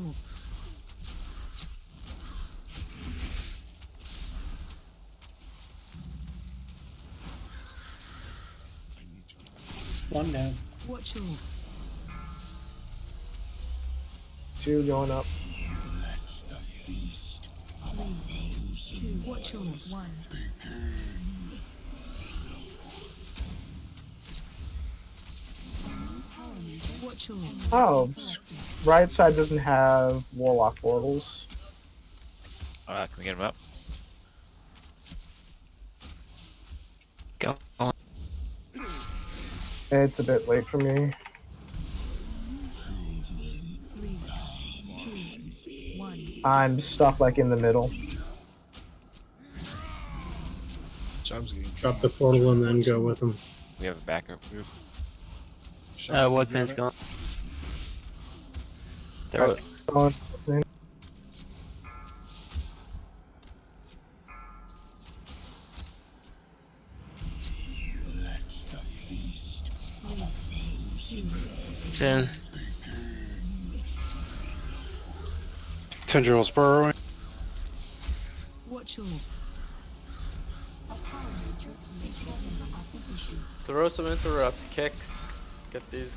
One down. watch your 2 going up. Watch your 1. Watch your Oh, right side doesn't have warlock portals. Can we get him up? Go. It's a bit late for me. 3, 2, 1. I'm stuck like in the middle. Drop the portal and then go with them. We have a backup group. What pin's going? Throw it. It's in. Tendrils burrowing. Watch your Throw some interrupts, kicks. Get these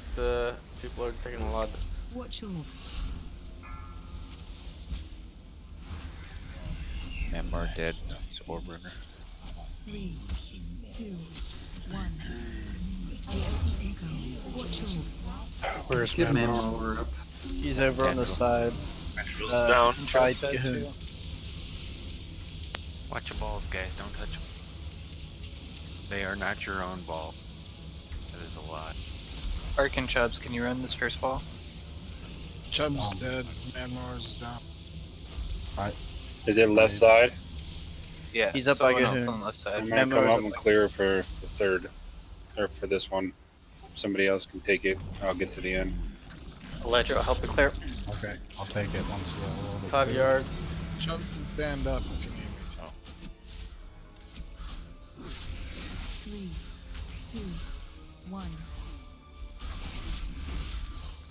people are taking a lot. Watch your Manmar dead. It's orb runner. 3, 2, 1. Watch your Where's Get man Manmar? mower up. He's over on the side. down. By Cahoon. Watch your balls, guys. Don't touch them. They are not your own ball. That is a lot. Ark and Chubbs, can you run this first ball? Chubb's dead. Man Mars is down. Is it left side? Yeah, He's up by someone else Cahoon. on the left I'm side. gonna come up and clear for the third, or for this one. Somebody else can take it. I'll get to the end. Electro, help the clear. Okay, I'll take it once you have a little bit. 5 clear. yards. Chubbs can stand up if you need me to. 3, 2, 1.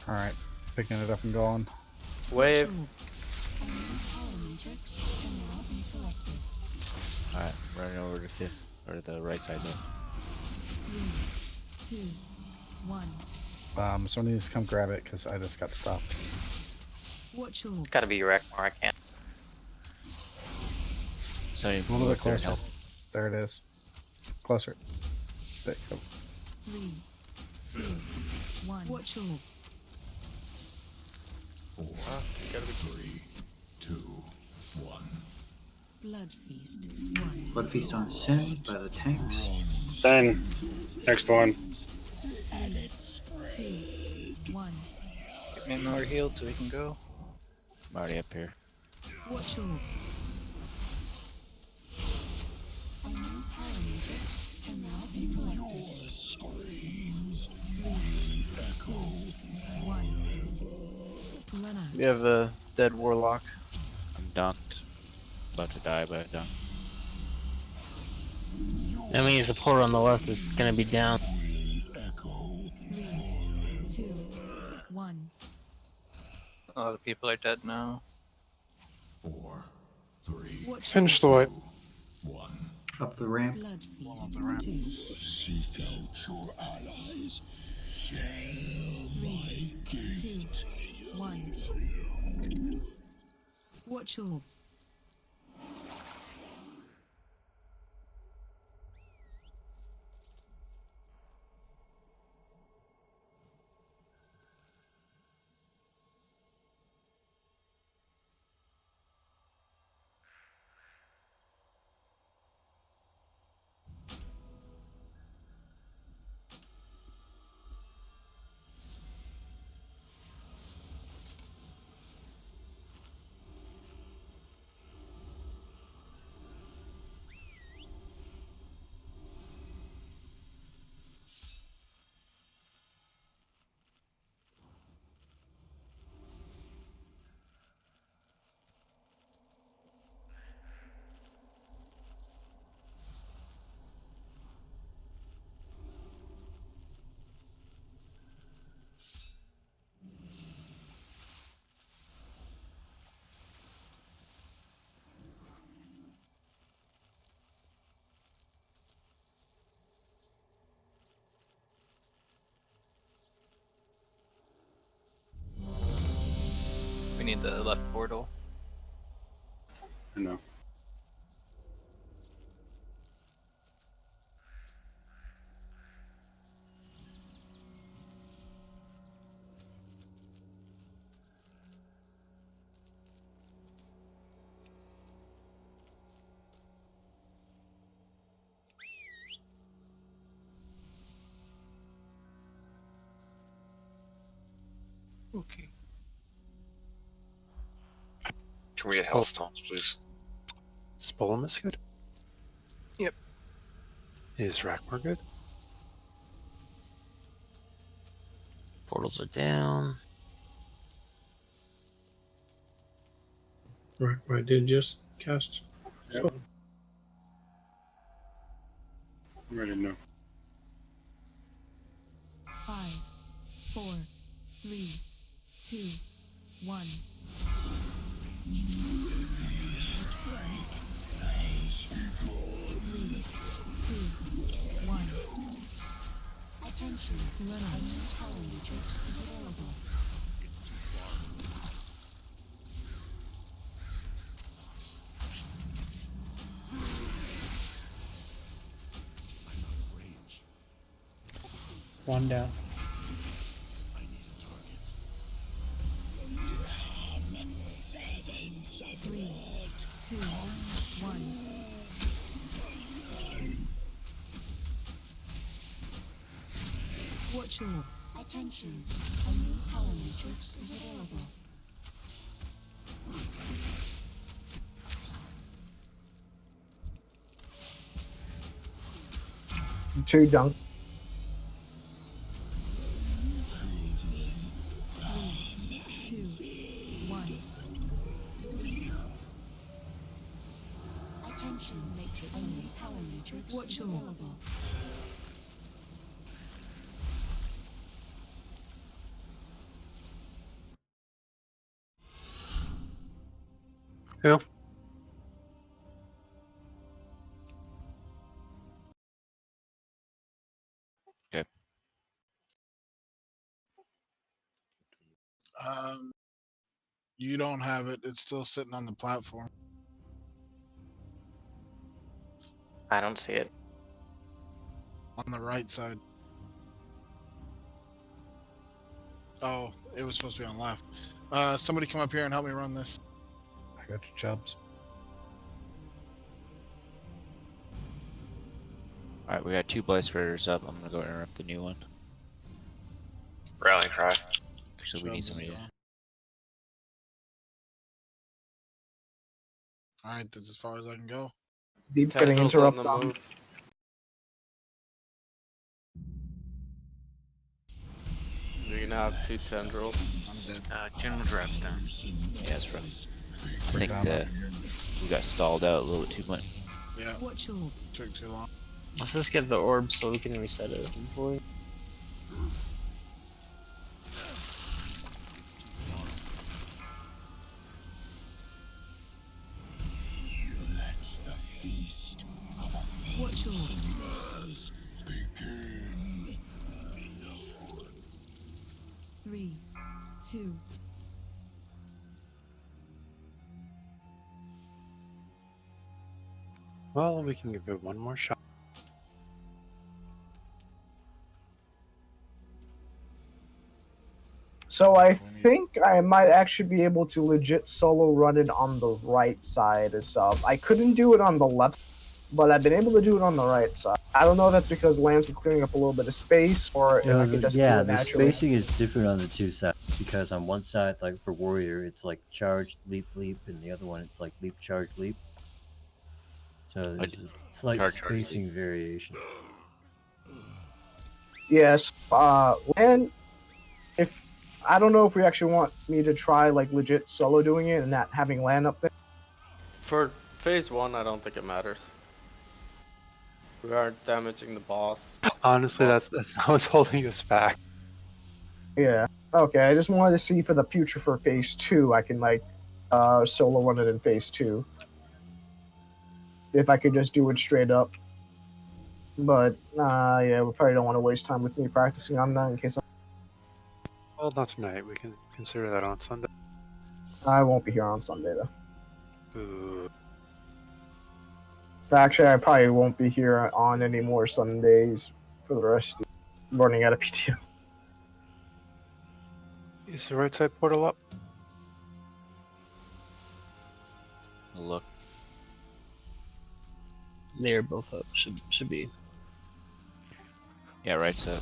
All right, picking it up and going. Wave. Alright, running over to 5th, or the right side though. 3, 2, 1. Someone needs to come grab it because I just got stopped. Watch your It's gotta be your Ekmar, I can't. So you A little bit go there and closer. help. There it is. Closer. There you go. 3, 2, 1. Watch your Gotta be 3, 2, 1. Blood feast 1. Blood feast on Sin by the tanks. It's done. Next one. 2, 1. Get me more healed so we can go. I'm already up here. Watch your We have a dead warlock. I'm dunked. About to die, but I dunked. That means the portal on the left is gonna be down. 3, 2, 1. A lot of people are dead now. 4, 3. Watch Finish the wipe. 1. Up the ramp. Blood Up feast the ramp. 2. Seek out your allies. Share my gift. 1. Watch your need the left portal. I know. Okay. Can we get health stones, please? Spolem is good. Yep. Is Rackmore good? Portals are down. Right, I did just cast. Yep. I'm ready now. 5, 4, 3, 2, 1. 3, 2, 1. Attention, run out. Power matrix is available. It's too far. One down. 3, 2, 1. Watch your attention. A new power matrix is available. Two dunk. 3, 2, 1. Attention, matrix. A new power matrix is available. Who? Okay. You don't have it. It's still sitting on the platform. I don't see it. On the right side. Oh, it was supposed to be on left. Somebody come up here and help me run this. I got your chubs. All right, we got 2 Blast Raiders up. I'm gonna go interrupt the new one. Rally cry. Actually, we need somebody to. Alright, that's as far as I can go. Deep getting Tendrils on interrupted. the move. You're gonna have 2 tendrils. I'm dead. General Draft's down. Yeah, that's rough. I think that we got stalled out a little bit too much. Yeah. Watch your Took too long. Let's just get the orb so we can reset it. Boy. watch your 3, 2. Well, we can give it one more shot. So I think I might actually be able to legit solo run it on the right side of sub. I couldn't do it on the left, but I've been able to do it on the right side. I don't know if that's because lands are clearing up a little bit of space, or if I could just do it the naturally. spacing is different on the two sides because on one side, like for warrior, it's like charge, leap, leap, and the other one it's like leap, charge, leap. So there's a slight spacing variation. Yes, land. If I don't know if we actually want me to try like legit solo doing it and not having land up there. For phase 1, I don't think it matters. We aren't damaging the boss. Honestly, that's what's holding us back. Yeah. Okay. I just wanted to see for the future for phase 2, I can like solo run it in phase 2. If I could just do it straight up. But yeah, we probably don't want to waste time with me practicing on that in case. Well, not tonight. We can consider that on Sunday. I won't be here on Sunday though. Ooh. Actually, I probably won't be here on any more Sundays for the rest of the I'm running out of PTO. Is the right side portal up? Look. They're both up. Should be. Yeah, right side.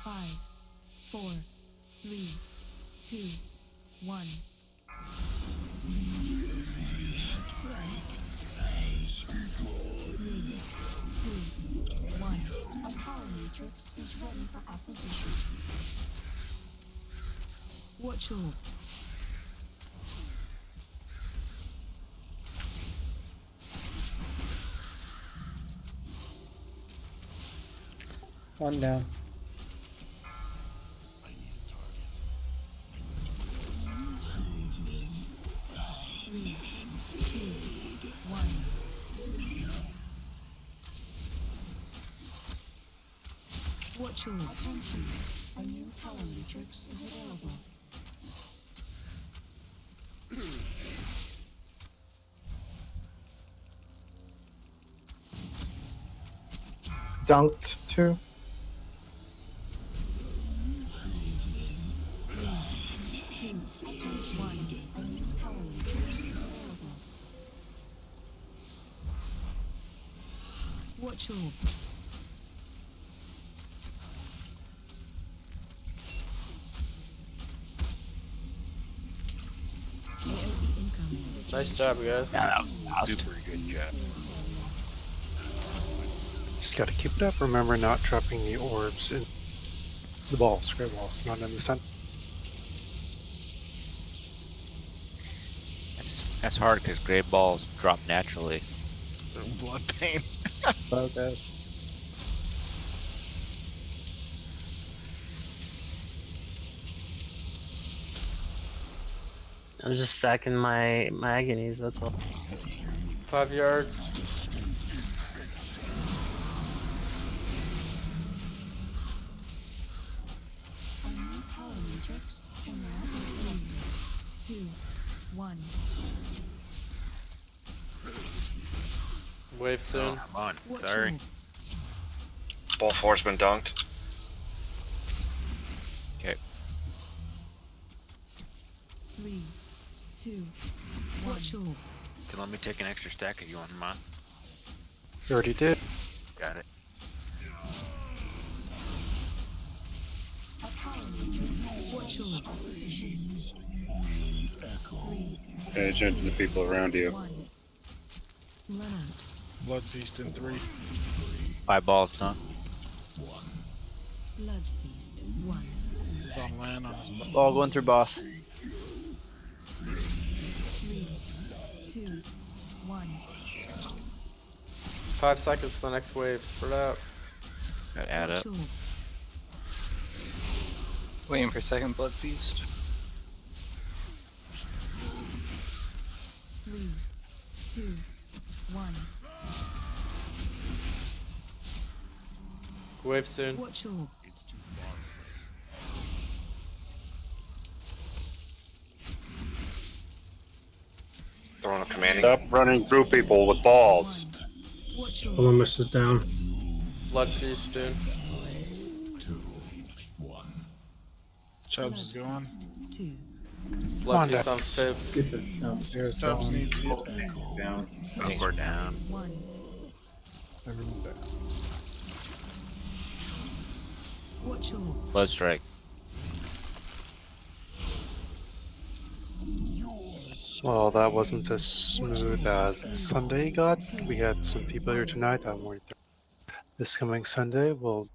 Five, 4, 3, 2, 1. 3, 2, 1. A power matrix is ready for acquisition. Watch your One down. Three, two, one. Watch your attention. A new power matrix is available. Dunked too. Watch your Nice job, guys. Yeah, that was fast. Super good job. Just gotta keep it up. Remember not dropping the orbs in the balls, gray balls, not in the center. That's hard because gray balls drop naturally. Blood pain. Okay. I'm just stacking my agonies. That's all. 5 yards. A new power matrix will now be activated. 2, 1. Wave soon. Oh, come on. Watch Sorry. your Ball four's been dunked. Okay. 3, 2, 1. Watch your Can let me take an extra stack if you want them on. You already did. Got it. a power matrix. Watch your Pay attention to the people around you. 1. Run out. Blood feast in 3. 5 balls done. Blood feast. 1. He's on land on his butt. All going through boss. 3, 2, 1. 5 seconds to the next wave. Spread out. Gotta add up. Waiting for second blood feast. 3, 2, 1. Wave soon. Watch your Throwing a commanding. Stop running through people with balls. watch your Columbus is down. Blood feast soon. Chubbs is going. 2. Blood feast on fibs. Chubbs needs heal. Down. I think we're down. 1. Everyone down. Watch your Blood strike. Well, that wasn't as smooth as Sunday got. We had some people here tonight that weren't there. This coming Sunday, we'll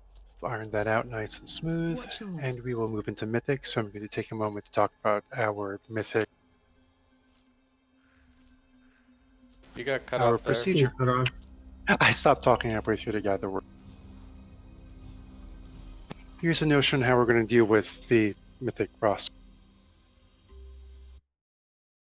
iron that out nice and smooth, watch your and we will move into Mythic. So I'm going to take a moment to talk about our Mythic, You got cut our off there. procedure. I stopped talking halfway through the gather word. here's a notion how we're going to deal with the mythic process.